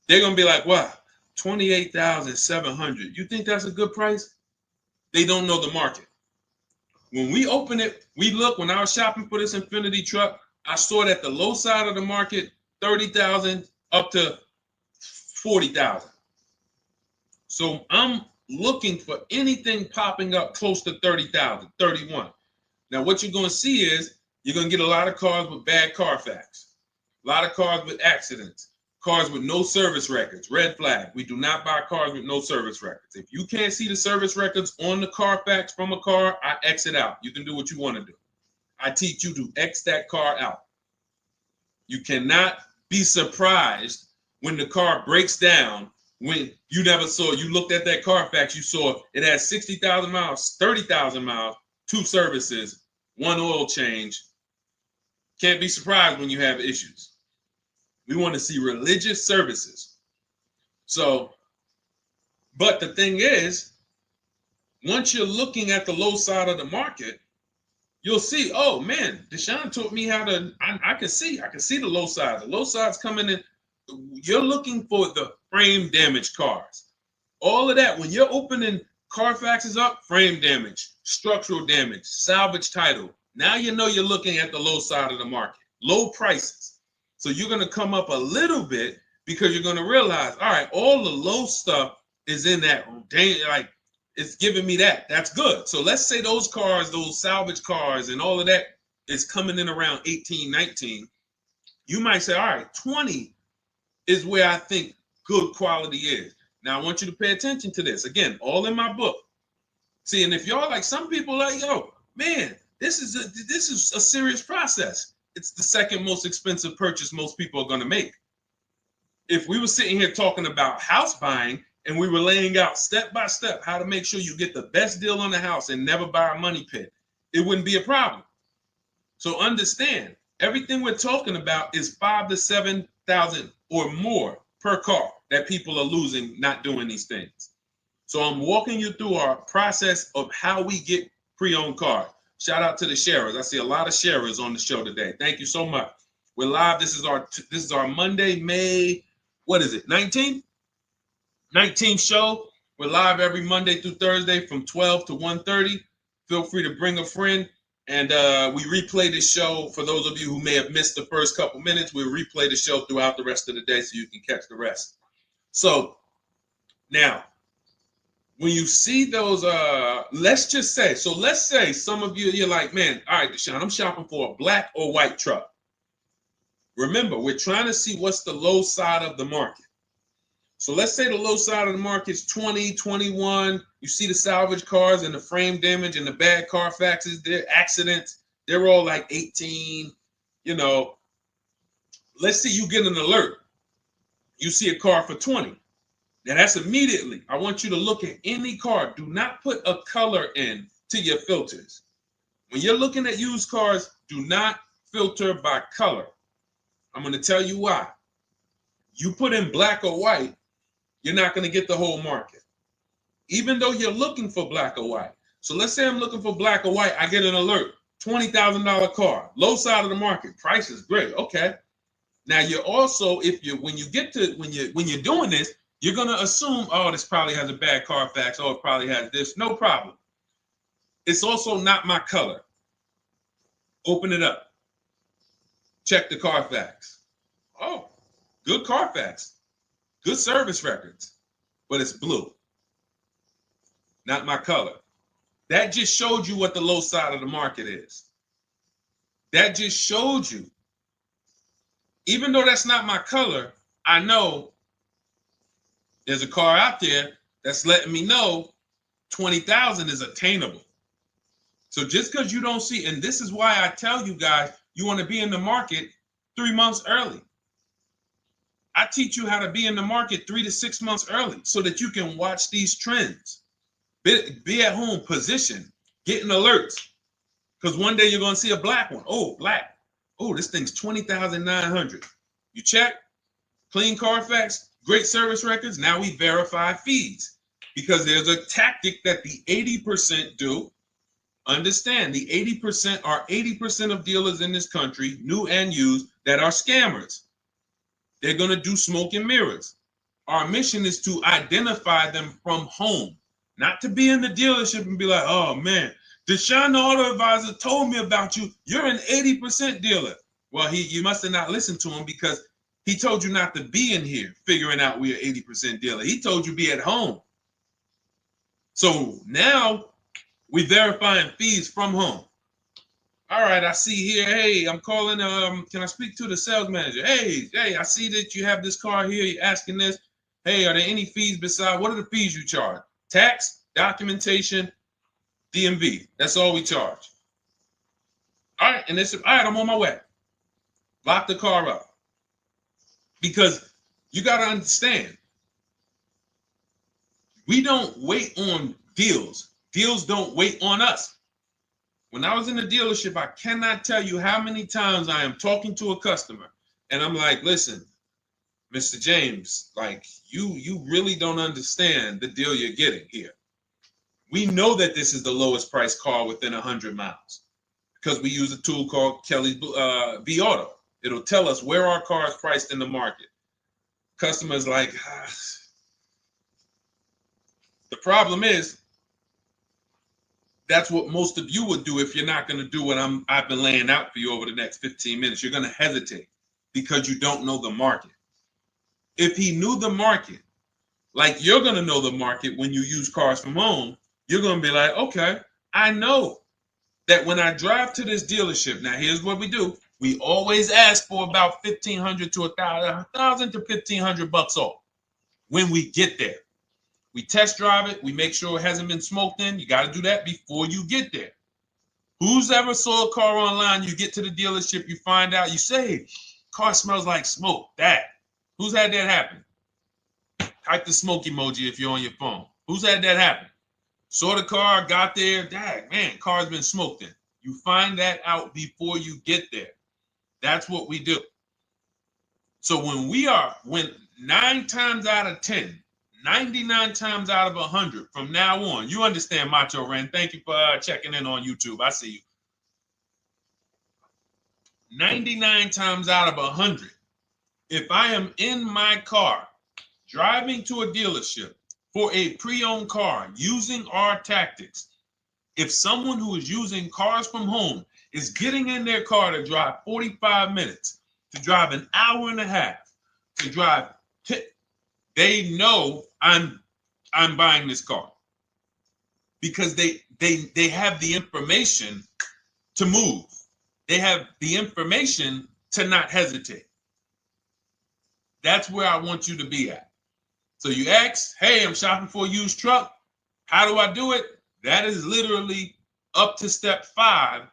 They're going to be like, wow, 28,700. You think that's a good price? They don't know the market. When we open it, we look, when I was shopping for this Infinity truck, I saw it at the low side of the market, 30,000 up to 40,000. So I'm looking for anything popping up close to 30,000, 31. Now, what you're going to see is you're going to get a lot of cars with bad Carfax, a lot of cars with accidents, cars with no service records, red flag. We do not buy cars with no service records. If you can't see the service records on the Carfax from a car, I exit out. You can do what you want to do. I teach you to X that car out. You cannot be surprised when the car breaks down, when you never saw, you looked at that Carfax, you saw it had 60,000 miles, 30,000 miles, 2 services, 1 oil change. Can't be surprised when you have issues. We want to see religious services. So, but the thing is, once you're looking at the low side of the market, you'll see, oh man, Deshone taught me how to, I can see the low side. The low side's coming in. You're looking for the frame damage cars. All of that, when you're opening Carfaxes up, frame damage, structural damage, salvage title. Now you know you're looking at the low side of the market, low prices. So you're going to come up a little bit because you're going to realize, all right, all the low stuff is in that, like, it's giving me that. That's good. So let's say those cars, those salvage cars and all of that is coming in around 18, 19. You might say, all right, 20 is where I think good quality is. Now I want you to pay attention to this. Again, all in my book. See, and if y'all like, some people like, yo, man, this is a serious process. It's the second most expensive purchase most people are going to make. If we were sitting here talking about house buying and we were laying out step by step how to make sure you get the best deal on the house and never buy a money pit, it wouldn't be a problem. So understand, everything we're talking about is 5,000 to 7,000 or more per car that people are losing not doing these things. So I'm walking you through our process of how we get pre-owned cars. Shout out to the sharers. I see a lot of sharers on the show today. Thank you so much. We're live. This is our Monday, May, what is it, 19th? 19th show. We're live every Monday through Thursday from 12 to 1:30. Feel free to bring a friend. And we replay this show. For those of you who may have missed the first couple minutes, we'll replay the show throughout the rest of the day so you can catch the rest. So now, when you see those, let's say some of you, you're like, man, all right, Deshone, I'm shopping for a black or white truck. Remember, we're trying to see what's the low side of the market. So let's say the low side of the market is 20, 21. You see the salvage cars and the frame damage and the bad Carfaxes, their accidents, they're all like 18, you know. Let's say you get an alert. You see a car for 20. Now that's immediately, I want you to look at any car. Do not put a color in to your filters. When you're looking at used cars, do not filter by color. I'm going to tell you why. You put in black or white, you're not going to get the whole market, even though you're looking for black or white. So let's say I'm looking for black or white. I get an alert, $20,000 car, low side of the market. Price is great. Okay. Now you're also, when you're doing this, you're going to assume, oh, this probably has a bad Carfax. Oh, it probably has this. No problem. It's also not my color. Open it up. Check the Carfax. Oh, good Carfax. Good service records, but it's blue. Not my color. That just showed you what the low side of the market is. That just showed you. Even though that's not my color, I know there's a car out there that's letting me know 20,000 is attainable. So just because you don't see, and this is why I tell you guys, you want to be in the market 3 months early. I teach you how to be in the market 3 to 6 months early so that you can watch these trends. Be at home, position, getting alerts. Because one day you're going to see a black one. Oh, black. Oh, this thing's 20,900. You check. clean Carfax, great service records. Now we verify fees because there's a tactic that the 80% do. Understand, the 80% are 80% of dealers in this country, new and used, that are scammers. They're going to do smoke and mirrors. Our mission is to identify them from home, not to be in the dealership and be like, oh man, Deshone the Auto Advisor told me about you. You're an 80% dealer. Well, you must have not listened to him because he told you not to be in here figuring out we're 80% dealer. He told you be at home. So now we verifying fees from home. All right, I see here, hey, I'm calling, can I speak to the sales manager? Hey, I see that you have this car here, you're asking this. Hey, are there any fees besides, what are the fees you charge? Tax, documentation, DMV. That's all we charge. All right, and they said, all right, I'm on my way. Lock the car up. Because you got to understand, we don't wait on deals. Deals don't wait on us. When I was in the dealership, I cannot tell you how many times I am talking to a customer and I'm like, listen, Mr. James, like you really don't understand the deal you're getting here. We know that this is the lowest price car within 100 miles because we use a tool called Kelly's V Auto. It'll tell us where our car is priced in the market. Customers like, the problem is, that's what most of you would do if you're not going to do what I've been laying out for you over the next 15 minutes. You're going to hesitate because you don't know the market. If he knew the market, like you're going to know the market when you use cars from home, you're going to be like, okay, I know that when I drive to this dealership, now here's what we do. We always ask for about $1,500 to $1,000 to $1,500 off when we get there. We test drive it. We make sure it hasn't been smoked in. You got to do that before you get there. Who's ever saw a car online? You get to the dealership, you find out, you say, car smells like smoke. That. Who's had that happen? Type the smoke emoji if you're on your phone. Who's had that happen? Saw the car, got there, dang, man, car's been smoked in. You find that out before you get there. That's what we do. So when 9 times out of 10, 99 times out of 100 from now on, you understand, Macho Ren. Thank you for checking in on YouTube. I see you. 99 times out of 100, if I am in my car driving to a dealership for a pre-owned car using our tactics, if someone who is using cars from home is getting in their car to drive 45 minutes, to drive an hour and a half, to drive, they know I'm buying this car because they have the information to move. They have the information to not hesitate. That's where I want you to be at. So you ask, hey, I'm shopping for a used truck. How do I do it? That is literally up to step 5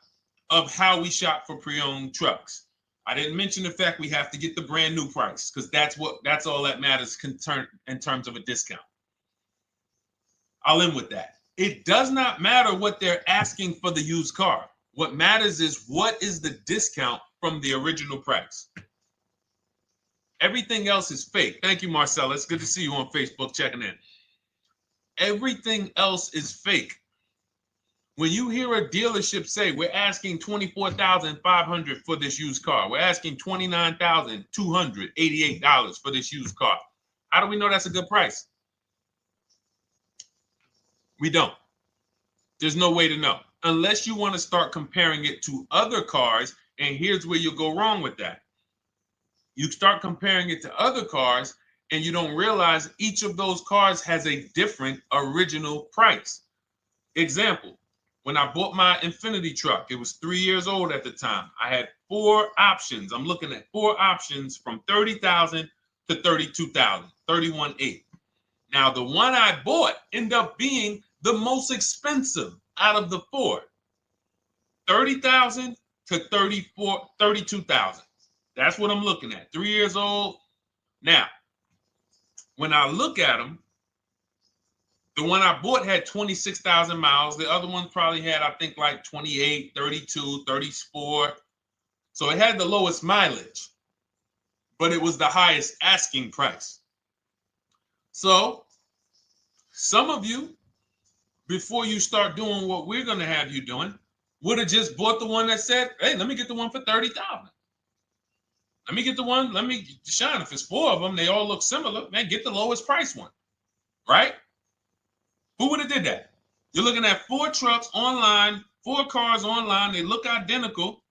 of how we shop for pre-owned trucks. I didn't mention the fact we have to get the brand new price because that's all that matters in terms of a discount. I'll end with that. It does not matter what they're asking for the used car. What matters is what is the discount from the original price. Everything else is fake. Thank you, Marcella. It's good to see you on Facebook checking in. Everything else is fake. When you hear a dealership say, we're asking $24,500 for this used car, we're asking $29,288 for this used car, how do we know that's a good price? We don't. There's no way to know unless you want to start comparing it to other cars. And here's where you'll go wrong with that. You start comparing it to other cars and you don't realize each of those cars has a different original price. Example. When I bought my Infinity truck, it was 3 years old at the time. I had 4 options. I'm looking at 4 options from $30,000 to $32,000, $31,800. Now, the one I bought ended up being the most expensive out of the 4. $30,000 to $32,000. That's what I'm looking at. 3 years old. Now, when I look at them, the one I bought had 26,000 miles. The other one probably had, I think, like 28, 32, 34. So it had the lowest mileage. but it was the highest asking price. So some of you, before you start doing what we're going to have you doing, would have just bought the one that said, hey, let me get the one for $30,000. Let me get the one, Deshone, if it's 4 of them, they all look similar, man, get the lowest price one, right? Who would have did that? You're looking at 4 trucks online, 4 cars online, they look identical.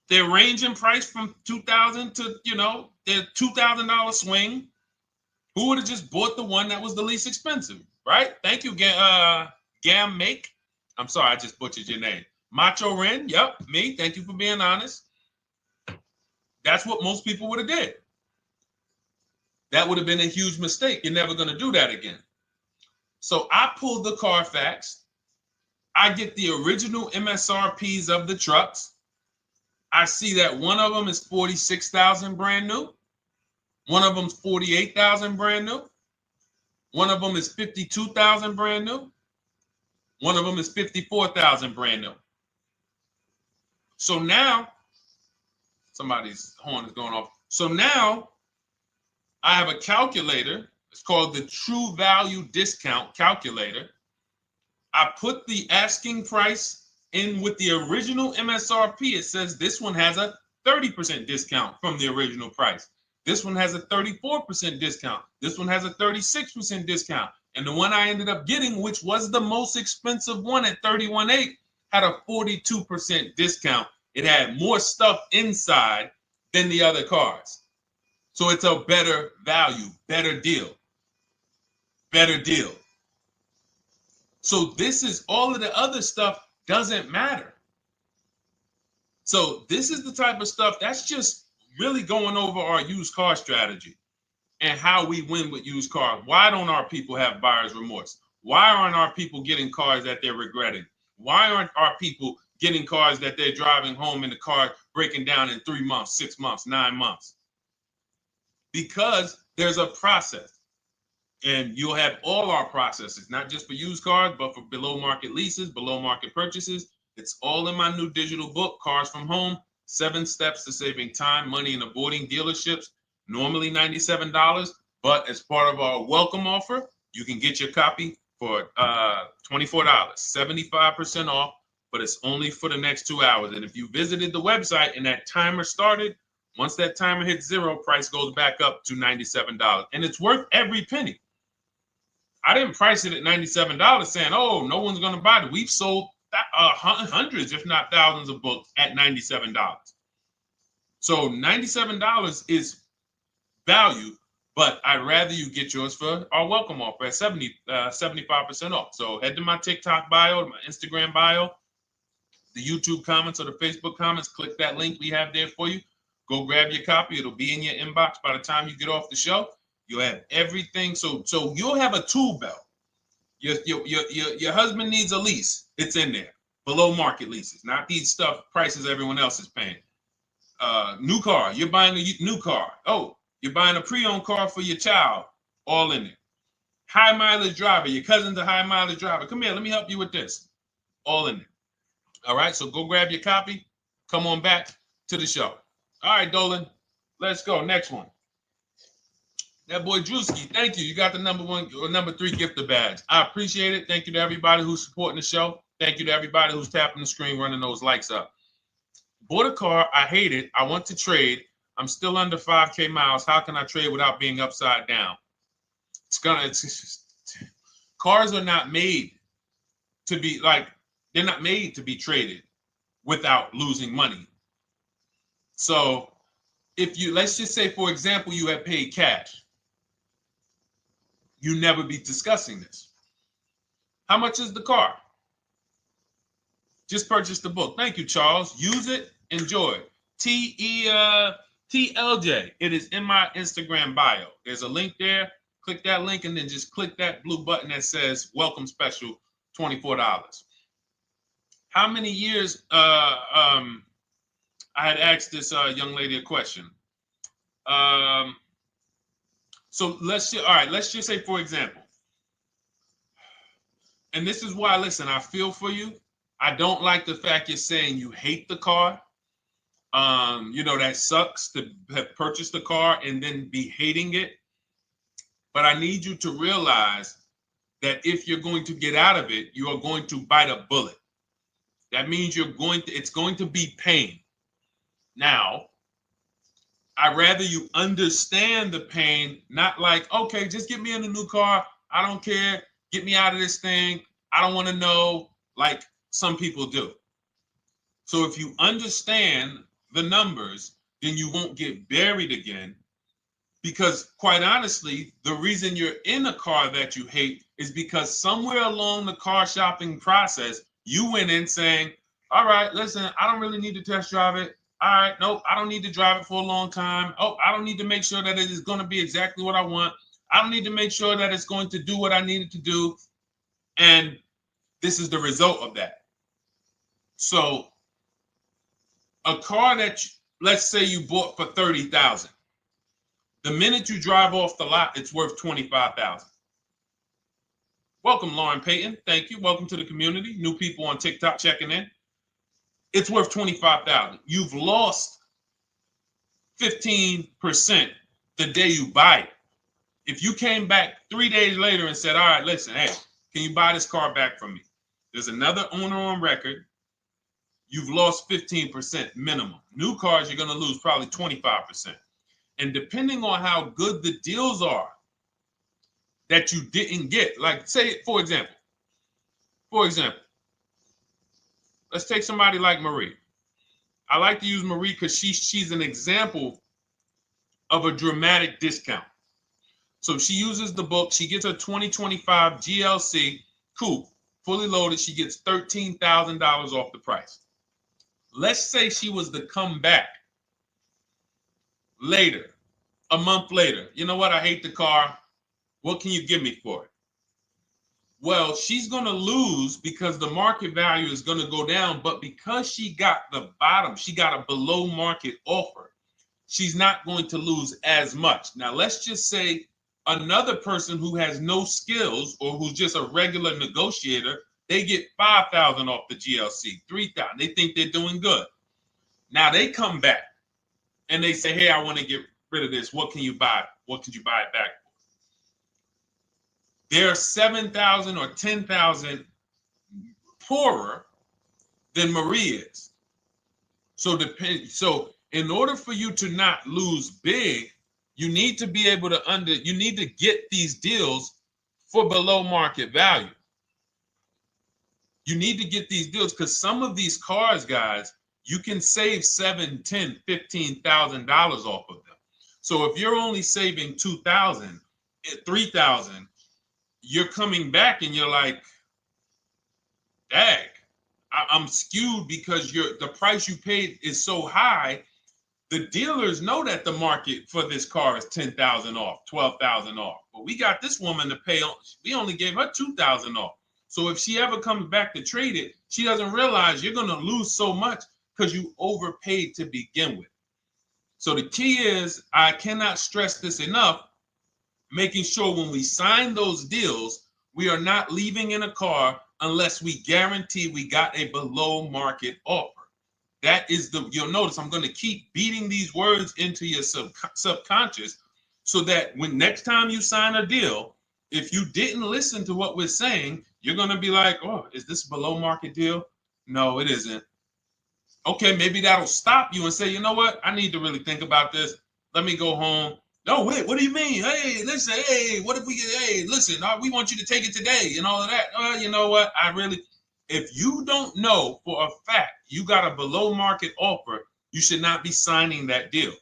They're ranging price from $2,000 to, their $2,000 swing. Who would have just bought the one that was the least expensive, right? Thank you, Gam Make. I'm sorry, I just butchered your name. Macho Ren, yep, me. Thank you for being honest. That's what most people would have did. That would have been a huge mistake. You're never going to do that again. So I pulled the Carfax. I get the original MSRPs of the trucks. I see that one of them is 46,000 brand new. One of them's 48,000 brand new. One of them is 52,000 brand new. One of them is 54,000 brand new. So now, somebody's horn is going off. So now I have a calculator. It's called the True Value Discount Calculator. I put the asking price in with the original MSRP. It says this one has a 30% discount from the original price. This one has a 34% discount. This one has a 36% discount. And the one I ended up getting, which was the most expensive one at $31,800, had a 42% discount. It had more stuff inside than the other cars. So it's a better value, better deal. Better deal. So this is all of the other stuff doesn't matter. So this is the type of stuff that's just really going over our used car strategy and how we win with used cars. Why don't our people have buyer's remorse? Why aren't our people getting cars that they're regretting? Why aren't our people getting cars that they're driving home and the car breaking down in 3 months, 6 months, 9 months? Because there's a process. And you'll have all our processes, not just for used cars, but for below market leases, below market purchases. It's all in my new digital book, Cars from Home, 7 Steps to Saving Time, Money, and Avoiding Dealerships. Normally $97, but as part of our welcome offer, you can get your copy for $24, 75% off, but it's only for the next 2 hours. And if you visited the website and that timer started, once that timer hits 0, price goes back up to $97. And it's worth every penny. I didn't price it at $97 saying, oh, no one's going to buy it. We've sold hundreds, if not thousands of books at $97. So $97 is value, but I'd rather you get yours for our welcome offer at 75% off. So head to my TikTok bio, my Instagram bio, the YouTube comments or the Facebook comments, click that link we have there for you. Go grab your copy. It'll be in your inbox by the time you get off the show. You'll have everything. So you'll have a tool belt. Your husband needs a lease. It's in there. Below market leases, not these stuff prices everyone else is paying. New car. You're buying a new car. Oh, you're buying a pre-owned car for your child. All in there. High mileage driver. Your cousin's a high mileage driver. Come here. Let me help you with this. All in there. All right. So go grab your copy. Come on back to the show. All right, Dolan. Let's go. Next one. That boy Drewski, thank you. You got the number 1 or number 3 gifter badge. I appreciate it. Thank you to everybody who's supporting the show. Thank you to everybody who's tapping the screen, running those likes up. Bought a car. I hate it. I want to trade. I'm still under 5K miles. How can I trade without being upside down? Cars are not made to be they're not made to be traded without losing money. So if you, let's just say, for example, you have paid cash, you never be discussing this. How much is the car? Just purchase the book. Thank you, Charles. Use it, enjoy it. TLJ. It is in my Instagram bio. There's a link there. Click that link and then just click that blue button that says welcome special, $24. How many years I had asked this young lady a question. So let's just say, for example, and this is why, listen, I feel for you. I don't like the fact you're saying you hate the car. That sucks to have purchased a car and then be hating it. But I need you to realize that if you're going to get out of it, you are going to bite a bullet. That means it's going to be pain. Now, I'd rather you understand the pain, not like, okay, just get me in a new car. I don't care. Get me out of this thing. I don't want to know, like some people do. So if you understand the numbers, then you won't get buried again. Because quite honestly, the reason you're in a car that you hate is because somewhere along the car shopping process, you went in saying, all right, listen, I don't really need to test drive it. All right, nope, I don't need to drive it for a long time. Oh, I don't need to make sure that it is going to be exactly what I want. I don't need to make sure that it's going to do what I need it to do. And this is the result of that. So a car that, let's say you bought for $30,000. The minute you drive off the lot, it's worth $25,000. Welcome, Lauren Payton. Thank you. Welcome to the community. New people on TikTok checking in. It's worth $25,000. You've lost 15% the day you buy it. If you came back 3 days later and said, all right, listen, hey, can you buy this car back from me? There's another owner on record. You've lost 15% minimum. New cars, you're going to lose probably 25%. And depending on how good the deals are that you didn't get, like say, for example, let's take somebody like Marie. I like to use Marie because she's an example of a dramatic discount. So she uses the book. She gets her 2025 GLC coupe, fully loaded. She gets $13,000 off the price. Let's say she was to come back later, a month later. You know what? I hate the car. What can you give me for it? Well, she's going to lose because the market value is going to go down. But because she got the bottom, she got a below market offer, she's not going to lose as much. Now, let's just say another person who has no skills or who's just a regular negotiator, they get $5,000 off the GLC, $3,000. They think they're doing good. Now they come back and they say, hey, I want to get rid of this. What can you buy? What could you buy it back for? They're 7,000 or 10,000 poorer than Marie is. So in order for you to not lose big, you need to be able to you need to get these deals for below market value. You need to get these deals because some of these cars, guys, you can save $7,000, $10,000, $15,000 off of them. So if you're only saving $2,000, $3,000, you're coming back and you're like, dang, I'm skewed because the price you paid is so high. The dealers know that the market for this car is $10,000 off, $12,000 off. But we got this woman to pay, we only gave her $2,000 off. So if she ever comes back to trade it, she doesn't realize you're going to lose so much because you overpaid to begin with. So the key is, I cannot stress this enough, making sure when we sign those deals, we are not leaving in a car unless we guarantee we got a below market offer. That is you'll notice I'm going to keep beating these words into your subconscious so that when next time you sign a deal, if you didn't listen to what we're saying, you're going to be like, oh, is this a below market deal? No, it isn't. Okay, maybe that'll stop you and say, you know what? I need to really think about this. Let me go home. No, wait, what do you mean? Hey, listen, hey, what if we get, hey, listen, we want you to take it today and all of that. You know what? If you don't know for a fact you got a below market offer, you should not be signing that deal.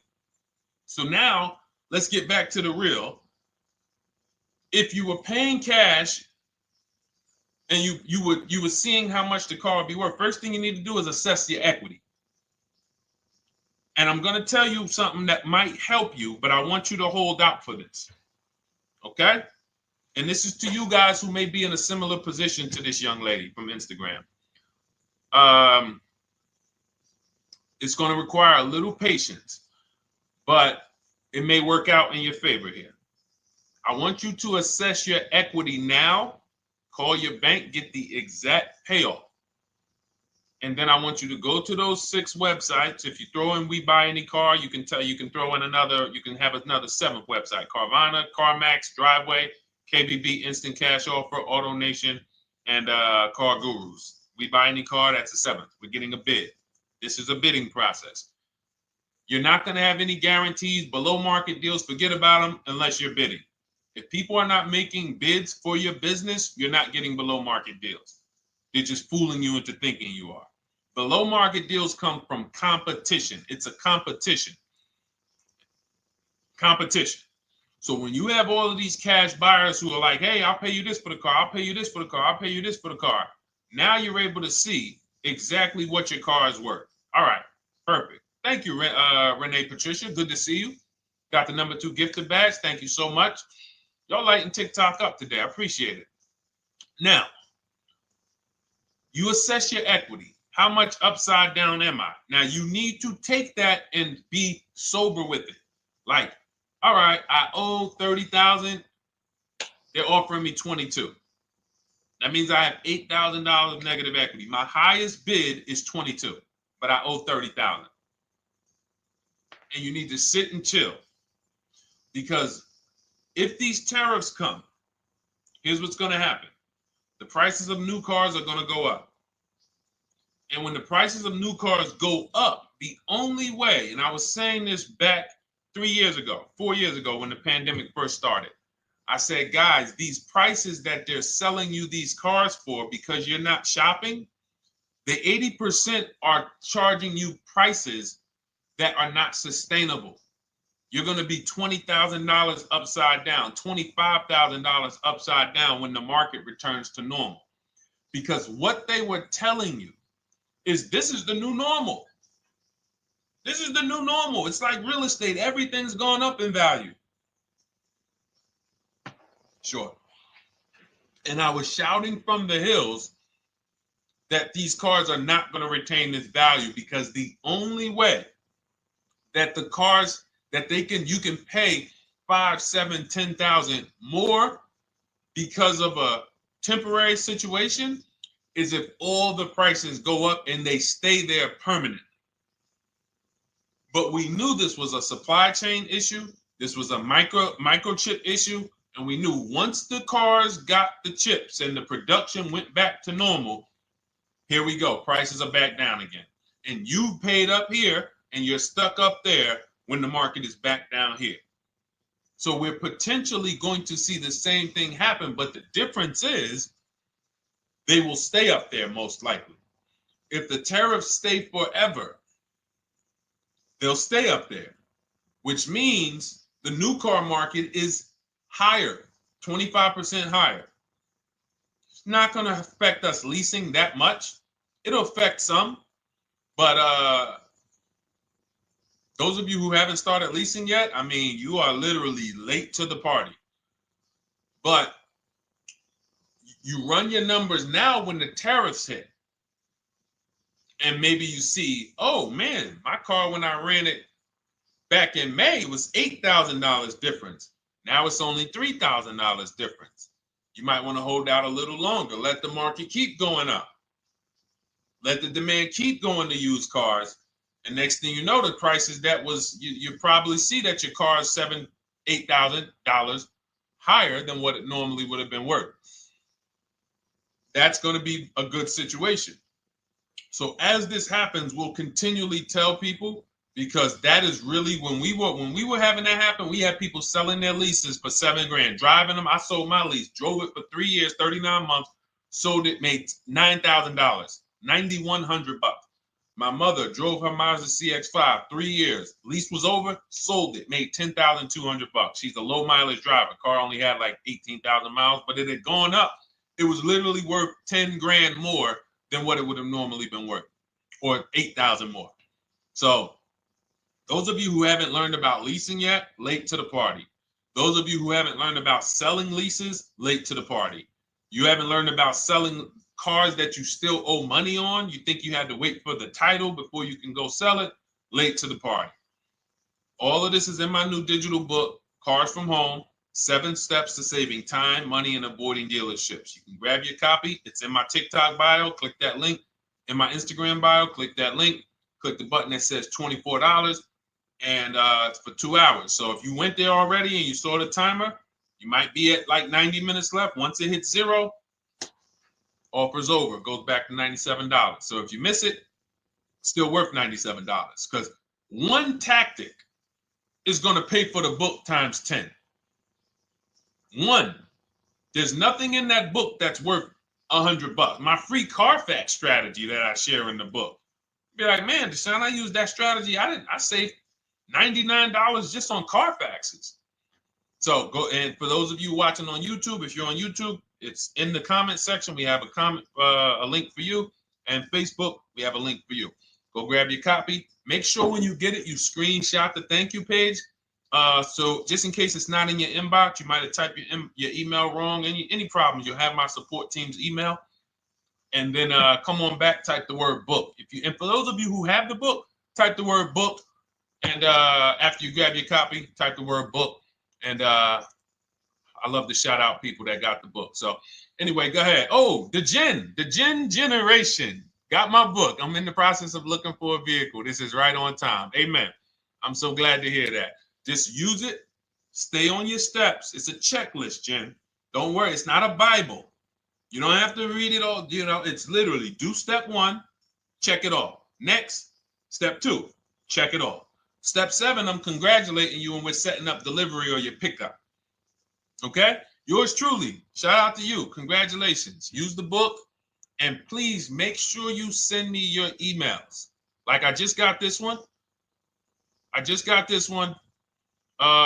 So now let's get back to the real. If you were paying cash and you were seeing how much the car would be worth, first thing you need to do is assess your equity. And I'm going to tell you something that might help you, but I want you to hold out for this. Okay? And this is to you guys who may be in a similar position to this young lady from Instagram. It's going to require a little patience, but it may work out in your favor here. I want you to assess your equity now. Call your bank, get the exact payoff. And then I want you to go to those 6 websites. If you throw in We Buy Any Car, you can throw in you can have another 7th website: Carvana, CarMax, Driveway, KBB, Instant Cash Offer, AutoNation, and Car Gurus. We Buy Any Car, that's the 7th. We're getting a bid. This is a bidding process. You're not going to have any guarantees, below market deals. Forget about them unless you're bidding. If people are not making bids for your business, you're not getting below market deals. They're just fooling you into thinking you are. Below market deals come from competition. It's a competition. Competition. So when you have all of these cash buyers who are like, hey, I'll pay you this for the car, I'll pay you this for the car, I'll pay you this for the car. Now you're able to see exactly what your car is worth. All right, perfect. Thank you, Renee Patricia. Good to see you. Got the number 2 gifted badge. Thank you so much. Y'all lighting TikTok up today. I appreciate it. Now, you assess your equity. How much upside down am I? Now, you need to take that and be sober with it. Like, all right, I owe $30,000. They're offering me 22. That means I have $8,000 negative equity. My highest bid is 22, but I owe 30,000. And you need to sit and chill, because if these tariffs come, here's what's going to happen. The prices of new cars are going to go up. And when the prices of new cars go up, the only way, and I was saying this back 4 years ago, when the pandemic first started, I said, guys, these prices that they're selling you these cars for, because you're not shopping, the 80% are charging you prices that are not sustainable. You're going to be $20,000 upside down, $25,000 upside down when the market returns to normal. Because what they were telling you is this is the new normal. This is the new normal. It's like real estate. Everything's gone up in value. Sure. And I was shouting from the hills that these cars are not going to retain this value, because the only way that the cars that you can pay 5, 7, 10,000 more because of a temporary situation is if all the prices go up and they stay there permanently. But we knew this was a supply chain issue. This was a microchip issue. And we knew once the cars got the chips and the production went back to normal, here we go. Prices are back down again. And you paid up here and you're stuck up there when the market is back down here. So we're potentially going to see the same thing happen. But the difference is they will stay up there most likely. If the tariffs stay forever, they'll stay up there, which means the new car market is higher, 25% higher. It's not going to affect us leasing that much. It'll affect some, but those of you who haven't started leasing yet, I mean, you are literally late to the party. But you run your numbers now when the tariffs hit. And maybe you see, oh man, my car when I ran it back in May was $8,000 difference. Now it's only $3,000 difference. You might want to hold out a little longer. Let the market keep going up. Let the demand keep going to used cars. And next thing you know, the prices that was, you probably see that your car is $7,000, $8,000 higher than what it normally would have been worth. That's going to be a good situation. So as this happens, we'll continually tell people, because that is really when we were having that happen, we had people selling their leases for $7,000, driving them. I sold my lease, drove it for 3 years, 39 months, sold it, made $9,000, $9,100. My mother drove her Mazda CX-5, 3 years, lease was over, sold it, made $10,200. She's a low mileage driver. Car only had like 18,000 miles, but it had gone up. It was literally worth $10,000 more than what it would have normally been worth, or 8,000 more. So those of you who haven't learned about leasing yet, late to the party. Those of you who haven't learned about selling leases, late to the party. You haven't learned about selling cars that you still owe money on. You think you had to wait for the title before you can go sell it, late to the party. All of this is in my new digital book, Cars from Home, 7 Steps to Saving Time, Money, and Avoiding Dealerships. You can grab your copy. It's in my TikTok bio. Click that link. in my Instagram bio. Click that link. Click the button that says $24, and it's for 2 hours. So if you went there already and you saw the timer, you might be at like 90 minutes left. Once it hits 0, offer's over. It goes back to $97. So if you miss it, still worth $97, because one tactic is going to pay for the book times 10. One. There's nothing in that book that's worth $100. My free Carfax strategy that I share in the book. Be like, man, Deshone, I used that strategy. I saved $99 just on Carfaxes. So go, and for those of you watching on YouTube, if you're on YouTube, it's in the comment section. We have a link for you, and Facebook, we have a link for you. Go grab your copy. Make sure when you get it, you screenshot the thank you page. So just in case it's not in your inbox, you might have typed your email wrong. Any problems, you'll have my support team's email. And then come on back, type the word book. And for those of you who have the book, type the word book. And after you grab your copy, type the word book. And I love to shout out people that got the book. So anyway, go ahead. Oh, the Gen Generation got my book. I'm in the process of looking for a vehicle. This is right on time. Amen. I'm so glad to hear that. Just use it. Stay on your steps. It's a checklist, Jen. Don't worry. It's not a Bible. You don't have to read it all. You know, it's literally do step 1, check it off. Next, step 2, check it off. Step 7, I'm congratulating you and we're setting up delivery or your pickup. Okay? Yours truly. Shout out to you. Congratulations. Use the book, and please make sure you send me your emails. Like I just got this one.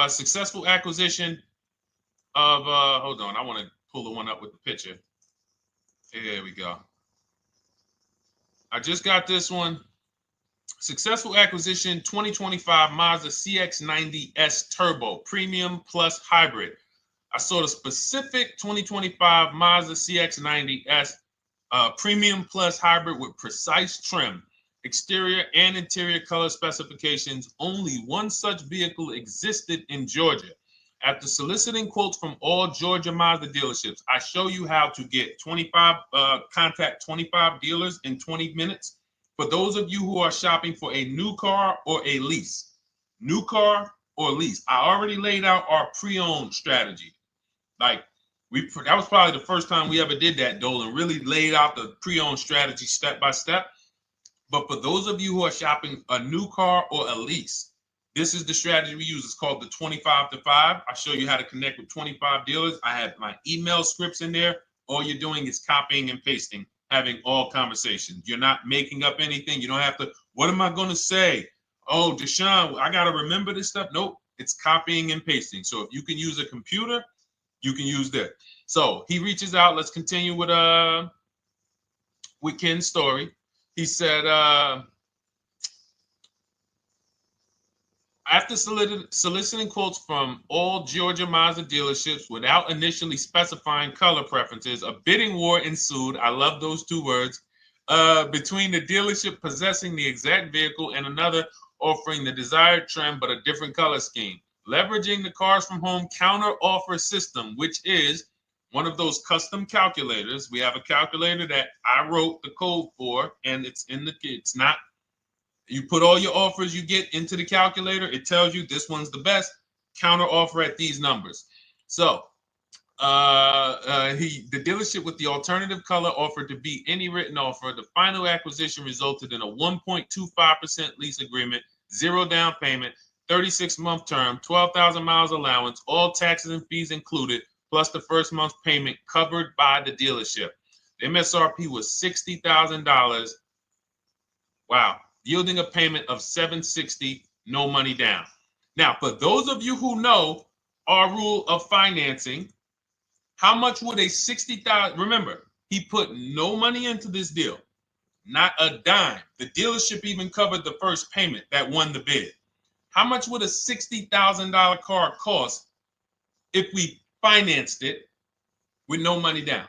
Successful acquisition of, hold on, I want to pull the one up with the picture. Here we go. I just got this one. Successful acquisition 2025 Mazda CX-90S Turbo Premium Plus Hybrid. I saw the specific 2025 Mazda CX-90S Premium Plus Hybrid with precise trim, exterior and interior color specifications. Only one such vehicle existed in Georgia. After soliciting quotes from all Georgia Mazda dealerships, I show you how to get contact 25 dealers in 20 minutes. For those of you who are shopping for a new car or a lease, new car or lease, I already laid out our pre-owned strategy. Like that was probably the first time we ever did that, Dolan, really laid out the pre-owned strategy step by step. But for those of you who are shopping a new car or a lease, this is the strategy we use. It's called the 25 to 5. I show you how to connect with 25 dealers. I have my email scripts in there. All you're doing is copying and pasting, having all conversations. You're not making up anything. You don't have to, what am I going to say? Oh, Deshone, I got to remember this stuff. Nope, it's copying and pasting. So if you can use a computer, you can use that. So he reaches out. Let's continue with Ken's story. He said, after soliciting quotes from all Georgia Mazda dealerships without initially specifying color preferences, a bidding war ensued. I love those 2 words. Between the dealership possessing the exact vehicle and another offering the desired trim but a different color scheme. Leveraging the Cars from Home counter offer system, which is one of those custom calculators. We have a calculator that I wrote the code for, and it's not. You put all your offers you get into the calculator. It tells you this one's the best. Counter offer at these numbers. So the dealership with the alternative color offered to beat any written offer. The final acquisition resulted in a 1.25% lease agreement, 0 down payment, 36-month term, 12,000 miles allowance, all taxes and fees included, plus the first month's payment covered by the dealership. The MSRP was $60,000. Wow. Yielding a payment of $760, no money down. Now, for those of you who know our rule of financing, how much would a $60,000? Remember, he put no money into this deal, not a dime. The dealership even covered the first payment that won the bid. How much would a $60,000 car cost if we financed it with no money down?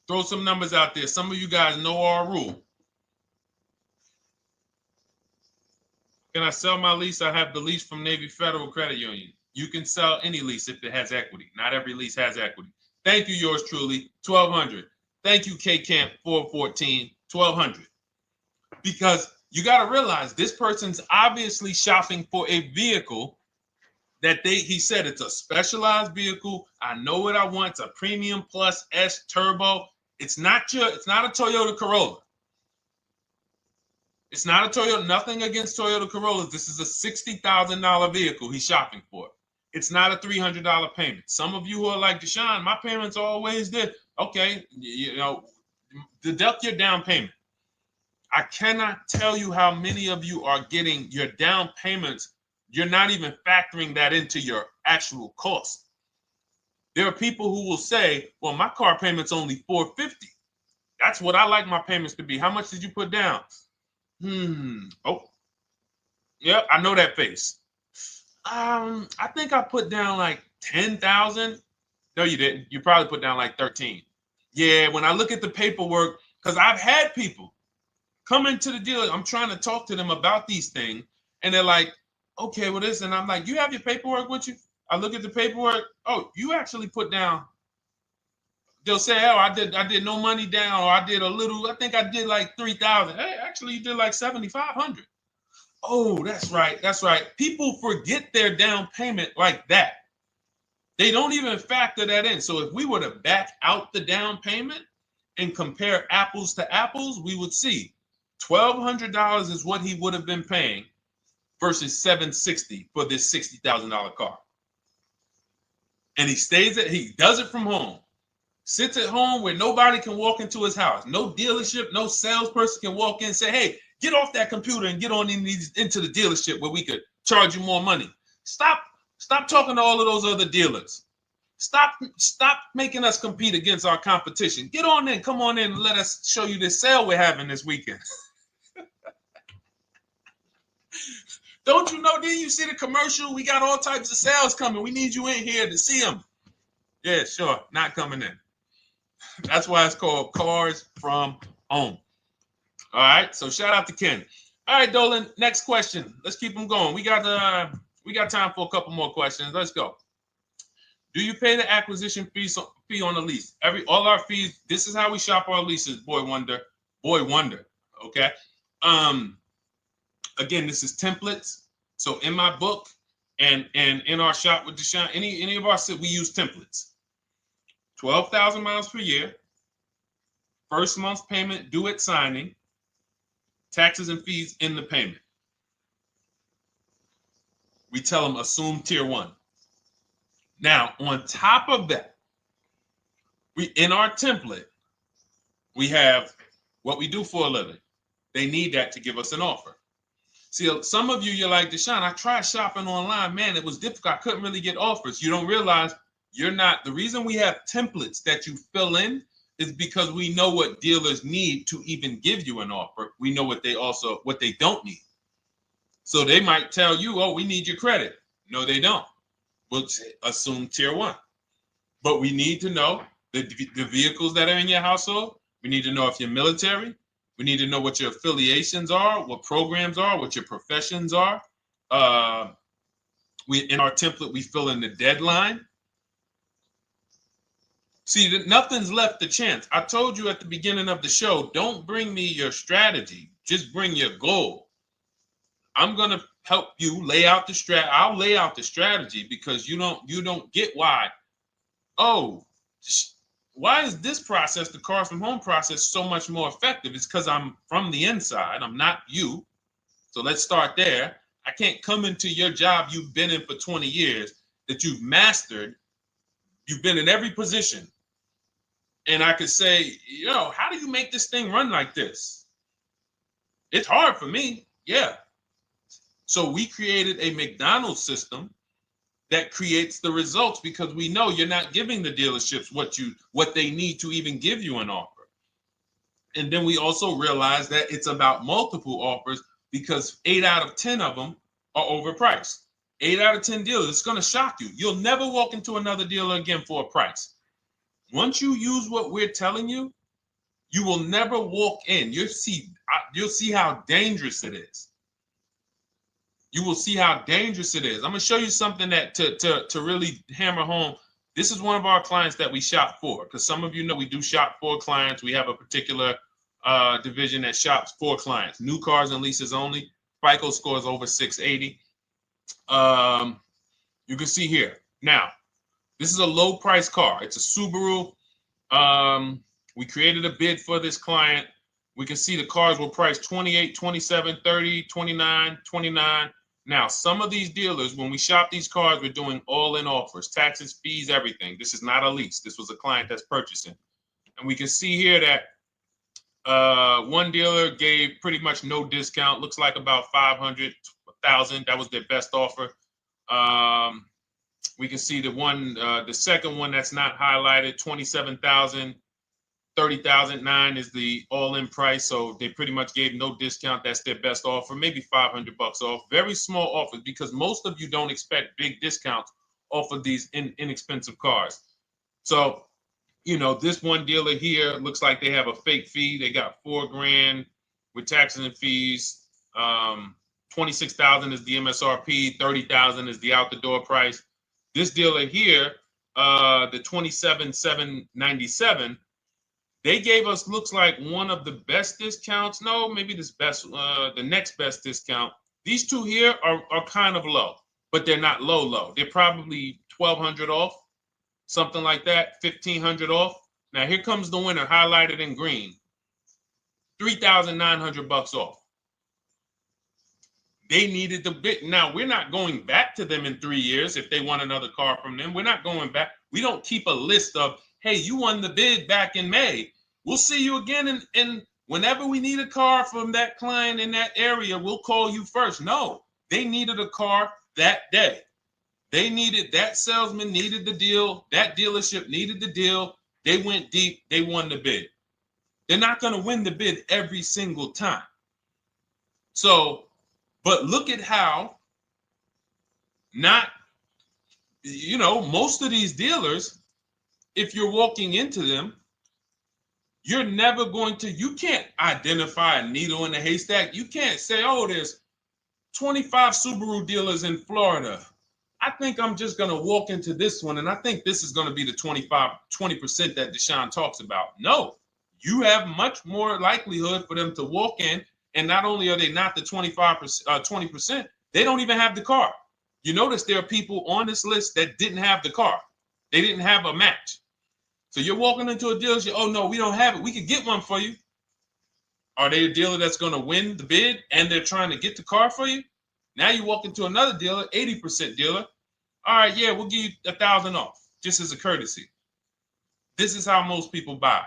Throw some numbers out there. Some of you guys know our rule. Can I sell my lease? I have the lease from Navy Federal Credit Union. You can sell any lease if it has equity. Not every lease has equity. Thank you, yours truly, 1200. Thank you, K Camp 414, $1,200. Because you got to realize this person's obviously shopping for a vehicle that he said it's a specialized vehicle. I know what I want. It's a premium plus S turbo. It's not a Toyota Corolla. It's not a Toyota, nothing against Toyota Corollas. This is a $60,000 vehicle he's shopping for. It's not a $300 payment. Some of you who are like, Deshone, my payments are always there. Okay, deduct your down payment. I cannot tell you how many of you are getting your down payments. You're not even factoring that into your actual cost. There are people who will say, well, my car payment's only $450. That's what I like my payments to be. How much did you put down? Oh, yeah, I know that face. I think I put down like 10,000. No, you didn't. You probably put down like 13. Yeah, when I look at the paperwork, because I've had people come into the dealer, I'm trying to talk to them about these things, and they're like, okay, well, this, and I'm like, you have your paperwork with you? I look at the paperwork. Oh, you actually put down. They'll say, oh, I did no money down, or I did a little. I think I did like 3,000. Hey, actually, you did like 7,500. Oh, that's right. That's right. People forget their down payment like that. They don't even factor that in. So if we were to back out the down payment and compare apples to apples, we would see $1,200 is what he would have been paying versus $760 for this $60,000 car. And he does it from home. Sits at home where nobody can walk into his house. No dealership, no salesperson can walk in and say, hey, get off that computer and get on into the dealership where we could charge you more money. Stop talking to all of those other dealers. Stop making us compete against our competition. Get on in, come on in and let us show you this sale we're having this weekend. Don't you know, didn't you see the commercial? We got all types of sales coming. We need you in here to see them. Yeah, sure, not coming in. That's why it's called Cars from Home. All right, so shout out to Ken. All right, Dolan, next question. Let's keep them going. We got time for a couple more questions. Let's go. Do you pay the acquisition fee on the lease? All our fees, this is how we shop our leases, Boy Wonder. Okay. Again, this is templates. So in my book and in our shop with Deshone, any of our we use templates. 12,000 miles per year, first month's payment due at signing, taxes and fees in the payment. We tell them assume tier 1. Now, on top of that, in our template, we have what we do for a living. They need that to give us an offer. See, some of you, you're like, Deshone, I tried shopping online. Man, it was difficult. I couldn't really get offers. You don't realize you're not. The reason we have templates that you fill in is because we know what dealers need to even give you an offer. We know what they don't need. So they might tell you, oh, we need your credit. No, they don't. We'll assume tier 1. But we need to know the vehicles that are in your household. We need to know if you're military. We need to know what your affiliations are, what programs are, what your professions are. In our template, we fill in the deadline. See, nothing's left to chance. I told you at the beginning of the show, don't bring me your strategy. Just bring your goal. I'm going to help you lay out the strat. I'll lay out the strategy because you don't get why. Oh, why is this process, the Cars from Home process, so much more effective? It's because I'm from the inside. I'm not you. So let's start there. I can't come into your job you've been in for 20 years that you've mastered. You've been in every position. And I could say, how do you make this thing run like this? It's hard for me. Yeah. So we created a McDonald's system that creates the results because we know you're not giving the dealerships what they need to even give you an offer. And then we also realize that it's about multiple offers because 8 out of 10 of them are overpriced. 8 out of 10 dealers, it's going to shock you. You'll never walk into another dealer again for a price. Once you use what we're telling you, you will never walk in. You'll see how dangerous it is. You will see how dangerous it is. I'm going to show you something that to really hammer home. This is one of our clients that we shop for because some of you know we do shop for clients. We have a particular division that shops for clients. New cars and leases only. FICO scores over 680. You can see here. Now, this is a low price car. It's a Subaru. We created a bid for this client. We can see the cars were priced 28, 27, 30, 29, 29. Now, some of these dealers, when we shop these cars, we're doing all-in offers, taxes, fees, everything. This is not a lease. This was a client that's purchasing. And we can see here that one dealer gave pretty much no discount. Looks like about 500, 1,000. That was their best offer. We can see the second one that's not highlighted, 27,000. 30,009 is the all-in price, so they pretty much gave no discount. That's their best offer, maybe $500 off. Very small offers because most of you don't expect big discounts off of these inexpensive cars. So, you know, this one dealer here looks like they have a fake fee. They got $4,000 with taxes and fees. 26,000 is the MSRP. 30,000 is the out-the-door price. This dealer here, the 27,797. They gave us, looks like, one of the best discounts. No, maybe the next best discount. These two here are kind of low, but they're not low. They're probably 1,200 off, something like that, 1,500 off. Now here comes the winner, highlighted in green, 3,900 bucks off. They needed the bid. Now we're not going back to them in 3 years if they want another car from them. We're not going back. We don't keep a list of, hey, you won the bid back in May. We'll see you again. And whenever we need a car from that client in that area, we'll call you first. No, they needed a car that day. They needed, that salesman needed the deal. That dealership needed the deal. They went deep. They won the bid. They're not going to win the bid every single time. So, but look at how most of these dealers, if you're walking into them, you're never going to, you can't identify a needle in a haystack. You can't say, oh, there's 25 Subaru dealers in Florida. I think I'm just going to walk into this one, and I think this is going to be the 20% that Deshone talks about. No, you have much more likelihood for them to walk in, and not only are they not the 20%, they don't even have the car. You notice there are people on this list that didn't have the car. They didn't have a match. So you're walking into a dealership, oh no, we don't have it. We could get one for you. Are they a dealer that's going to win the bid and they're trying to get the car for you? Now you walk into another dealer, 80% dealer. All right, yeah, we'll give you 1,000 off, just as a courtesy. This is how most people buy.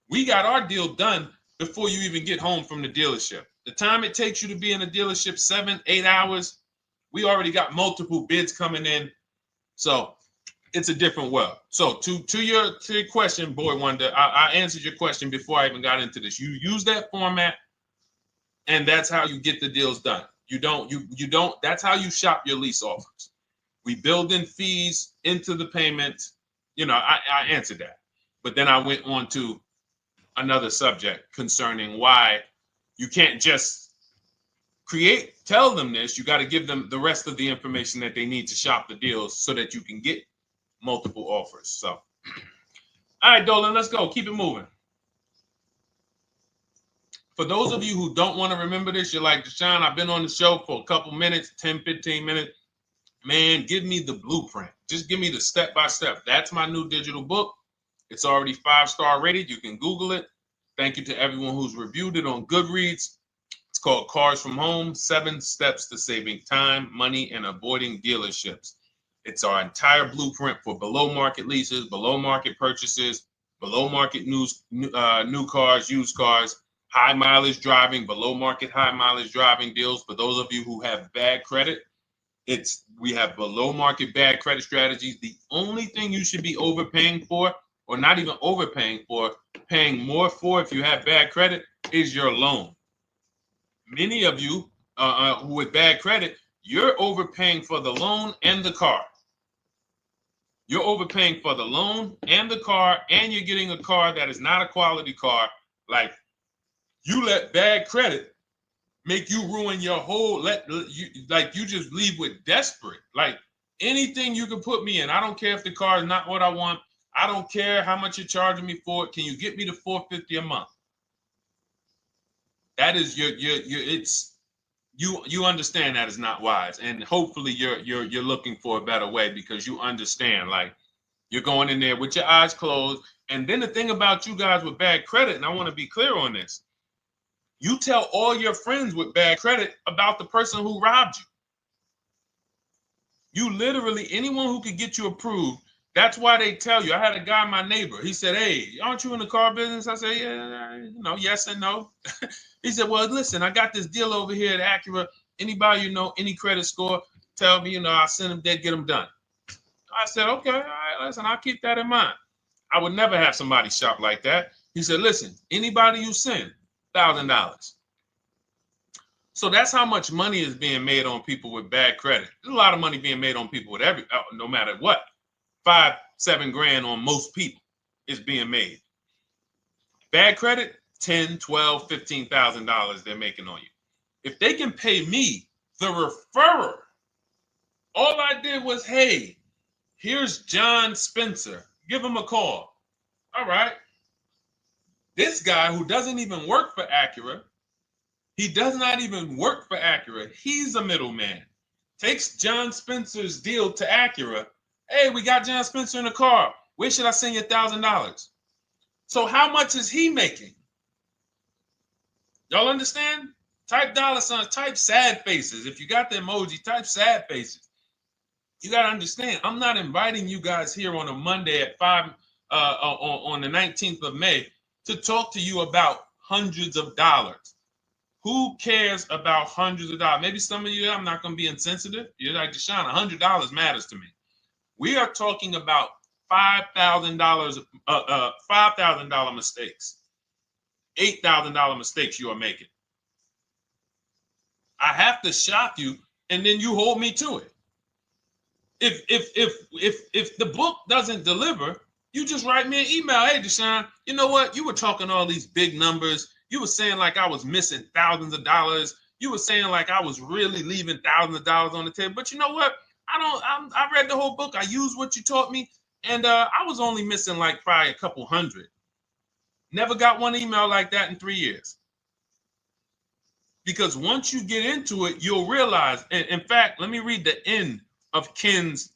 We got our deal done before you even get home from the dealership. The time it takes you to be in a dealership, 7-8 hours, we already got multiple bids coming in. So it's a different world. So to your question, Boy Wonder, I answered your question before I even got into this. You use that format, and that's how you get the deals done. You don't, that's how you shop your lease offers. We build in fees into the payments. I answered that. But then I went on to another subject concerning why you can't just tell them this. You got to give them the rest of the information that they need to shop the deals so that you can get multiple offers. So, all right, Dolan, let's go. Keep it moving. For those of you who don't want to remember this, you're like, Deshone, I've been on the show for a couple minutes, 10, 15 minutes. Man, give me the blueprint. Just give me the step-by-step. That's my new digital book. It's already 5-star rated. You can Google it. Thank you to everyone who's reviewed it on Goodreads. It's called Cars from Home, 7 Steps to Saving Time, Money, and Avoiding Dealerships. It's our entire blueprint for below market leases, below market purchases, below market new cars, used cars, high mileage driving, below market high mileage driving deals. For those of you who have bad credit, we have below market bad credit strategies. The only thing you should be overpaying for, or not even overpaying for, paying more for if you have bad credit, is your loan. Many of you who with bad credit, you're overpaying for the loan and the car. You're overpaying for the loan and the car, and you're getting a car that is not a quality car. Like, you let bad credit make you ruin your whole, you just leave with desperate. Like, anything you can put me in. I don't care if the car is not what I want. I don't care how much you're charging me for it. Can you get me to $450 a month? That is you understand that is not wise, and hopefully you're looking for a better way, because you understand, like, you're going in there with your eyes closed. And then the thing about you guys with bad credit, and I want to be clear on this, you tell all your friends with bad credit about the person who robbed you. You literally, anyone who could get you approved, that's why they tell you. I had a guy, my neighbor, he said, "Hey, aren't you in the car business?" I said, "Yeah, yes and no." He said, "Well, listen, I got this deal over here at Acura. Anybody any credit score, tell me, I'll send them there, get them done." I said, "Okay, all right, listen, I'll keep that in mind." I would never have somebody shop like that. He said, "Listen, anybody you send, $1,000. So that's how much money is being made on people with bad credit. There's a lot of money being made on people with no matter what. 5-7 grand on most people is being made. Bad credit, $10, $12, $15,000 they're making on you. If they can pay me, the referrer, all I did was, hey, here's John Spencer. Give him a call. All right. This guy who doesn't even work for Acura, he does not even work for Acura. He's a middleman. Takes John Spencer's deal to Acura. Hey, we got John Spencer in the car. Where should I send you $1,000? So how much is he making? Y'all understand? Type dollar signs, type sad faces. If you got the emoji, type sad faces. You got to understand, I'm not inviting you guys here on a Monday at 5 on the 19th of May to talk to you about hundreds of dollars. Who cares about hundreds of dollars? Maybe some of you, I'm not going to be insensitive. You're like, Deshone, $100 matters to me. We are talking about $5,000 mistakes, $8,000 mistakes you are making. I have to shock you, and then you hold me to it. If the book doesn't deliver, you just write me an email. Hey, Deshone, you know what? You were talking all these big numbers. You were saying like I was missing thousands of dollars. You were saying like I was really leaving thousands of dollars on the table. But you know what? I read the whole book. I used what you taught me, and I was only missing like probably a couple hundred. Never got one email like that in 3 years. Because once you get into it, you'll realize. And in fact, let me read the end of Ken's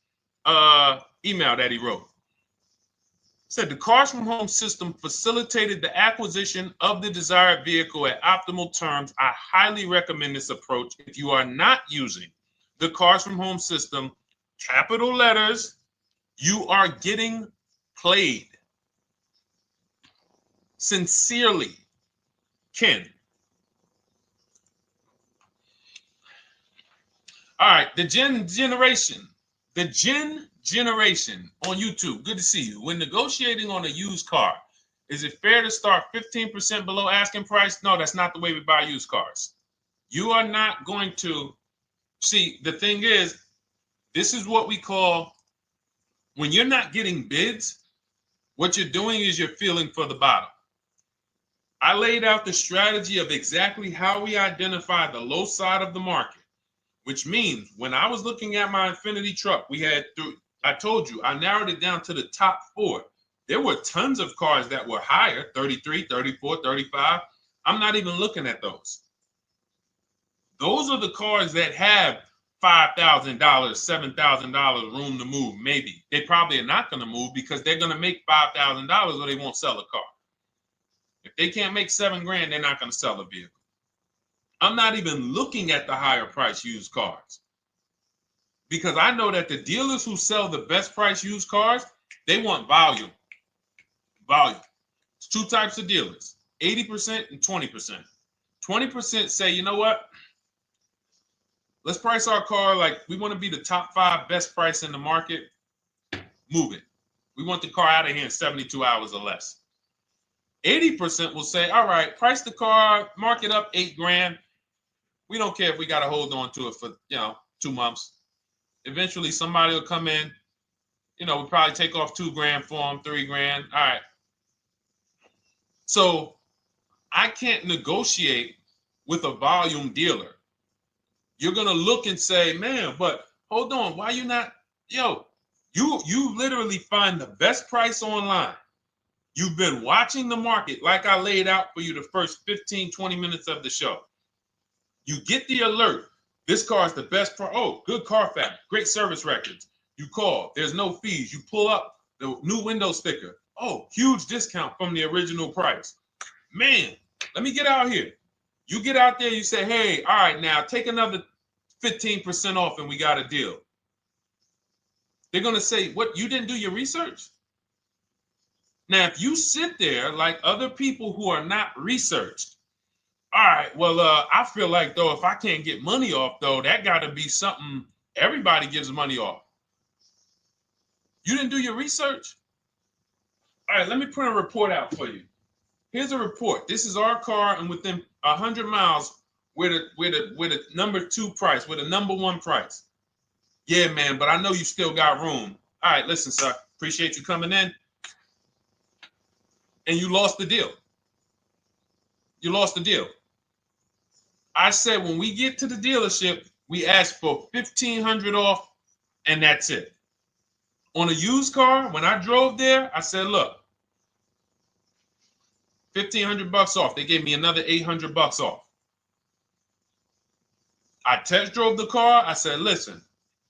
email that he wrote. It said, the Cars from Home system facilitated the acquisition of the desired vehicle at optimal terms. I highly recommend this approach. If you are not using the Cars from Home system, capital letters, you are getting played. Sincerely, Ken. All right, the Gen Generation on YouTube. Good to see you. When negotiating on a used car, is it fair to start 15% below asking price? No, that's not the way we buy used cars. You are not going to see. The thing is, this is what we call, when you're not getting bids, what you're doing is you're feeling for the bottom. I laid out the strategy of exactly how we identify the low side of the market. Which means when I was looking at my Infinity truck, I told you, I narrowed it down to the top 4. There were tons of cars that were higher, 33, 34, 35. I'm not even looking at those. Those are the cars that have $5,000, $7,000 room to move, maybe. They probably are not going to move because they're going to make $5,000 or they won't sell a car. If they can't make $7 grand, they're not going to sell a vehicle. I'm not even looking at the higher price used cars because I know that the dealers who sell the best price used cars, they want volume. Volume. It's 2 types of dealers, 80% and 20%. 20% say, you know what? Let's price our car like we want to be the top 5 best price in the market. Move it. We want the car out of here in 72 hours or less. 80% will say, all right, price the car, mark it up 8 grand. We don't care if we got to hold on to it for, 2 months. Eventually, somebody will come in. We'll probably take off 2 grand for them, 3 grand. All right. So I can't negotiate with a volume dealer. You're going to look and say, man, but hold on. Why you not? You literally find the best price online. You've been watching the market like I laid out for you the first 15, 20 minutes of the show. You get the alert. This car is the best car. Oh, good Carfax, great service records. You call. There's no fees. You pull up the new window sticker. Oh, huge discount from the original price. Man, let me get out here. You get out there, you say, hey, all right, now take another 15% off and we got a deal. They're going to say, what, you didn't do your research? Now, if you sit there like other people who are not researched, all right, well, I feel like, though, if I can't get money off, though, that got to be something everybody gives money off. You didn't do your research? All right, let me print a report out for you. Here's a report. This is our car, and within 100 miles, we're the number 2 price, we're the number 1 price. Yeah, man, but I know you still got room. All right, listen, sir, appreciate you coming in. And you lost the deal. You lost the deal. I said when we get to the dealership, we ask for $1,500 off, and that's it. On a used car, when I drove there, I said, look, $1,500 off. They gave me another $800 off. I test drove the car. I said, listen,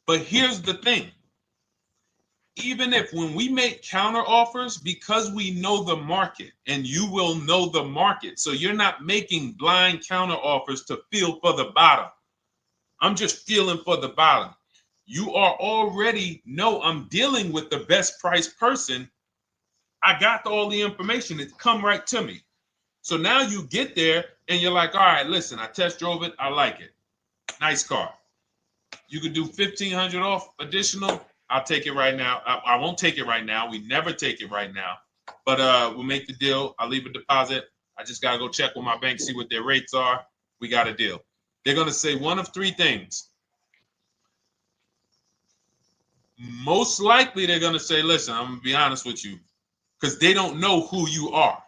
but here's the thing. Even if when we make counter offers, because we know the market, and you will know the market, so you're not making blind counter offers to feel for the bottom. I'm just feeling for the bottom. You are already know I'm dealing with the best price person. I got all the information. It come right to me. So now you get there and you're like, all right, listen, I test drove it. I like it. Nice car. You could do $1,500 off additional. I'll take it right now. I won't take it right now. We never take it right now. But we'll make the deal. I'll leave a deposit. I just got to go check with my bank, see what their rates are. We got a deal. They're going to say one of 3 things. Most likely they're going to say, listen, I'm going to be honest with you, because they don't know who you are.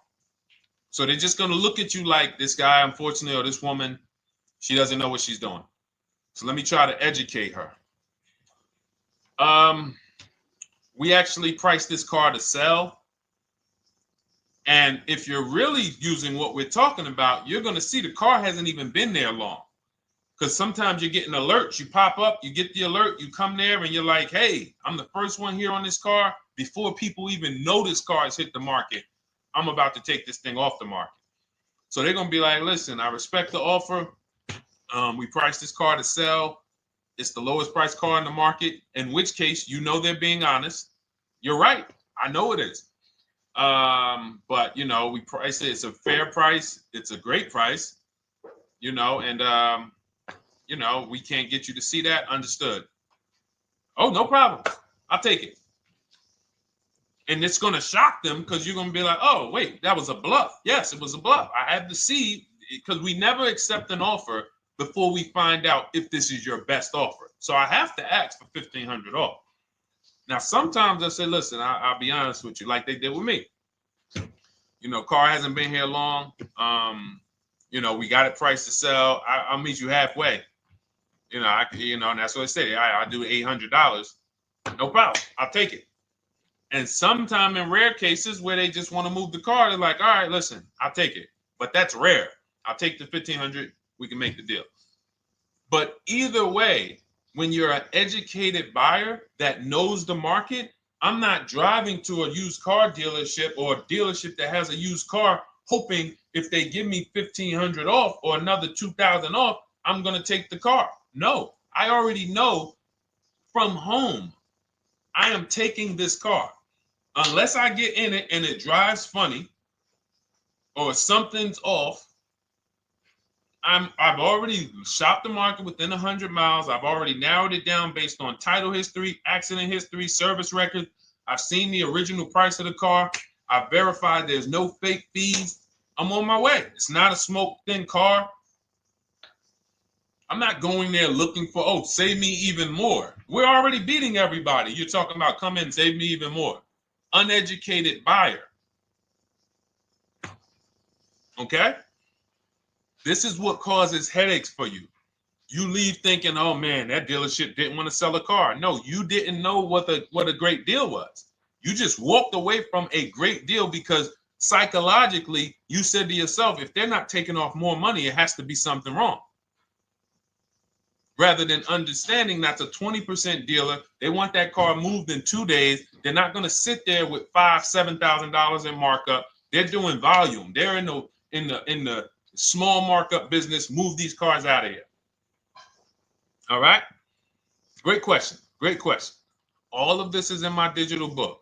So they're just going to look at you like this guy, unfortunately, or this woman, she doesn't know what she's doing. So let me try to educate her. We actually priced this car to sell. And if you're really using what we're talking about, you're going to see the car hasn't even been there long. Because sometimes you're getting alerts. You pop up, you get the alert, you come there, and you're like, hey, I'm the first one here on this car. Before people even know this car has hit the market, I'm about to take this thing off the market. So they're going to be like, listen, I respect the offer. We priced this car to sell. It's the lowest price car in the market, in which case, you know, they're being honest. You're right. I know it is. But, you know, we price it. It's a fair price. It's a great price, you know, and, you know, we can't get you to see that. Understood. Oh, no problem. I'll take it. And it's going to shock them because you're going to be like, oh, wait, that was a bluff. Yes, it was a bluff. I had to see, because we never accept an offer before we find out if this is your best offer. So I have to ask for $1,500 off. Now, sometimes I say, listen, I'll be honest with you, like they did with me. You know, car hasn't been here long. You know, we got it priced to sell. I'll meet you halfway. You know, and that's what I say. I do $800. No problem. I'll take it. And sometimes in rare cases where they just want to move the car, they're like, all right, listen, I'll take it. But that's rare. I'll take the $1,500. We can make the deal. But either way, when you're an educated buyer that knows the market, I'm not driving to a used car dealership or a dealership that has a used car hoping if they give me $1,500 off or another $2,000 off, I'm going to take the car. No, I already know from home, I am taking this car. Unless I get in it and it drives funny or something's off, I've already shopped the market within 100 miles. I've already narrowed it down based on title history, accident history, service record. I've seen the original price of the car. I've verified there's no fake fees. I'm on my way. It's not a smoke thin car. I'm not going there looking for, oh, save me even more. We're already beating everybody. You're talking about come in, save me even more. Uneducated buyer. Okay? This is what causes headaches for you. You leave thinking, oh man, that dealership didn't want to sell a car. No, you didn't know what a great deal was. You just walked away from a great deal because psychologically you said to yourself, if they're not taking off more money, it has to be something wrong. Rather than understanding that's a 20% dealer, they want that car moved in 2 days. They're not going to sit there with $5,000-$7,000 in markup. They're doing volume. They're in the small markup business. Move these cars out of here. All right. Great question. Great question. All of this is in my digital book.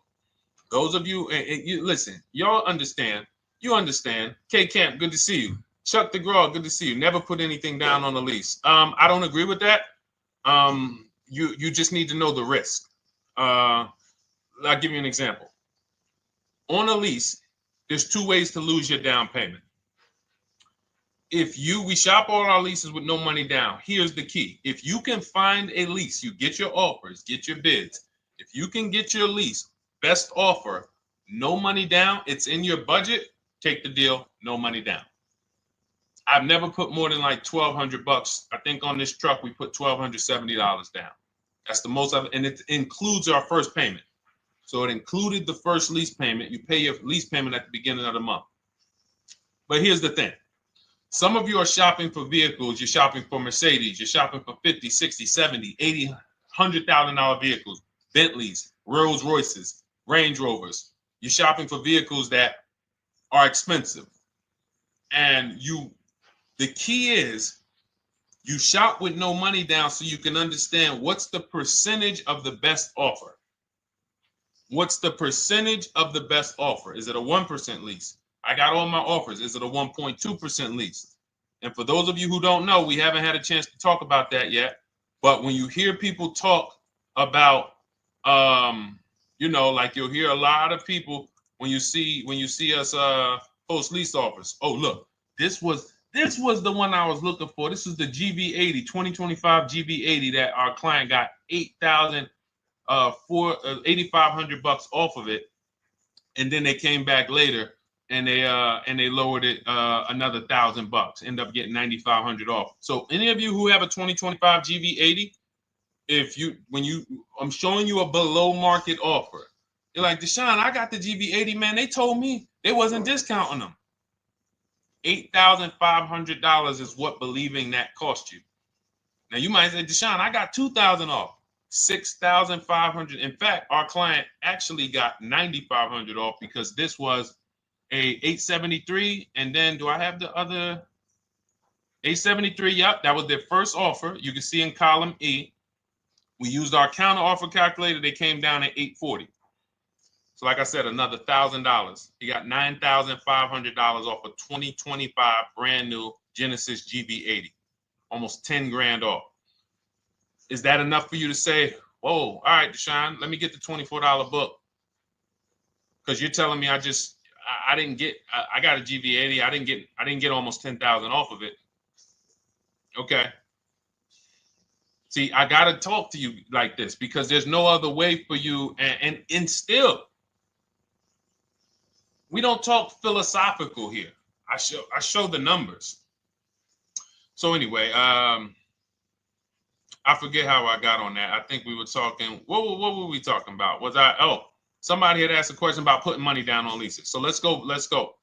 Those of you, and you listen, y'all understand. You understand. K Camp, good to see you. Chuck DeGraw, good to see you. Never put anything down on a lease. I don't agree with that. You just need to know the risk. I'll give you an example. On a lease, there's 2 ways to lose your down payment. We shop all our leases with no money down. Here's the key. If you can find a lease, you get your offers, get your bids. If you can get your lease, best offer, no money down, it's in your budget, take the deal, no money down. I've never put more than like $1,200. I think on this truck, we put $1,270 down. That's the most of it. And it includes our first payment. So it included the first lease payment. You pay your lease payment at the beginning of the month. But here's the thing. Some of you are shopping for vehicles. You're shopping for Mercedes. You're shopping for 50, 60, 70, 80, $100,000 vehicles, Bentleys, Rolls Royces, Range Rovers. You're shopping for vehicles that are expensive. And the key is you shop with no money down so you can understand what's the percentage of the best offer. What's the percentage of the best offer? Is it a 1% lease? I got all my offers. Is it a 1.2% lease? And for those of you who don't know, we haven't had a chance to talk about that yet. But when you hear people talk about, like you'll hear a lot of people when you see us post lease offers. Oh, look, this was the one I was looking for. This is the GV80, 2025 GV80 that our client got $8,500 off of it, and then they came back later and they lowered it another $1,000. End up getting $9,500 off. So any of you who have a 2025 GV80, I'm showing you a below market offer. You're like, Deshone, I got the GV80, man. They told me they wasn't discounting them. $8,500 is what believing that cost you. Now you might say, Deshone, I got $2,000 off. $6,500. In fact, our client actually got $9,500 off because this was a 873. And then do I have the other 873? Yep, that was their first offer. You can see in column E. We used our counter offer calculator. They came down at 840. So like I said, another $1,000. He got $9,500 off a 2025 brand new Genesis GV80, almost 10 grand off. Is that enough for you to say, whoa, all right, Deshone, let me get the $24 book? Because you're telling me I got a GV80. I didn't get almost 10,000 off of it. Okay. See, I got to talk to you like this because there's no other way for you. And still, we don't talk philosophical here. I show the numbers. So anyway, I forget how I got on that. I think we were talking. What were we talking about? Somebody had asked a question about putting money down on leases. So let's go.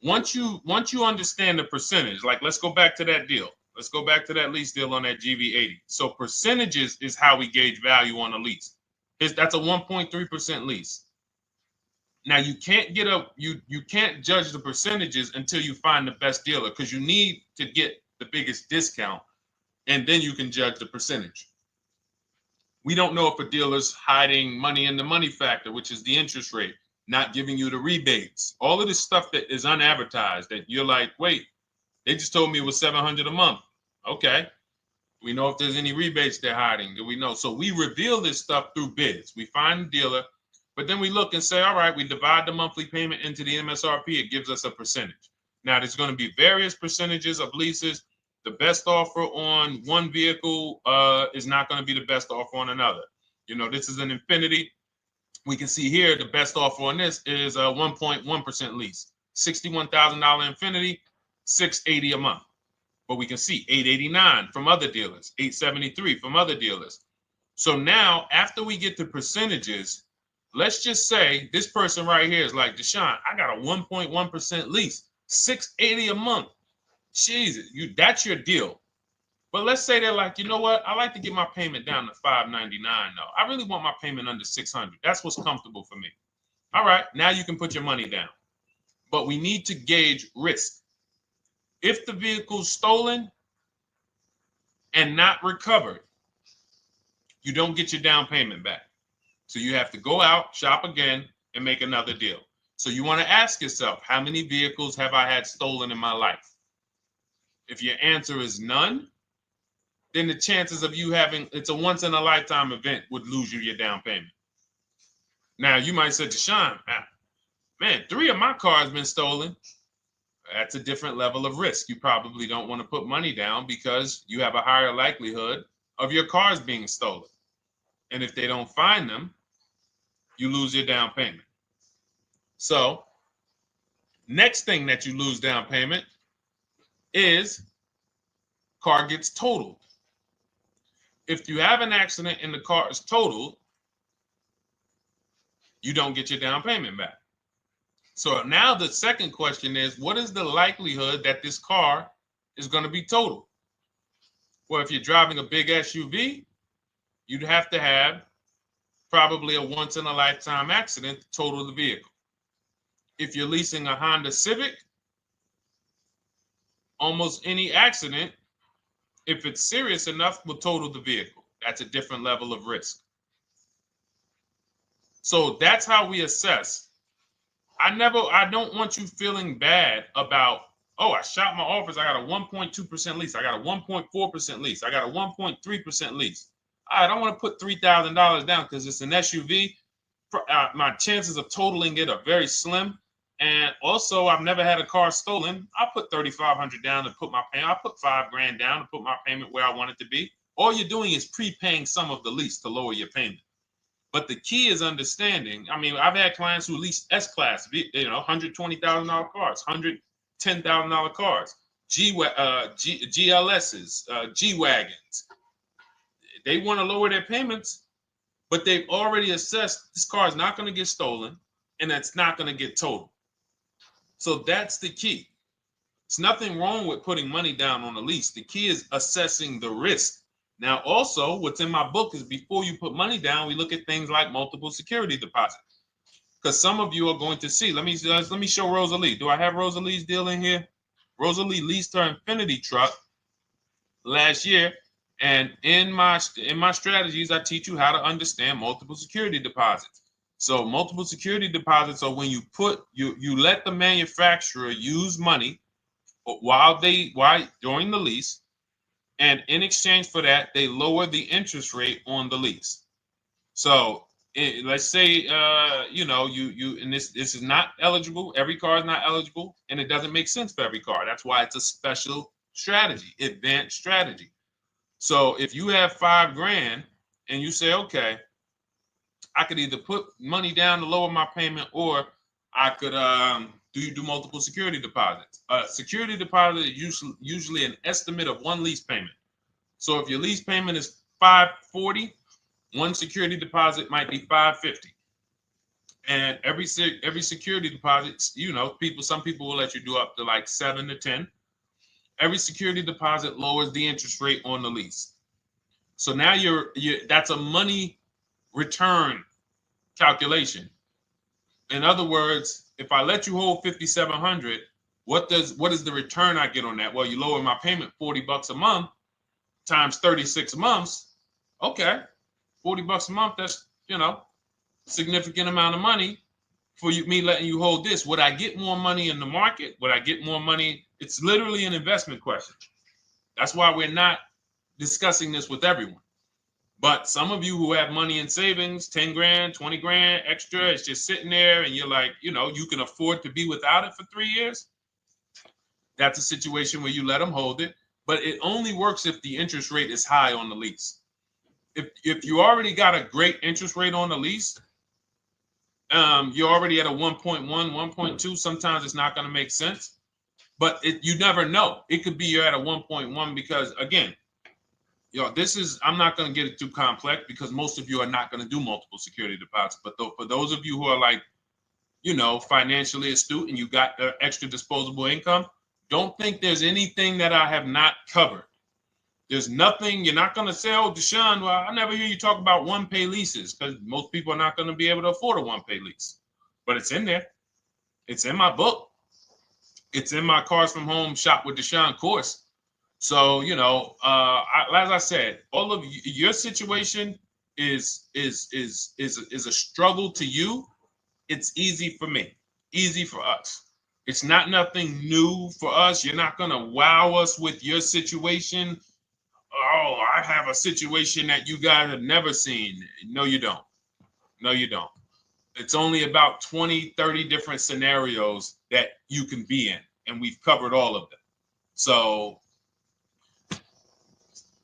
Once you understand the percentage, like let's go back to that deal. Let's go back to that lease deal on that GV80. So percentages is how we gauge value on a lease. That's a 1.3% lease. Now you can't you can't judge the percentages until you find the best dealer because you need to get the biggest discount, and then you can judge the percentage. We don't know if a dealer's hiding money in the money factor, which is the interest rate, not giving you the rebates, all of this stuff that is unadvertised that you're like, wait, they just told me it was $700 a month. Okay. We know if there's any rebates they're hiding. Do we know? So we reveal this stuff through bids. We find the dealer, but then we look and say, all right, we divide the monthly payment into the MSRP. It gives us a percentage. Now, there's going to be various percentages of leases. The best offer on one vehicle is not going to be the best offer on another. This is an Infinity. We can see here the best offer on this is a 1.1% lease. $61,000 Infinity, $680 a month. But we can see $889 from other dealers, $873 from other dealers. So now, after we get the percentages, let's just say this person right here is like, Deshone, I got a 1.1% lease, $680 a month. Jesus, that's your deal. But let's say they're like, you know what? I like to get my payment down to $599 though. I really want my payment under $600. That's what's comfortable for me. All right, now you can put your money down. But we need to gauge risk. If the vehicle's stolen and not recovered, you don't get your down payment back. So you have to go out, shop again, and make another deal. So you want to ask yourself, how many vehicles have I had stolen in my life? If your answer is none, then the chances of you having, it's a once in a lifetime event, would lose you your down payment. Now you might say, Deshone, man, 3 of my cars been stolen. That's a different level of risk. You probably don't want to put money down because you have a higher likelihood of your cars being stolen. And if they don't find them, you lose your down payment. So next thing that you lose down payment is car gets totaled. If you have an accident and the car is totaled, you don't get your down payment back. So now the second question is, what is the likelihood that this car is going to be totaled? Well, if you're driving a big SUV, you'd have to have probably a once in a lifetime accident to total the vehicle. If you're leasing a Honda Civic, almost any accident, if it's serious enough, will total the vehicle. That's a different level of risk. So that's how we assess. I don't want you feeling bad about, oh, I shot my office, I got a 1.2% lease, I got a 1.4% lease, I got a 1.3% lease. I don't want to put $3,000 down because it's an SUV. My chances of totaling it are very slim. And also, I've never had a car stolen. I put $3,500 down to put my payment. I put $5,000 down to put my payment where I want it to be. All you're doing is prepaying some of the lease to lower your payment. But the key is understanding. I mean, I've had clients who lease S-Class, $120,000 cars, $110,000 cars, GLSs, G-Wagons. They want to lower their payments, but they've already assessed this car is not going to get stolen and it's not going to get totaled. So that's the key. It's nothing wrong with putting money down on a lease. The key is assessing the risk. Now, also, what's in my book is before you put money down, we look at things like multiple security deposit. Because some of you are going to see, let me show Rosalie. Do I have Rosalie's deal in here? Rosalie leased her Infinity truck last year. And in my strategies, I teach you how to understand multiple security deposits. So multiple security deposits are when you let the manufacturer use money during the lease, and in exchange for that, they lower the interest rate on the lease. So let's say and this is not eligible. Every car is not eligible, and it doesn't make sense for every car. That's why it's a special strategy, advanced strategy. So if you have $5,000 and you say, okay, I could either put money down to lower my payment, or I could do multiple security deposits. Security deposit is usually an estimate of one lease payment. So if your lease payment is $540, one security deposit might be $550. And every security deposit, some people will let you do up to like 7 to 10. Every security deposit lowers the interest rate on the lease. So now that's a money return calculation. In other words, if I let you hold $5,700, what is the return I get on that? Well, you lower my payment $40 a month times 36 months. Okay, $40 a month. That's significant amount of money for me letting you hold this. Would I get more money in the market? Would I get more money? It's literally an investment question. That's why we're not discussing this with everyone. But some of you who have money in savings, 10 grand, 20 grand extra, it's just sitting there and you're like, you can afford to be without it for 3 years. That's a situation where you let them hold it, but it only works if the interest rate is high on the lease. If you already got a great interest rate on the lease, you're already at a 1.1, 1.2. Sometimes it's not going to make sense, but you never know. It could be you're at a 1.1 because, again, this is, I'm not going to get it too complex because most of you are not going to do multiple security deposits. But for those of you who are like, financially astute and you got extra disposable income, don't think there's anything that I have not covered. There's nothing. You're not going to say, oh, Deshone, well, I never hear you talk about one-pay leases, because most people are not going to be able to afford a one-pay lease. But it's in there. It's in my book. It's in my Cars from Home Shop with Deshone course. So, as I said, all of your situation is a struggle to you. It's easy for me, easy for us. It's not nothing new for us. You're not going to wow us with your situation. Oh, I have a situation that you guys have never seen. No, you don't. No, you don't. It's only about 20, 30 different scenarios that you can be in, and we've covered all of them. So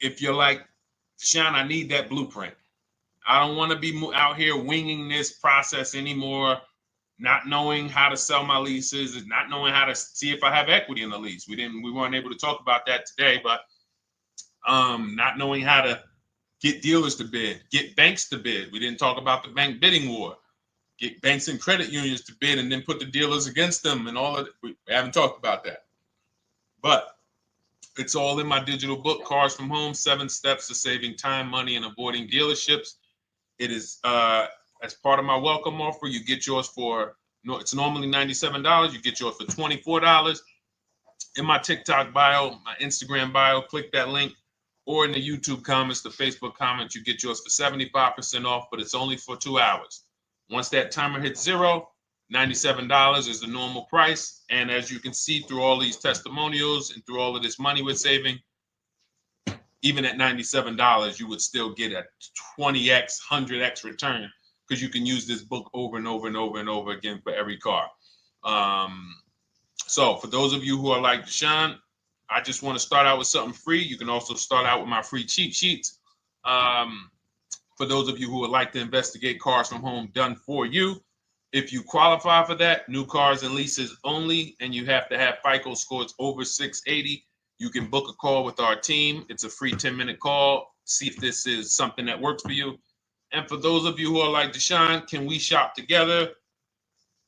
if you're like, Deshone, I need that blueprint. I don't want to be out here winging this process anymore, not knowing how to sell my leases and not knowing how to see if I have equity in the lease. We weren't able to talk about that today, but not knowing how to get dealers to bid, get banks to bid. We didn't talk about the bank bidding war. Get banks and credit unions to bid and then put the dealers against them and all of it. We haven't talked about that. But it's all in my digital book, Cars from Home, 7 Steps to Saving Time, Money, and Avoiding Dealerships. It is as part of my welcome offer. You get yours it's normally $97. You get yours for $24. In my TikTok bio, my Instagram bio, click that link, or in the YouTube comments, the Facebook comments, you get yours for 75% off, but it's only for 2 hours. Once that timer hits 0, $97 is the normal price. And as you can see through all these testimonials and through all of this money we're saving, even at $97, you would still get a 20x, 100x return, because you can use this book over and over and over and over again for every car. So for those of you who are like, Deshone, I just want to start out with something free. You can also start out with my free cheat sheets. For those of you who would like to investigate Cars from Home done for you, if you qualify for that, new cars and leases only, and you have to have FICO scores over 680, you can book a call with our team. It's a free 10-minute call. See if this is something that works for you. And for those of you who are like, Deshone, can we shop together?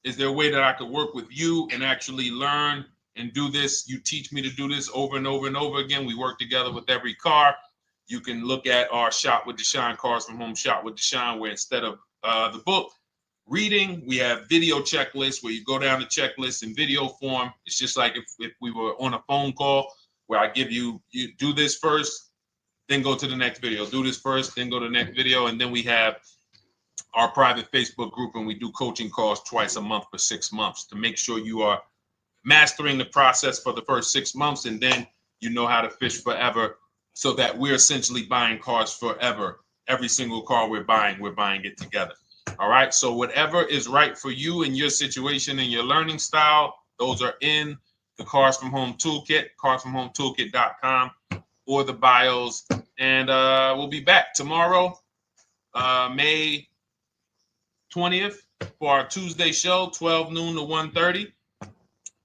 Is there a way that I could work with you and actually learn and do this? You teach me to do this over and over and over again. We work together with every car. You can look at our Shop with Deshone, Cars from Home Shop with Deshone, where instead of the book reading, we have video checklists where you go down the checklist in video form. It's just like if we were on a phone call, where I give you do this first, then go to the next video. Do this first, then go to the next video. And then we have our private Facebook group, and we do coaching calls twice a month for 6 months to make sure you are mastering the process for the first 6 months, and then you know how to fish forever, so that we're essentially buying cars forever. Every single car we're buying it together. All right. So whatever is right for you and your situation and your learning style, those are in the Cars from Home Toolkit, carsfromhometoolkit.com, or the bios. And we'll be back tomorrow, May 20th, for our Tuesday show, 12 noon to 1:30.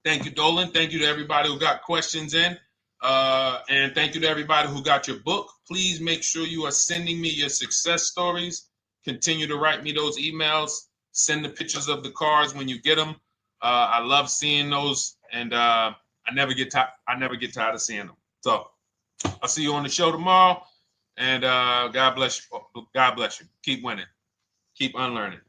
Thank you, Dolan. Thank you to everybody who got questions in. And thank you to everybody who got your book. Please make sure you are sending me your success stories. Continue to write me those emails. Send the pictures of the cars when you get them. I love seeing those, and I never get tired of seeing them. So I'll see you on the show tomorrow, and God bless you. God bless you. Keep winning. Keep unlearning.